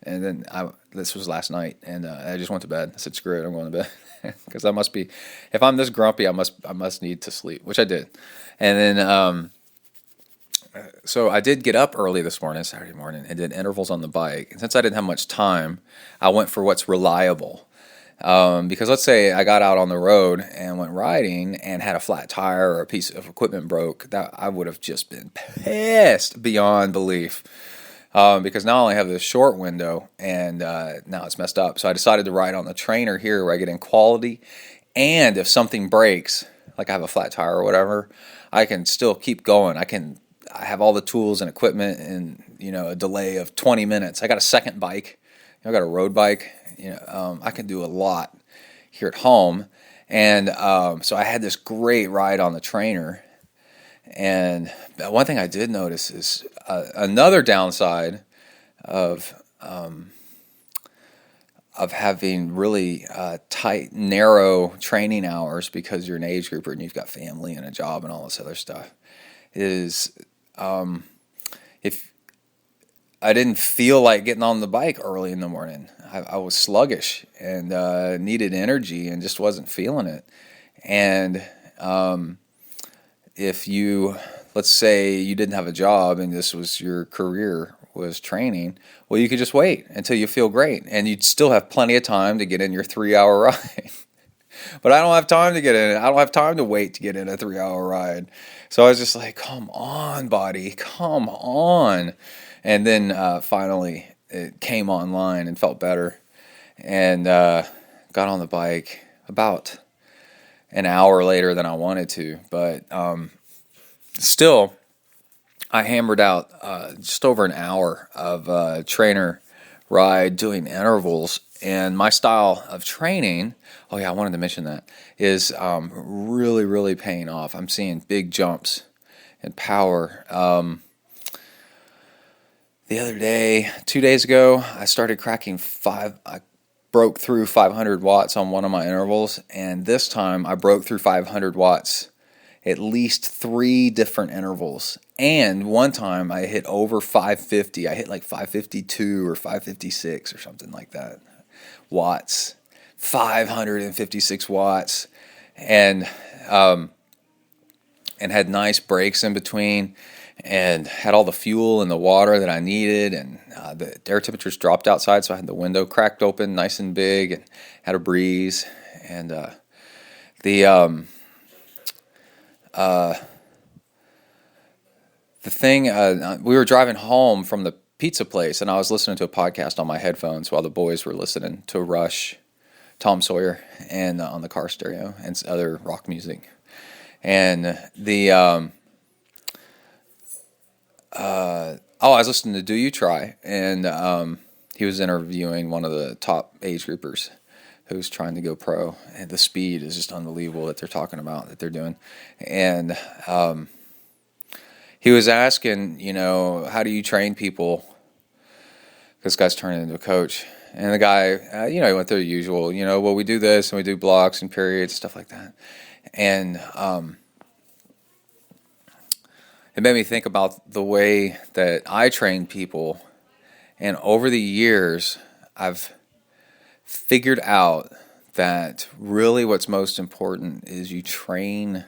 then this was last night, and I just went to bed. I said, screw it, I'm going to bed. Because I must be, if I'm this grumpy, I must need to sleep, which I did. And then, so I did get up early this morning, Saturday morning, and did intervals on the bike. And since I didn't have much time, I went for what's reliable. Because let's say I got out on the road and went riding and had a flat tire or a piece of equipment broke, that I would have just been pissed beyond belief. Because now I only have this short window, and now it's messed up. So I decided to ride on the trainer here where I get in quality, and if something breaks, like I have a flat tire or whatever, I can still keep going. I have all the tools and equipment, and a delay of 20 minutes. I got a second bike. I got a road bike. I can do a lot here at home, and so I had this great ride on the trainer. And one thing I did notice is another downside of having really tight, narrow training hours because you're an age grouper and you've got family and a job and all this other stuff is if I didn't feel like getting on the bike early in the morning. I was sluggish and needed energy and just wasn't feeling it. And if you, let's say you didn't have a job and this was your career, was training, well, you could just wait until you feel great, and you'd still have plenty of time to get in your 3-hour ride. But I don't have time to get in it. I don't have time to wait to get in a 3-hour ride. So I was just like, come on, body, come on. And then finally it came online and felt better, and got on the bike about an hour later than I wanted to, but still, I hammered out just over an hour of trainer ride doing intervals, and my style of training, oh yeah, I wanted to mention that, is really, really paying off. I'm seeing big jumps in power. The other day, 2 days ago, I started cracking I broke through 500 watts on one of my intervals, and this time I broke through 500 watts at least 3 different intervals. And one time I hit over 550. I hit like 552 or 556 or something like that watts. 556 watts, and had nice breaks in between, and had all the fuel and the water that I needed, and the air temperatures dropped outside, so I had the window cracked open nice and big and had a breeze. And the thing, we were driving home from the pizza place, and I was listening to a podcast on my headphones while the boys were listening to Rush, Tom Sawyer, and on the car stereo, and other rock music. And I was listening to Do You Try, and he was interviewing one of the top age groupers who's trying to go pro, and the speed is just unbelievable that they're talking about, that they're doing. And he was asking, how do you train people? This guy's turning into a coach. And the guy, he went through the usual, well, we do this, and we do blocks and periods, stuff like that. And it made me think about the way that I train people. And over the years, I've figured out that really what's most important is you train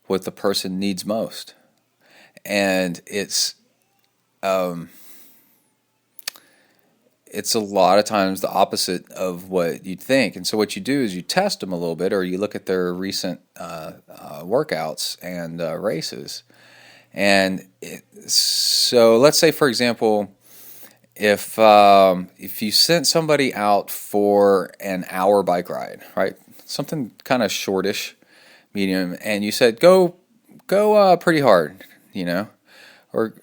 what the person needs most. And it's it's a lot of times the opposite of what you'd think. And so what you do is you test them a little bit, or you look at their recent workouts and races. And so let's say, for example, if you sent somebody out for an hour bike ride, right, something kind of shortish, medium, and you said go pretty hard, or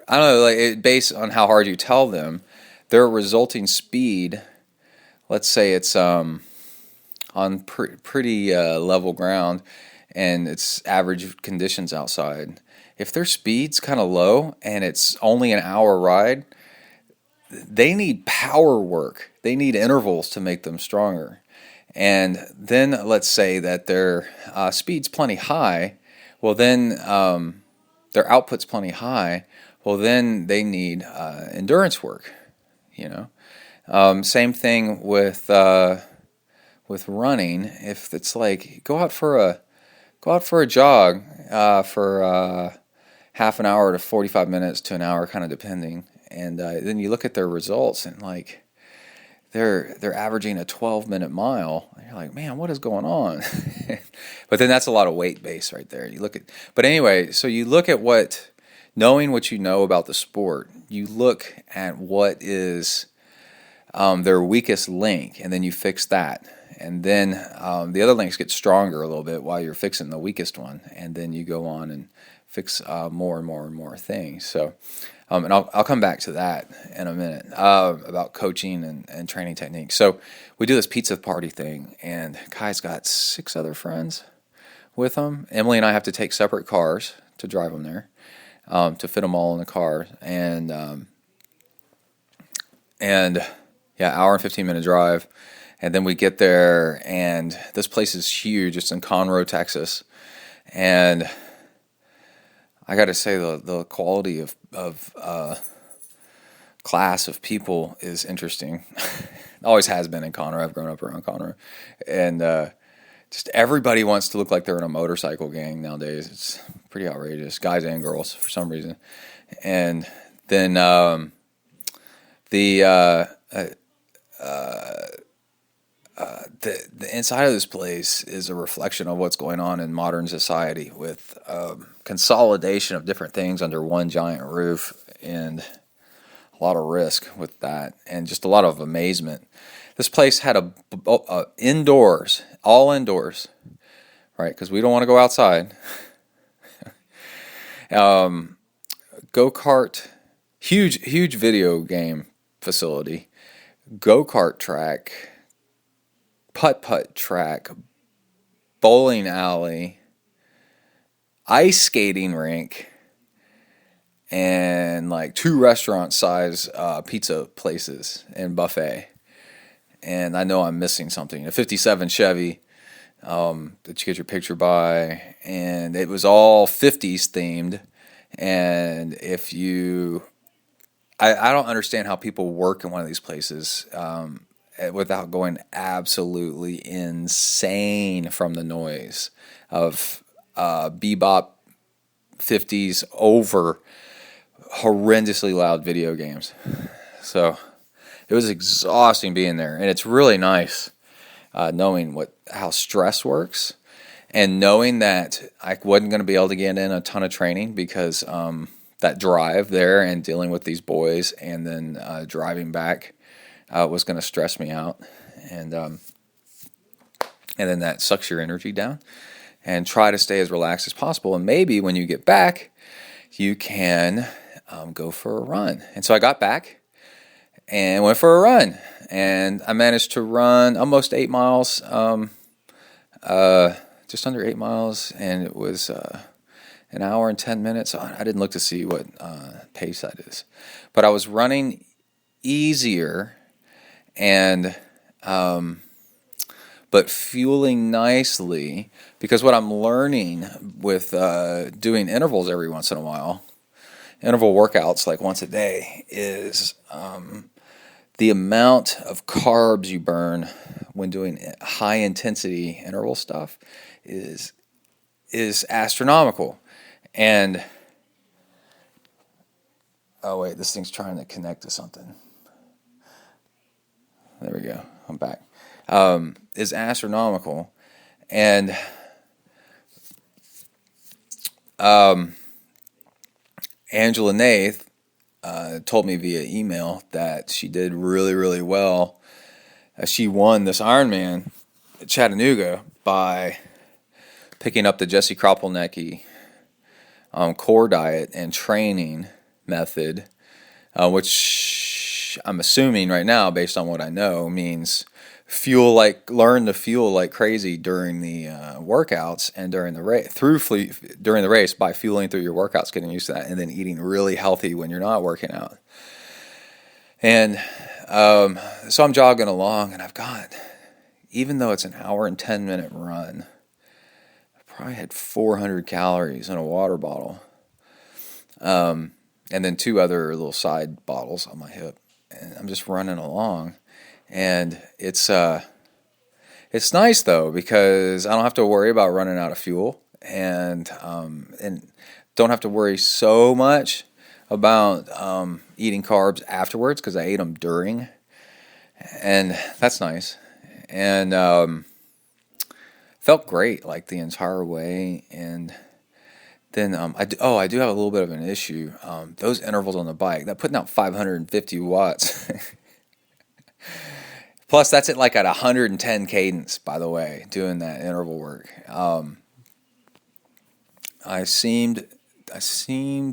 I don't know, like based on how hard you tell them, their resulting speed, let's say it's on pretty level ground and it's average conditions outside. If their speed's kind of low and it's only an hour ride, they need power work. They need intervals to make them stronger. And then let's say that their speed's plenty high. Well, then their output's plenty high. Well, then they need endurance work. Same thing with running. If it's like go out for a jog for half an hour to 45 minutes to an hour, kind of depending. And then you look at their results, and like they're averaging a 12-minute mile. And you're like, man, what is going on? But then that's a lot of weight base right there. But anyway, so you look at knowing what you know about the sport. You look at what is their weakest link, and then you fix that. And then the other links get stronger a little bit while you're fixing the weakest one, and then you go on and fix more and more and more things. So. And I'll come back to that in a minute about coaching and training techniques. So we do this pizza party thing, and Kai's got 6 other friends with him. Emily and I have to take separate cars to drive them there, to fit them all in the car. And hour and 15-minute drive. And then we get there, and this place is huge. It's in Conroe, Texas. And I got to say the quality of class of people is interesting. Always has been in Conroe. I've grown up around Conroe, and just everybody wants to look like they're in a motorcycle gang nowadays. It's pretty outrageous, guys and girls for some reason. And then the inside of this place is a reflection of what's going on in modern society with consolidation of different things under one giant roof, and a lot of risk with that, and just a lot of amazement. This place had all indoors, right? Because we don't want to go outside. Go-kart, huge video game facility, go-kart track, putt-putt track, bowling alley, ice skating rink, and like 2 restaurant-size pizza places and buffet. And I know I'm missing something. A 57 Chevy that you get your picture by, and it was all 50s themed. And if you... I don't understand how people work in one of these places without going absolutely insane from the noise of bebop 50s over horrendously loud video games. So it was exhausting being there, and it's really nice knowing how stress works, and knowing that I wasn't going to be able to get in a ton of training because that drive there and dealing with these boys and then driving back was going to stress me out, and then that sucks your energy down. And try to stay as relaxed as possible, and maybe when you get back, you can go for a run. And so I got back and went for a run, and I managed to run almost 8 miles, just under 8 miles, and it was an hour and 10 minutes. I didn't look to see what pace that is, but I was running easier and but fueling nicely, because what I'm learning with doing intervals every once in a while, interval workouts like once a day, is the amount of carbs you burn when doing high intensity interval stuff is astronomical. And oh wait, this thing's trying to connect to something. back, is astronomical. And Angela Nath told me via email that she did really, really well. She won this Ironman at Chattanooga by picking up the Jesse Kropelnicki core diet and training method, which I'm assuming right now, based on what I know, means learn to fuel like crazy during the workouts and during the race, during the race by fueling through your workouts, getting used to that, and then eating really healthy when you're not working out. And so I'm jogging along, and I've got, even though it's an hour and 10-minute run, I probably had 400 calories in a water bottle, and then 2 other little side bottles on my hip, and I'm just running along. And it's nice though, because I don't have to worry about running out of fuel, and don't have to worry so much about eating carbs afterwards, because I ate them during, and that's nice. And felt great like the entire way. And then I do have a little bit of an issue. Those intervals on the bike, that putting out 550 watts. Plus, that's at 110 cadence, by the way, doing that interval work. I seemed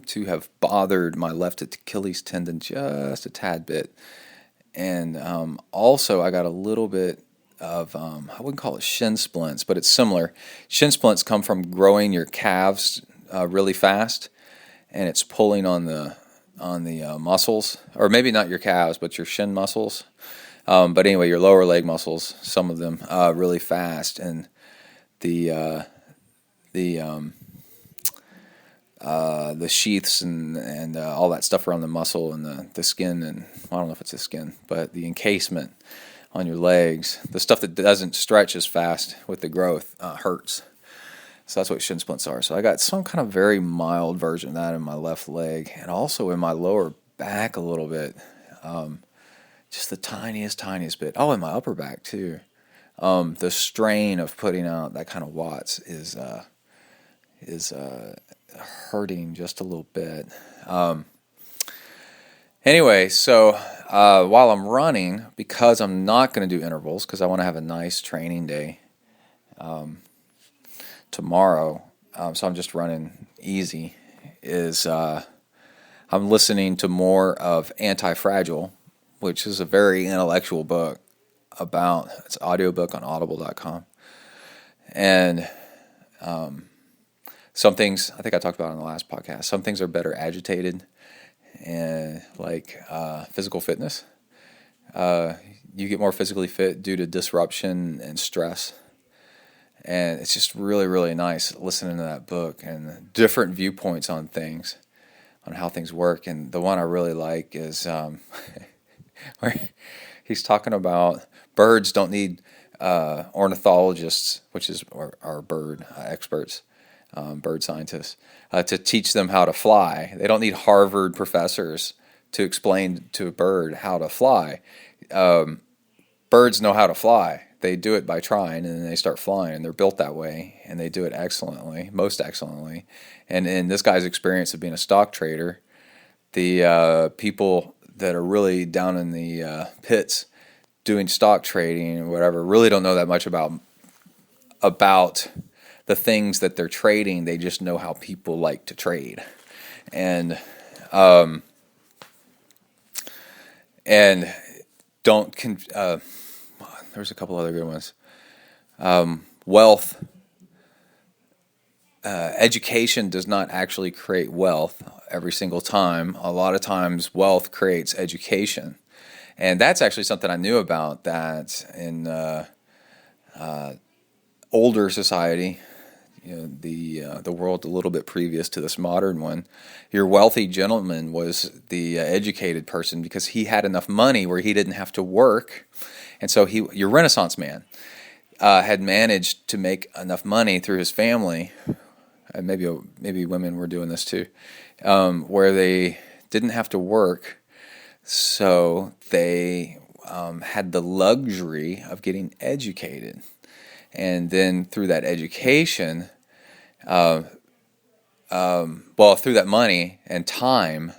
to have bothered my left Achilles tendon just a tad bit. And also, I got a little bit of, I wouldn't call it shin splints, but it's similar. Shin splints come from growing your calves really fast, and it's pulling on the muscles, or maybe not your calves, but your shin muscles. But anyway, your lower leg muscles, some of them, really fast, and the sheaths and all that stuff around the muscle and the skin, and I don't know if it's the skin, but the encasement on your legs, the stuff that doesn't stretch as fast with the growth, hurts. So that's what shin splints are. So I got some kind of very mild version of that in my left leg, and also in my lower back a little bit. Just the tiniest bit. Oh, in my upper back too. The strain of putting out that kind of watts is hurting just a little bit. Anyway, so while I'm running, because I'm not going to do intervals, because I want to have a nice training day tomorrow, so I'm just running easy, I'm listening to more of Anti-Fragile, which is a very intellectual book it's an audiobook on audible.com. And some things, I think I talked about in the last podcast, some things are better agitated, and physical fitness. You get more physically fit due to disruption and stress. And it's just really, really nice listening to that book and different viewpoints on things, on how things work. And the one I really like is where he's talking about birds don't need ornithologists, which is our bird experts, bird scientists, to teach them how to fly. They don't need Harvard professors to explain to a bird how to fly. Birds know how to fly. They do it by trying, and then they start flying. They're built that way, and they do it excellently, most excellently. And in this guy's experience of being a stock trader, the people that are really down in the pits doing stock trading or whatever really don't know that much about the things that they're trading. They just know how people like to trade. And there's a couple other good ones. Wealth. Education does not actually create wealth every single time. A lot of times wealth creates education. And that's actually something I knew about, that in older society, the world a little bit previous to this modern one, your wealthy gentleman was the educated person because he had enough money where he didn't have to work. And so your Renaissance man had managed to make enough money through his family, and maybe women were doing this too, where they didn't have to work, so they had the luxury of getting educated. And then through that education, through that money and time,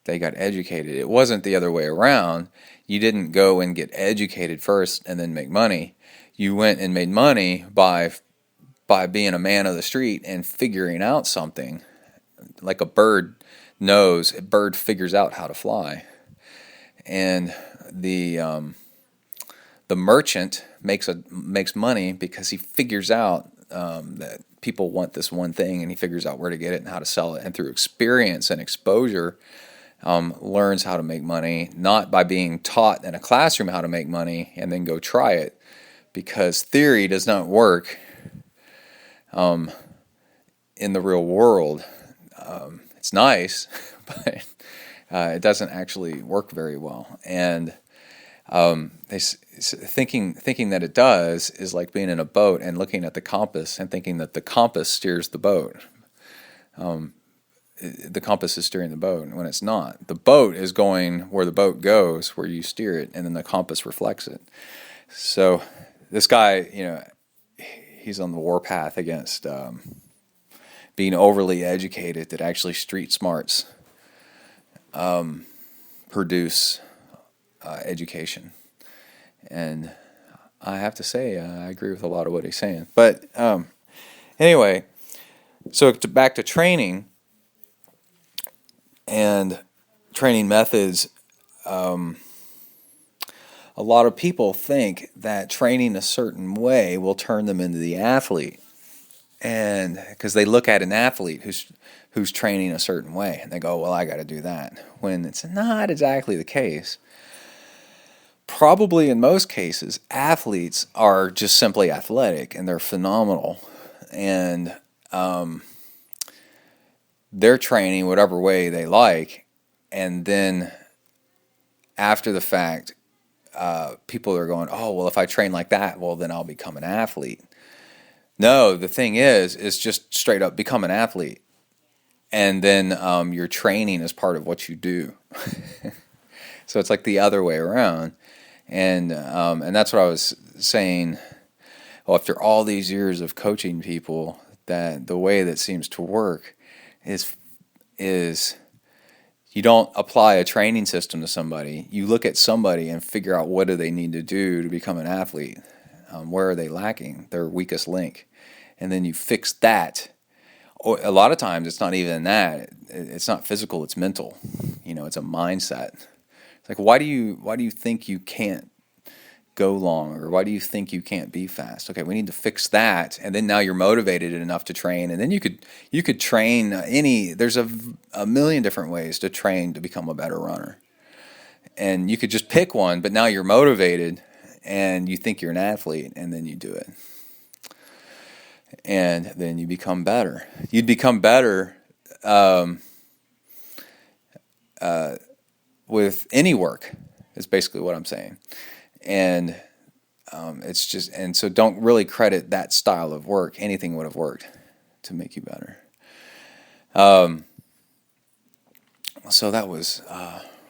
they got educated. It wasn't the other way around. You didn't go and get educated first and then make money. You went and made money by being a man of the street and figuring out something. Like a bird figures out how to fly. And the merchant makes money because he figures out that people want this one thing, and he figures out where to get it and how to sell it. And through experience and exposure, learns how to make money, not by being taught in a classroom how to make money and then go try it, because theory does not work in the real world. It's nice, but it doesn't actually work very well. And thinking that it does is like being in a boat and looking at the compass and thinking that the compass steers the boat. The compass is steering the boat when it's not. The boat is going where the boat goes, where you steer it, and then the compass reflects it. So this guy, he's on the warpath against being overly educated, that actually street smarts produce education. And I have to say, I agree with a lot of what he's saying. But anyway, so back to training and training methods. A lot of people think that training a certain way will turn them into the athlete. And because they look at an athlete who's training a certain way, and they go, well, I got to do that, when it's not exactly the case. Probably in most cases, athletes are just simply athletic, and they're phenomenal, and they're training whatever way they like, and then after the fact, people are going, oh, well, if I train like that, well, then I'll become an athlete. No, the thing is just straight up become an athlete. And then your training is part of what you do. So it's like the other way around. And that's what I was saying. Well, after all these years of coaching people, that the way that seems to work is you don't apply a training system to somebody. You look at somebody and figure out what do they need to do to become an athlete. Where are they lacking? Their weakest link. And then you fix that. A lot of times it's not even that. It's not physical, it's mental. It's a mindset. It's like, why do you think you can't go long? Or why do you think you can't be fast? Okay, we need to fix that. And then now you're motivated enough to train. And then you could train there's a million different ways to train to become a better runner. And you could just pick one, but now you're motivated and you think you're an athlete, and then you do it. And then you become better. You'd become better with any work, is basically what I'm saying. And it's just, and so don't really credit that style of work. Anything would have worked to make you better. So that was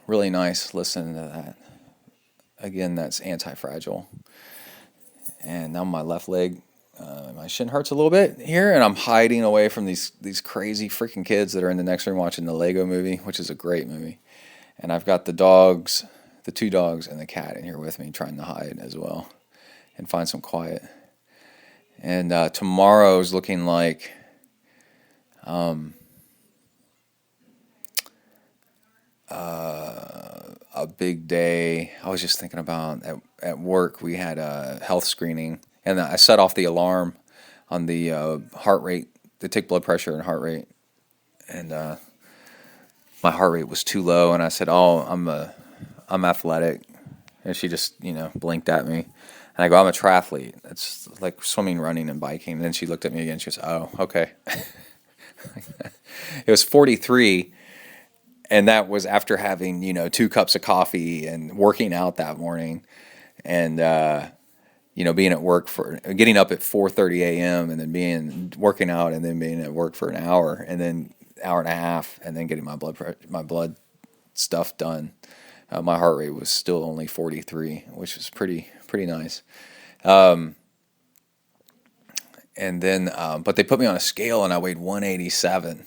really nice listening to that. Again, that's Anti-Fragile. And now my left leg, my shin hurts a little bit here, and I'm hiding away from these crazy freaking kids that are in the next room watching the Lego movie, which is a great movie. And I've got the two dogs and the cat in here with me, trying to hide as well and find some quiet. And tomorrow's looking like a big day. I was just thinking about at work, we had a health screening, and I set off the alarm on the heart rate. They take blood pressure and heart rate, and my heart rate was too low, and I said, "Oh, I'm athletic," and she just blinked at me, and I go, "I'm a triathlete. It's like swimming, running, and biking." And then she looked at me again. She goes, "Oh, okay." It was 43. And that was after having, 2 cups of coffee and working out that morning, and being at work getting up at 4:30 a.m. and then working out and then being at work for an hour and then hour and a half and then getting my blood stuff done my heart rate was still only 43, which was pretty nice. And then, but they put me on a scale and I weighed 187,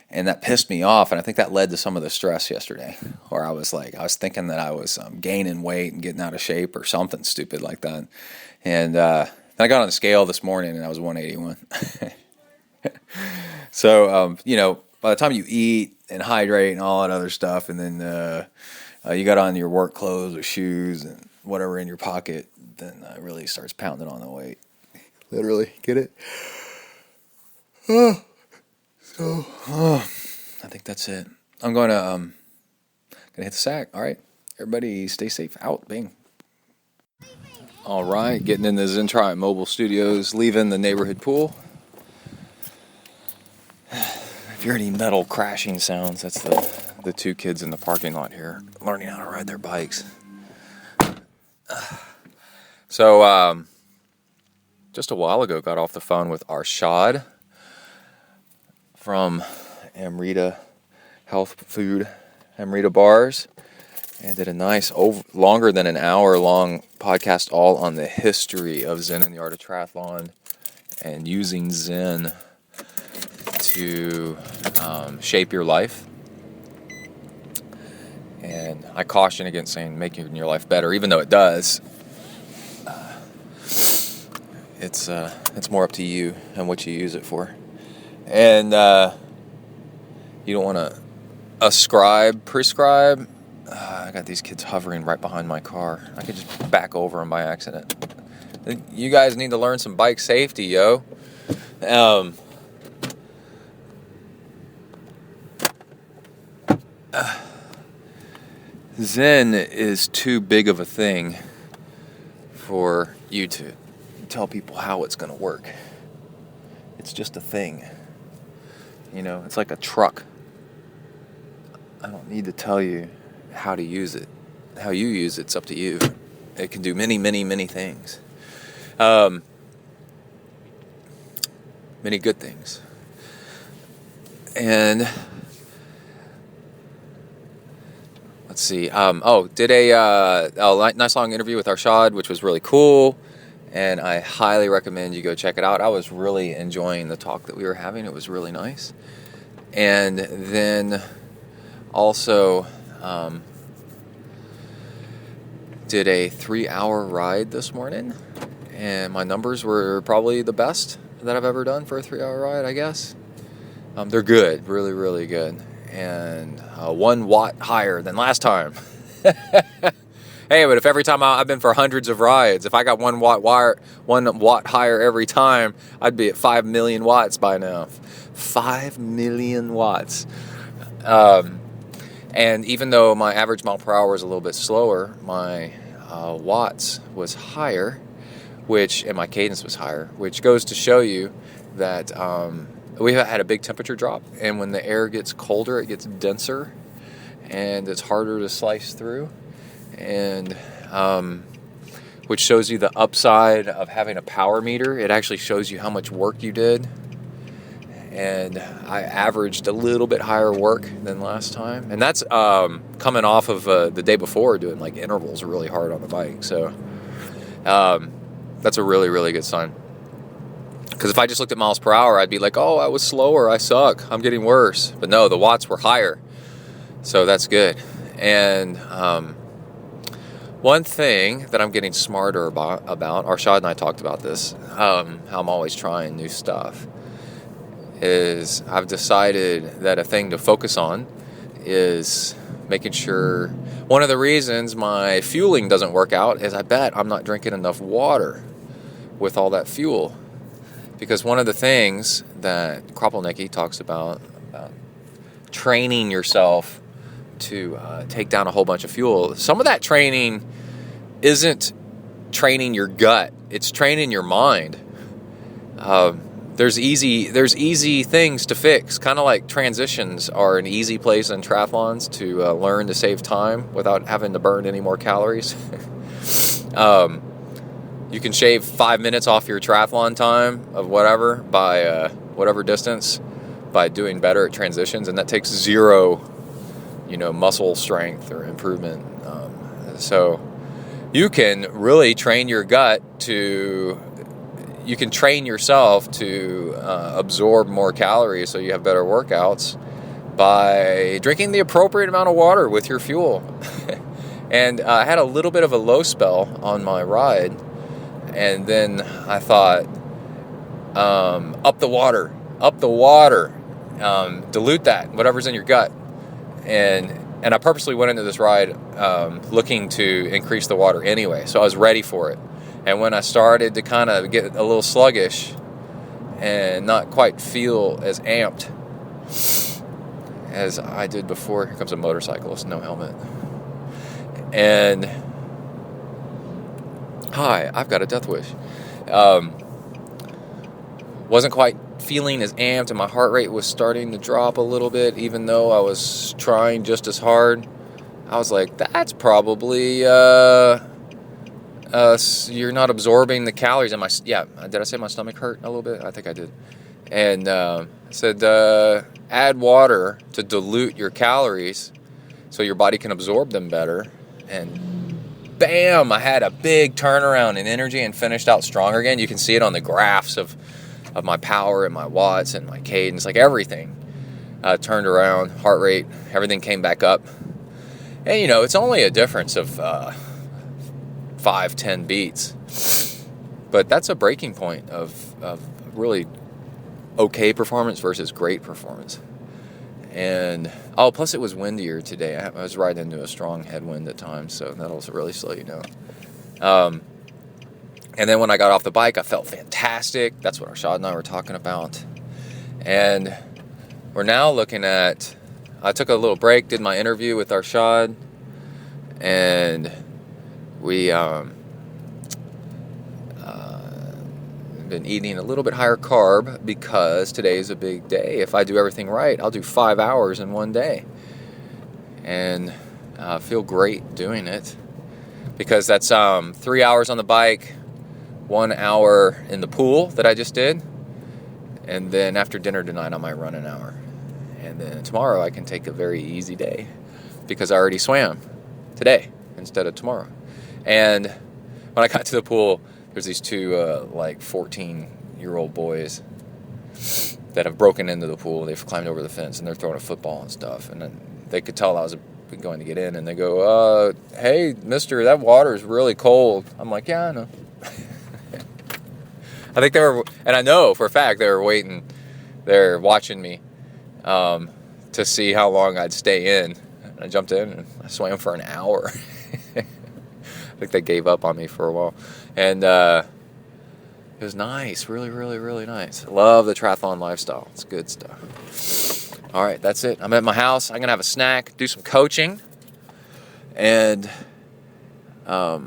and that pissed me off. And I think that led to some of the stress yesterday, where I was thinking that I was gaining weight and getting out of shape or something stupid like that. And then I got on the scale this morning and I was 181. So, by the time you eat and hydrate and all that other stuff, and then you got on your work clothes or shoes and whatever in your pocket, then it really starts pounding on the weight. Literally, get it? I think that's it. I'm going to hit the sack. All right, everybody, stay safe. Out, bang. All right, getting in the ZenTri mobile studios, leaving the neighborhood pool. If you hear any metal crashing sounds, that's the two kids in the parking lot here learning how to ride their bikes. So, just a while ago, got off the phone with Arshad from Amrita Health Food, Amrita Bars, and did a nice, longer than an hour-long podcast all on the history of Zen and the art of triathlon and using Zen to shape your life. And I caution against saying making your life better, even though it does. It's more up to you and what you use it for. And you don't want to prescribe. I got these kids hovering right behind my car. I could just back over them by accident. You guys need to learn some bike safety, yo. Zen is too big of a thing for you to tell people how it's going to work. It's just a thing. It's like a truck. I don't need to tell you how to use it. How you use it's up to you. It can do many, many, many things. Many good things. And let's see. Did a nice long interview with Arshad, which was really cool. And I highly recommend you go check it out. I was really enjoying the talk that we were having. It was really nice. And then also did a 3-hour ride this morning. And my numbers were probably the best that I've ever done for a 3-hour ride, I guess. They're good, really, really good. And 1 watt higher than last time. Hey, but if every time I've been for hundreds of rides, if I got 1 watt higher every time, I'd be at 5 million watts by now. 5 million watts. And even though my average mile per hour is a little bit slower, my watts was higher, and my cadence was higher, which goes to show you that we had a big temperature drop, and when the air gets colder, it gets denser, and it's harder to slice through. And which shows you the upside of having a power meter. It actually shows you how much work you did. And I averaged a little bit higher work than last time. And that's coming off of the day before doing like intervals really hard on the bike. So that's a really, really good sign. Because if I just looked at miles per hour, I'd be like, oh, I was slower. I suck. I'm getting worse. But no, the watts were higher. So that's good. And one thing that I'm getting smarter about, Arshad and I talked about this, how I'm always trying new stuff, is I've decided that a thing to focus on is making sure, one of the reasons my fueling doesn't work out is I bet I'm not drinking enough water with all that fuel. Because one of the things that Kropelnicki talks about training yourself to take down a whole bunch of fuel. Some of that training isn't training your gut; it's training your mind. There's easy things to fix, kind of like transitions are an easy place in triathlons to learn to save time without having to burn any more calories. You can shave 5 minutes off your triathlon time of whatever by whatever distance by doing better at transitions, and that takes zero muscle strength or improvement. So you can really train your gut you can train yourself to absorb more calories so you have better workouts by drinking the appropriate amount of water with your fuel. And I had a little bit of a low spell on my ride, and then I thought, up the water, dilute that, whatever's in your gut. And I purposely went into this ride looking to increase the water anyway, so I was ready for it. And when I started to kind of get a little sluggish and not quite feel as amped as I did before, here comes a motorcyclist, no helmet. And hi, I've got a death wish. Wasn't quite feeling as amped, and my heart rate was starting to drop a little bit, even though I was trying just as hard. I was like, that's probably you're not absorbing the calories. And did I say my stomach hurt a little bit? I think I did. And said add water to dilute your calories so your body can absorb them better. And bam, I had a big turnaround in energy and finished out stronger again. You can see it on the graphs of my power and my watts and my cadence, like everything turned around, heart rate, everything came back up. And it's only a difference of 5-10 beats, but that's a breaking point of really okay performance versus great performance. And plus it was windier today. I was riding into a strong headwind at times, so that'll really slow you down. And then when I got off the bike, I felt fantastic. That's what Arshad and I were talking about. And we're now looking at, I took a little break, did my interview with Arshad, and we been eating a little bit higher carb because today is a big day. If I do everything right, I'll do 5 hours in one day. And I feel great doing it because that's 3 hours on the bike, 1 hour in the pool that I just did. And then after dinner tonight, I might run an hour. And then tomorrow I can take a very easy day because I already swam today instead of tomorrow. And when I got to the pool, there's these two 14-year-old boys that have broken into the pool. They've climbed over the fence and they're throwing a football and stuff. And then they could tell I was going to get in, and they go, hey, mister, that water is really cold. I'm like, yeah, I know. I think and I know for a fact they were waiting, they're watching me to see how long I'd stay in. And I jumped in and I swam for an hour. I think they gave up on me for a while. And it was nice, really, really, really nice. I love the triathlon lifestyle. It's good stuff. All right, that's it. I'm at my house. I'm going to have a snack, do some coaching, and have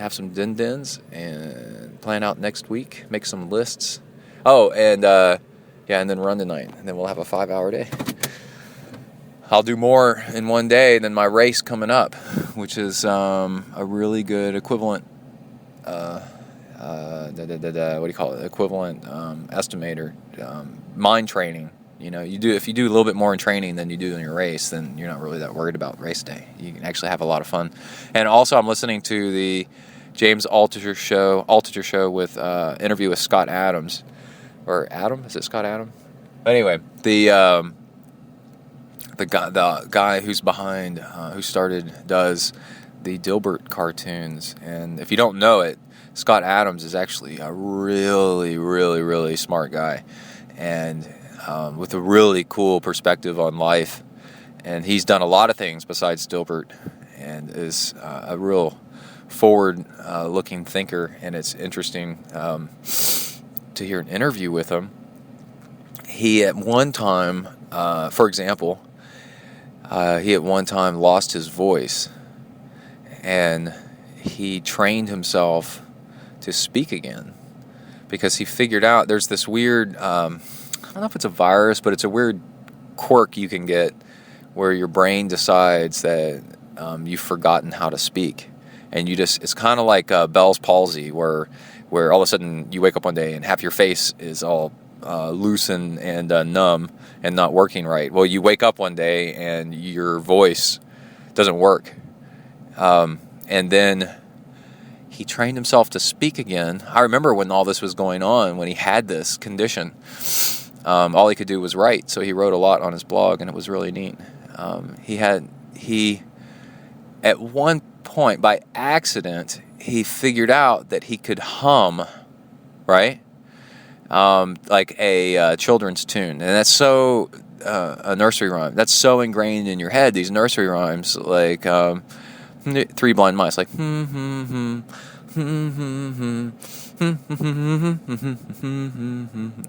some din-dins and plan out next week, make some lists. Oh, and and then run tonight. And then we'll have a 5-hour day. I'll do more in one day than my race coming up, which is a really good equivalent, equivalent estimator, mind training. If you do a little bit more in training than you do in your race, then you're not really that worried about race day. You can actually have a lot of fun. And also, I'm listening to the James Altucher show with interview with Scott Adams, or Adam? Is it Scott Adam? Anyway, the guy who's behind, does the Dilbert cartoons. And if you don't know it, Scott Adams is actually a really, really, really smart guy, and with a really cool perspective on life. And he's done a lot of things besides Dilbert, and is a real forward-looking thinker. And it's interesting to hear an interview with him. He at one time, for example, he at one time lost his voice, and he trained himself to speak again because he figured out there's this weird, I don't know if it's a virus, but it's a weird quirk you can get where your brain decides that you've forgotten how to speak. And it's kind of like Bell's palsy where all of a sudden you wake up one day and half your face is all loose and numb and not working right. Well, you wake up one day and your voice doesn't work. And then he trained himself to speak again. I remember when all this was going on, when he had this condition, all he could do was write. So he wrote a lot on his blog, and it was really neat. He at one point, by accident, he figured out that he could hum, right? Like a children's tune. And that's so, a nursery rhyme. That's so ingrained in your head, these nursery rhymes, like Three Blind Mice, like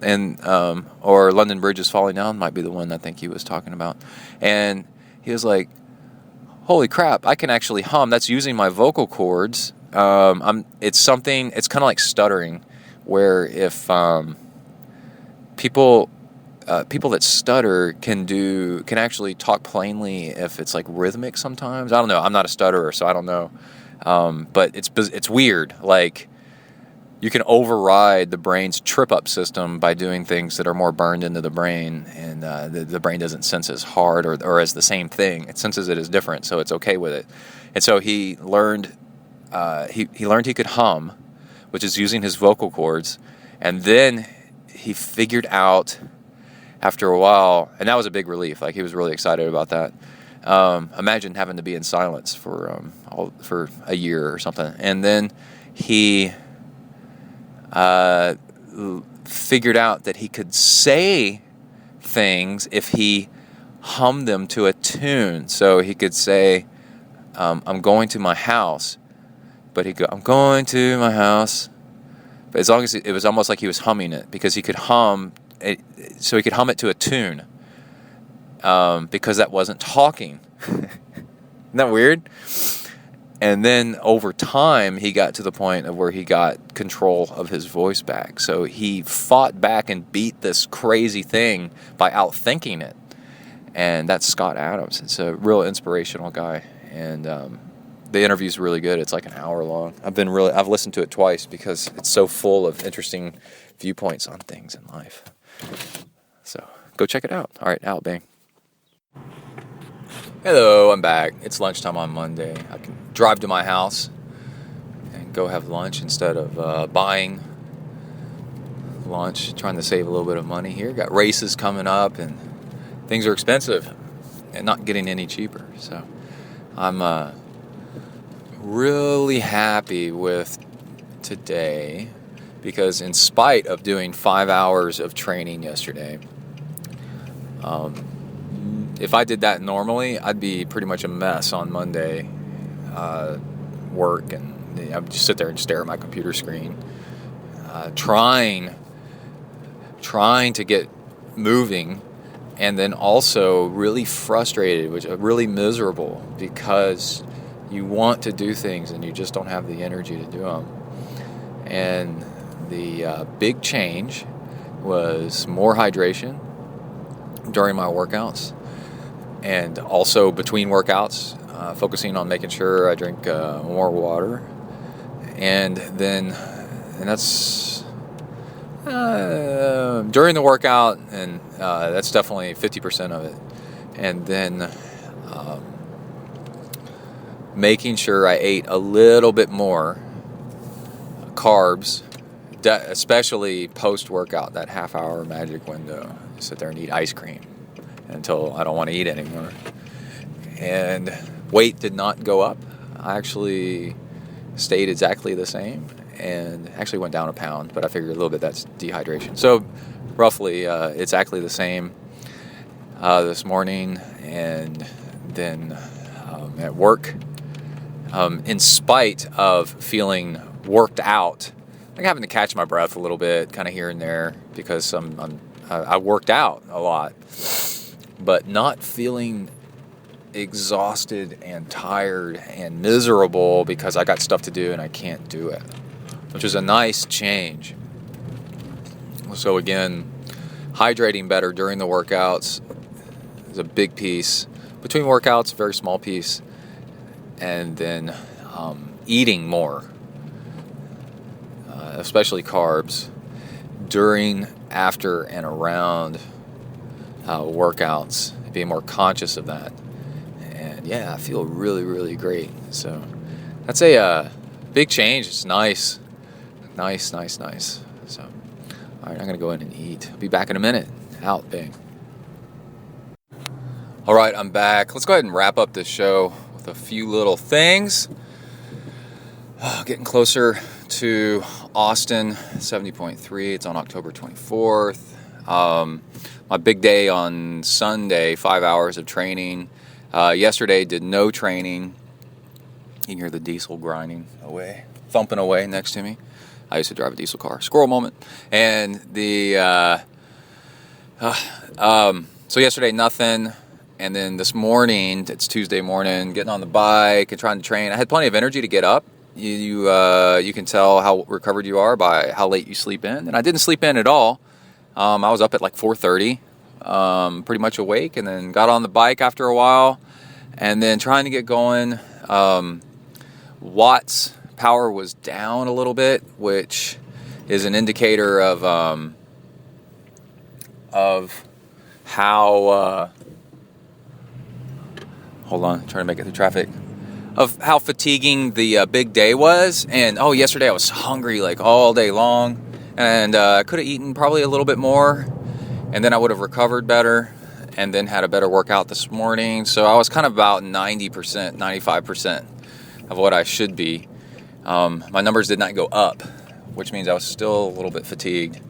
and or London Bridge is Falling Down might be the one I think he was talking about. And he was like, holy crap, I can actually hum. That's using my vocal cords. It's kind of like stuttering, where if people that stutter can actually talk plainly if it's like rhythmic sometimes. I don't know. I'm not a stutterer, so I don't know. But it's weird. Like, you can override the brain's trip-up system by doing things that are more burned into the brain, and the brain doesn't sense as hard or as the same thing. It senses it as different, so it's okay with it. And so he learned he could hum, which is using his vocal cords, and then he figured out after a while, and that was a big relief. Like, he was really excited about that. Imagine having to be in silence for a year or something, and then he figured out that he could say things if he hummed them to a tune. So he could say, I'm going to my house, but he'd go, I'm going to my house. But as long as it was almost like he was humming it, because he could hum it, so he could hum it to a tune, because that wasn't talking. Isn't that weird? And then over time, he got to the point of where he got control of his voice back. So he fought back and beat this crazy thing by outthinking it. And that's Scott Adams. It's a real inspirational guy. And the interview's really good. It's like an hour long. I've listened to it twice because it's so full of interesting viewpoints on things in life. So go check it out. All right, out, bang. Hello, I'm back. It's lunchtime on Monday. I can drive to my house and go have lunch instead of buying lunch, trying to save a little bit of money here. Got races coming up and things are expensive and not getting any cheaper. So I'm really happy with today, because in spite of doing 5 hours of training yesterday, if I did that normally, I'd be pretty much a mess on Monday, work, and I would just sit there and stare at my computer screen, trying to get moving, and then also really frustrated, really miserable, because you want to do things and you just don't have the energy to do them. And the big change was more hydration during my workouts, and also between workouts, focusing on making sure I drink more water, and that's during the workout, and that's definitely 50% of it, and then making sure I ate a little bit more carbs, especially post-workout, that half-hour magic window. Sit there and eat ice cream until I don't want to eat anymore. And weight did not go up. I actually stayed exactly the same, and actually went down a pound, but I figured a little bit that's dehydration. So roughly exactly the same this morning, and then at work, in spite of feeling worked out, like having to catch my breath a little bit, kind of here and there, because I worked out a lot, but not feeling exhausted and tired and miserable because I got stuff to do and I can't do it, which is a nice change. So again, hydrating better during the workouts is a big piece. Between workouts, a very small piece. And then eating more, especially carbs, during after and around workouts, being more conscious of that. And yeah, I feel really, really great. So that's a big change. It's nice. Nice. So, all right, I'm going to go in and eat. I'll be back in a minute. Out, bang. All right, I'm back. Let's go ahead and wrap up this show with a few little things. Getting closer to Austin, 70.3. It's on October 24th. My big day on Sunday, 5 hours of training. Yesterday, did no training. You can hear the diesel grinding away, thumping away next to me. I used to drive a diesel car. Squirrel moment. And so yesterday, nothing. And then this morning, it's Tuesday morning, getting on the bike and trying to train. I had plenty of energy to get up. You can tell how recovered you are by how late you sleep in. And I didn't sleep in at all. I was up at like 4:30, pretty much awake, and then got on the bike after a while, and then trying to get going. Watts power was down a little bit, which is an indicator of how hold on, trying to make it through traffic, of how fatiguing the big day was. And yesterday I was hungry like all day long, and I could have eaten probably a little bit more, and then I would have recovered better, and then had a better workout this morning. So I was kind of about 90%, 95% of what I should be. My numbers did not go up, which means I was still a little bit fatigued,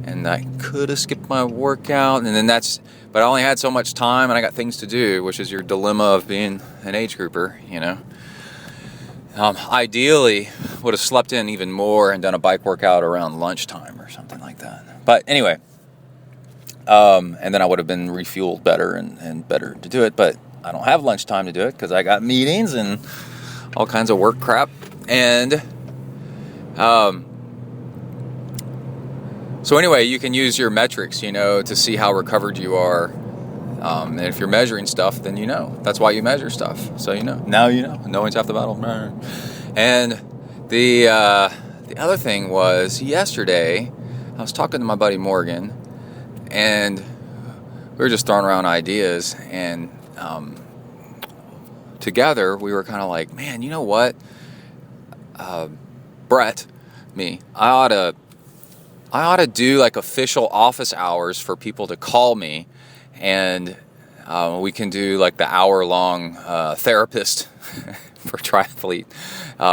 and I could have skipped my workout, and then but I only had so much time, and I got things to do, which is your dilemma of being an age grouper, you know. Ideally, would have slept in even more and done a bike workout around lunchtime or something like that. But anyway, and then I would have been refueled better and better to do it. But I don't have lunchtime to do it because I got meetings and all kinds of work crap. And so anyway, you can use your metrics, to see how recovered you are. And if you're measuring stuff, then you know. That's why you measure stuff. So you know. Now you know. Knowing's half the battle. And the other thing was, yesterday, I was talking to my buddy Morgan, and we were just throwing around ideas, and together we were kind of like, man, you know what? Brett, I ought to do like official office hours for people to call me, and we can do like the hour-long therapist for triathlete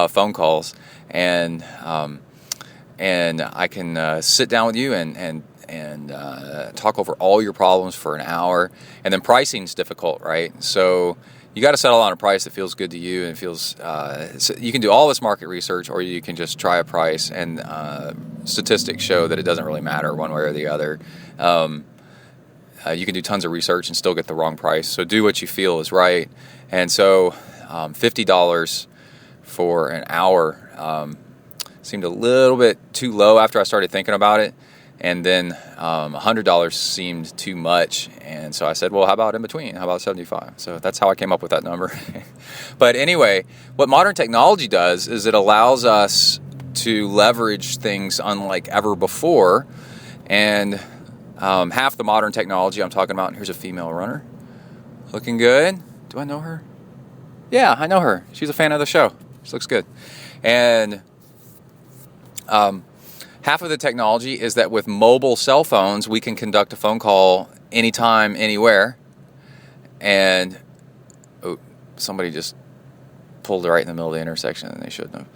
phone calls, and I can sit down with you and talk over all your problems for an hour. And then pricing's difficult, right? So you got to settle on a price that feels good to you and feels. So you can do all this market research, or you can just try a price, and statistics show that it doesn't really matter one way or the other. You can do tons of research and still get the wrong price. So do what you feel is right. And so $50 for an hour seemed a little bit too low after I started thinking about it. And then $100 seemed too much. And so I said, well, how about in between? How about 75? So that's how I came up with that number. But anyway, what modern technology does is it allows us to leverage things unlike ever before. And half the modern technology I'm talking about, and here's a female runner. Looking good. Do I know her? Yeah, I know her. She's a fan of the show. She looks good. And half of the technology is that with mobile cell phones, we can conduct a phone call anytime, anywhere. And somebody just pulled right in the middle of the intersection, and they shouldn't have.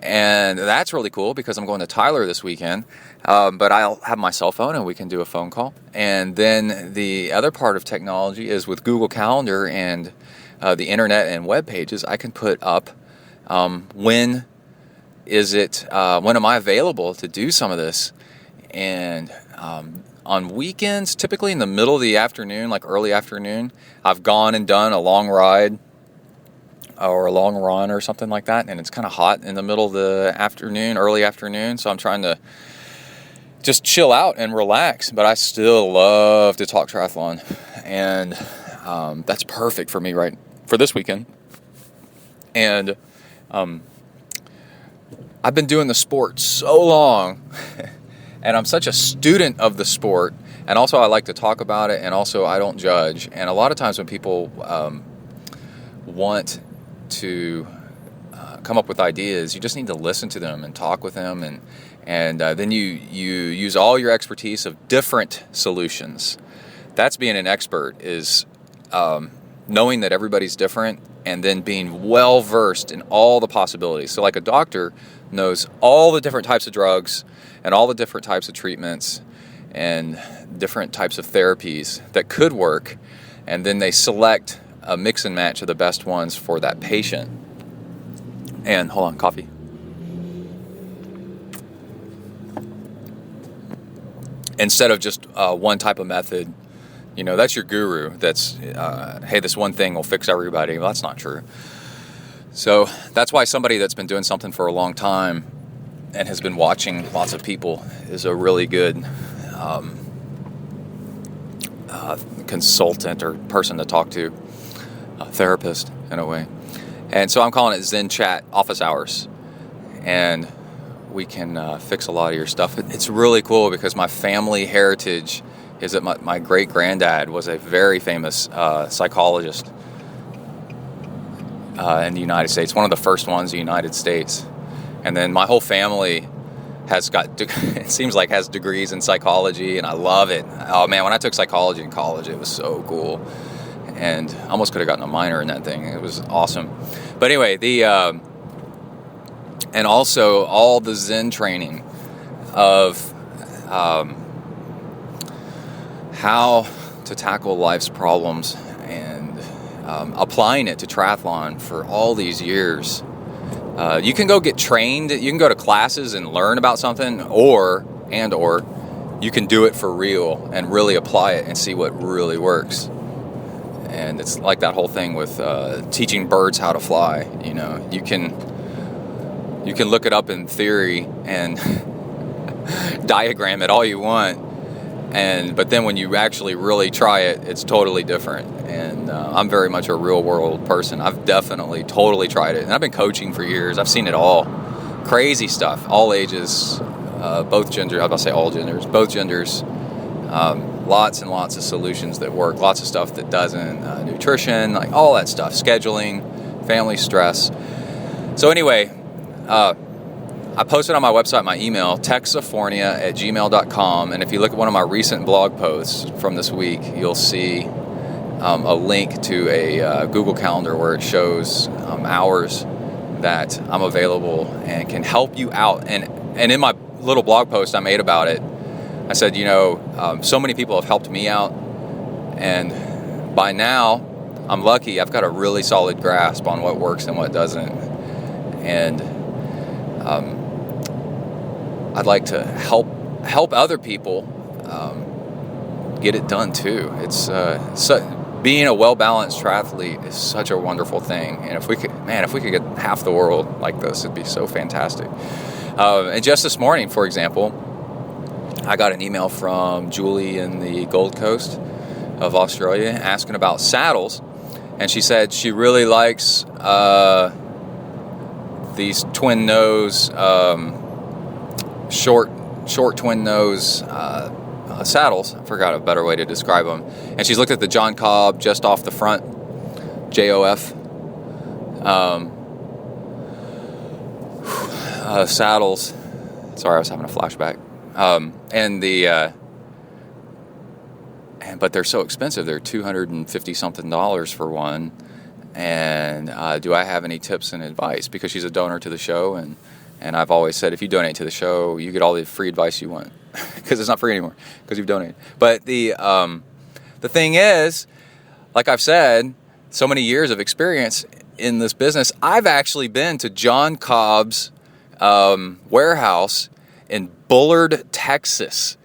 And that's really cool because I'm going to Tyler this weekend. But I'll have my cell phone and we can do a phone call. And then the other part of technology is with Google Calendar and the internet and web pages, I can put up when am I available to do some of this. And on weekends, typically in the middle of the afternoon, like early afternoon, I've gone and done a long ride or a long run or something like that, and it's kind of hot in the middle of the afternoon, early afternoon, so I'm trying to just chill out and relax, but I still love to talk triathlon, and that's perfect for me right for this weekend. And I've been doing the sport so long And I'm such a student of the sport, and also I like to talk about it, and also I don't judge. And a lot of times when people want to come up with ideas, you just need to listen to them and talk with them, and then you use all your expertise of different solutions. That's being an expert, is knowing that everybody's different and then being well versed in all the possibilities. So like a doctor knows all the different types of drugs and all the different types of treatments and different types of therapies that could work, and then they select a mix and match of the best ones for that patient. And hold on, coffee. Instead of just one type of method. You know, that's your guru. That's, hey, this one thing will fix everybody. Well, that's not true. So that's why somebody that's been doing something for a long time and has been watching lots of people is a really good consultant or person to talk to, a therapist in a way. And so I'm calling it Zen Chat Office Hours. And we can fix a lot of your stuff. It's really cool because my family heritage is that my great-granddad was a very famous psychologist in the United States, one of the first ones in the United States. And then my whole family has got, it seems like, has degrees in psychology, and I love it. Oh man, when I took psychology in college, it was so cool. And I almost could have gotten a minor in that thing. It was awesome. But anyway, and also all the Zen training of how to tackle life's problems and applying it to triathlon for all these years. You can go get trained, you can go to classes and learn about something, or you can do it for real and really apply it and see what really works. And it's like that whole thing with teaching birds how to fly. You know, you can look it up in theory and diagram it all you want, but then when you actually really try it, it's totally different. And I'm very much a real world person. I've definitely totally tried it, and I've been coaching for years. I've seen it all, crazy stuff, all ages, both genders. I was about to say all genders, both genders. Lots and lots of solutions that work, lots of stuff that doesn't, nutrition, like all that stuff, scheduling, family stress. So anyway, I posted on my website my email, texafornia@gmail.com, and if you look at one of my recent blog posts from this week, you'll see a link to a Google Calendar where it shows hours that I'm available and can help you out. And in my little blog post I made about it, I said, so many people have helped me out, and by now, I'm lucky. I've got a really solid grasp on what works and what doesn't, and I'd like to help other people get it done too. It's being a well-balanced triathlete is such a wonderful thing, and if we could get half the world like this, it'd be so fantastic. And just this morning, for example, I got an email from Julie in the Gold Coast of Australia asking about saddles, and she said she really likes these twin nose, short twin nose saddles. I forgot a better way to describe them. And she's looked at the John Cobb just off the front, JOF saddles. Sorry, I was having a flashback. But they're so expensive. They're $250 something for one. And do I have any tips and advice? Because she's a donor to the show, and I've always said if you donate to the show, you get all the free advice you want, because it's not free anymore because you've donated. But the thing is, like I've said, so many years of experience in this business, I've actually been to John Cobb's warehouse in Bullard, Texas,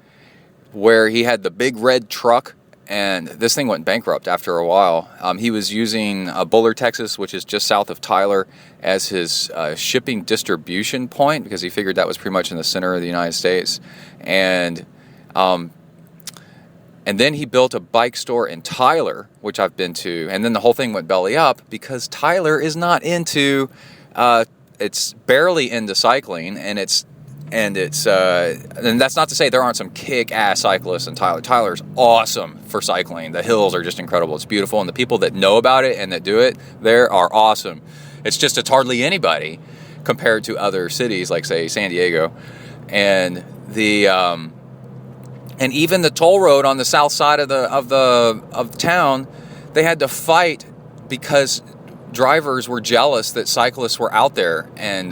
where he had the big red truck, and this thing went bankrupt after a while. He was using Bullard, Texas, which is just south of Tyler, as his shipping distribution point, because he figured that was pretty much in the center of the United States. And then he built a bike store in Tyler, which I've been to, and then the whole thing went belly up because Tyler is not into, it's barely into cycling, and it's And it's and that's not to say there aren't some kick-ass cyclists in Tyler. Tyler's awesome for cycling. The hills are just incredible. It's beautiful, and the people that know about it and that do it there are awesome. It's just it's hardly anybody compared to other cities like, say, San Diego, and the and even the toll road on the south side of town, they had to fight because drivers were jealous that cyclists were out there and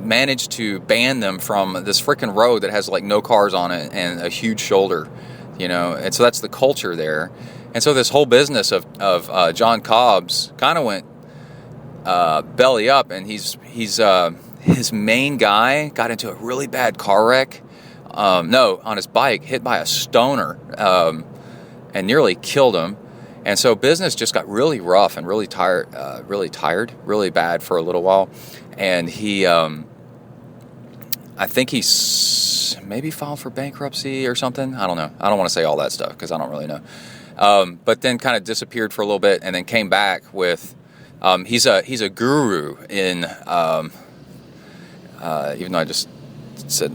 managed to ban them from this freaking road that has like no cars on it and a huge shoulder, you know. And so that's the culture there. And so this whole business of John Cobb's kind of went belly up, and he's his main guy got into a really bad car wreck. On his bike, hit by a stoner, and nearly killed him. And so business just got really rough and really tired, really bad for a little while. And he, I think he's maybe filed for bankruptcy or something. I don't know. I don't want to say all that stuff because I don't really know. But then kind of disappeared for a little bit and then came back with, he's a guru in, even though I just said,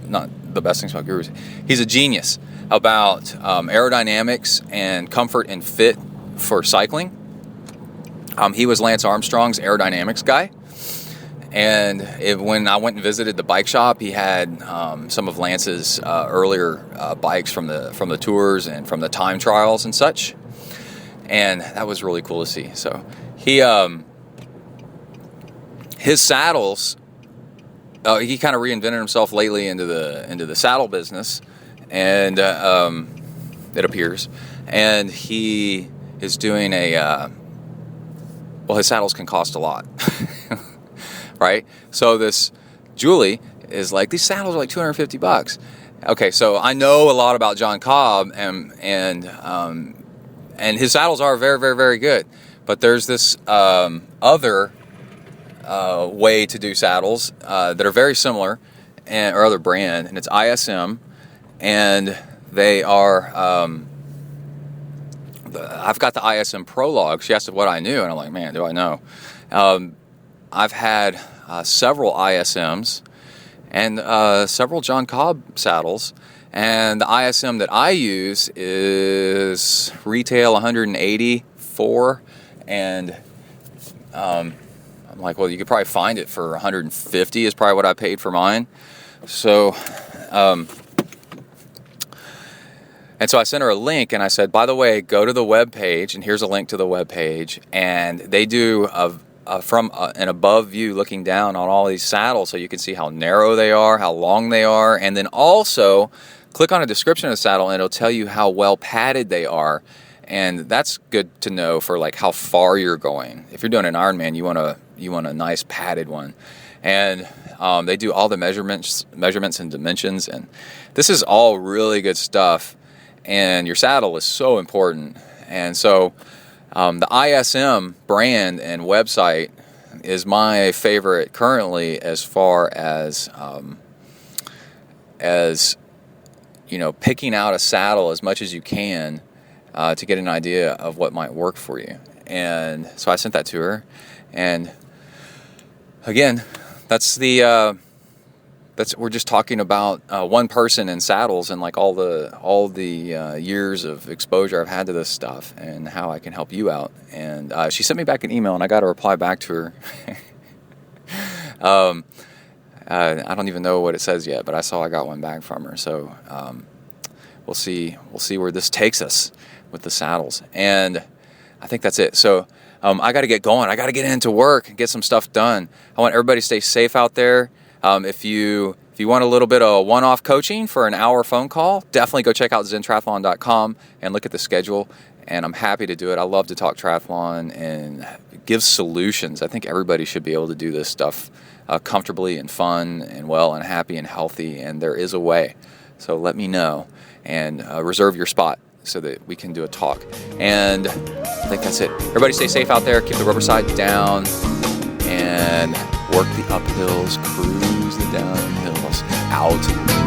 not the best things about gurus. He's a genius about aerodynamics and comfort and fit for cycling. He was Lance Armstrong's aerodynamics guy. And when I went and visited the bike shop, he had some of Lance's earlier bikes from the tours and from the time trials and such. And that was really cool to see. So he his saddles, he kind of reinvented himself lately into the saddle business. And it appears, and he is doing his saddles can cost a lot, right? So this Julie is like, these saddles are like $250. Okay, so I know a lot about John Cobb, and his saddles are very, very, very good. But there's this other way to do saddles that are very similar, or other brand, and it's ISM. And they are, I've got the ISM Prologue. She asked what I knew, and I'm like, man, do I know? I've had several ISMs and several John Cobb saddles. And the ISM that I use is retail $184. And I'm like, well, you could probably find it for $150 is probably what I paid for mine. So, and so I sent her a link, and I said, by the way, go to the web page, and here's a link to the web page. And they do from an above view looking down on all these saddles, so you can see how narrow they are, how long they are, and then also click on a description of the saddle, and it'll tell you how well padded they are. And that's good to know for like how far you're going. If you're doing an Ironman, you want a nice padded one. And they do all the measurements and dimensions, and this is all really good stuff. And your saddle is so important. And so the ISM brand and website is my favorite currently, as far as picking out a saddle as much as you can to get an idea of what might work for you. And so I sent that to her. And again, we're just talking about one person and saddles, and like all the years of exposure I've had to this stuff and how I can help you out. And she sent me back an email, and I got to reply back to her. I don't even know what it says yet, but I saw I got one back from her. So we'll see where this takes us with the saddles. And I think that's it. So I got to get going. I got to get into work and get some stuff done. I want everybody to stay safe out there. If you want a little bit of one-off coaching for an hour phone call, definitely go check out ZenTriathlon.com and look at the schedule. And I'm happy to do it. I love to talk triathlon and give solutions. I think everybody should be able to do this stuff comfortably and fun and well and happy and healthy. And there is a way. So let me know and reserve your spot so that we can do a talk. And I think that's it. Everybody stay safe out there. Keep the rubber side down and work the uphills, cruise the downhills. Out.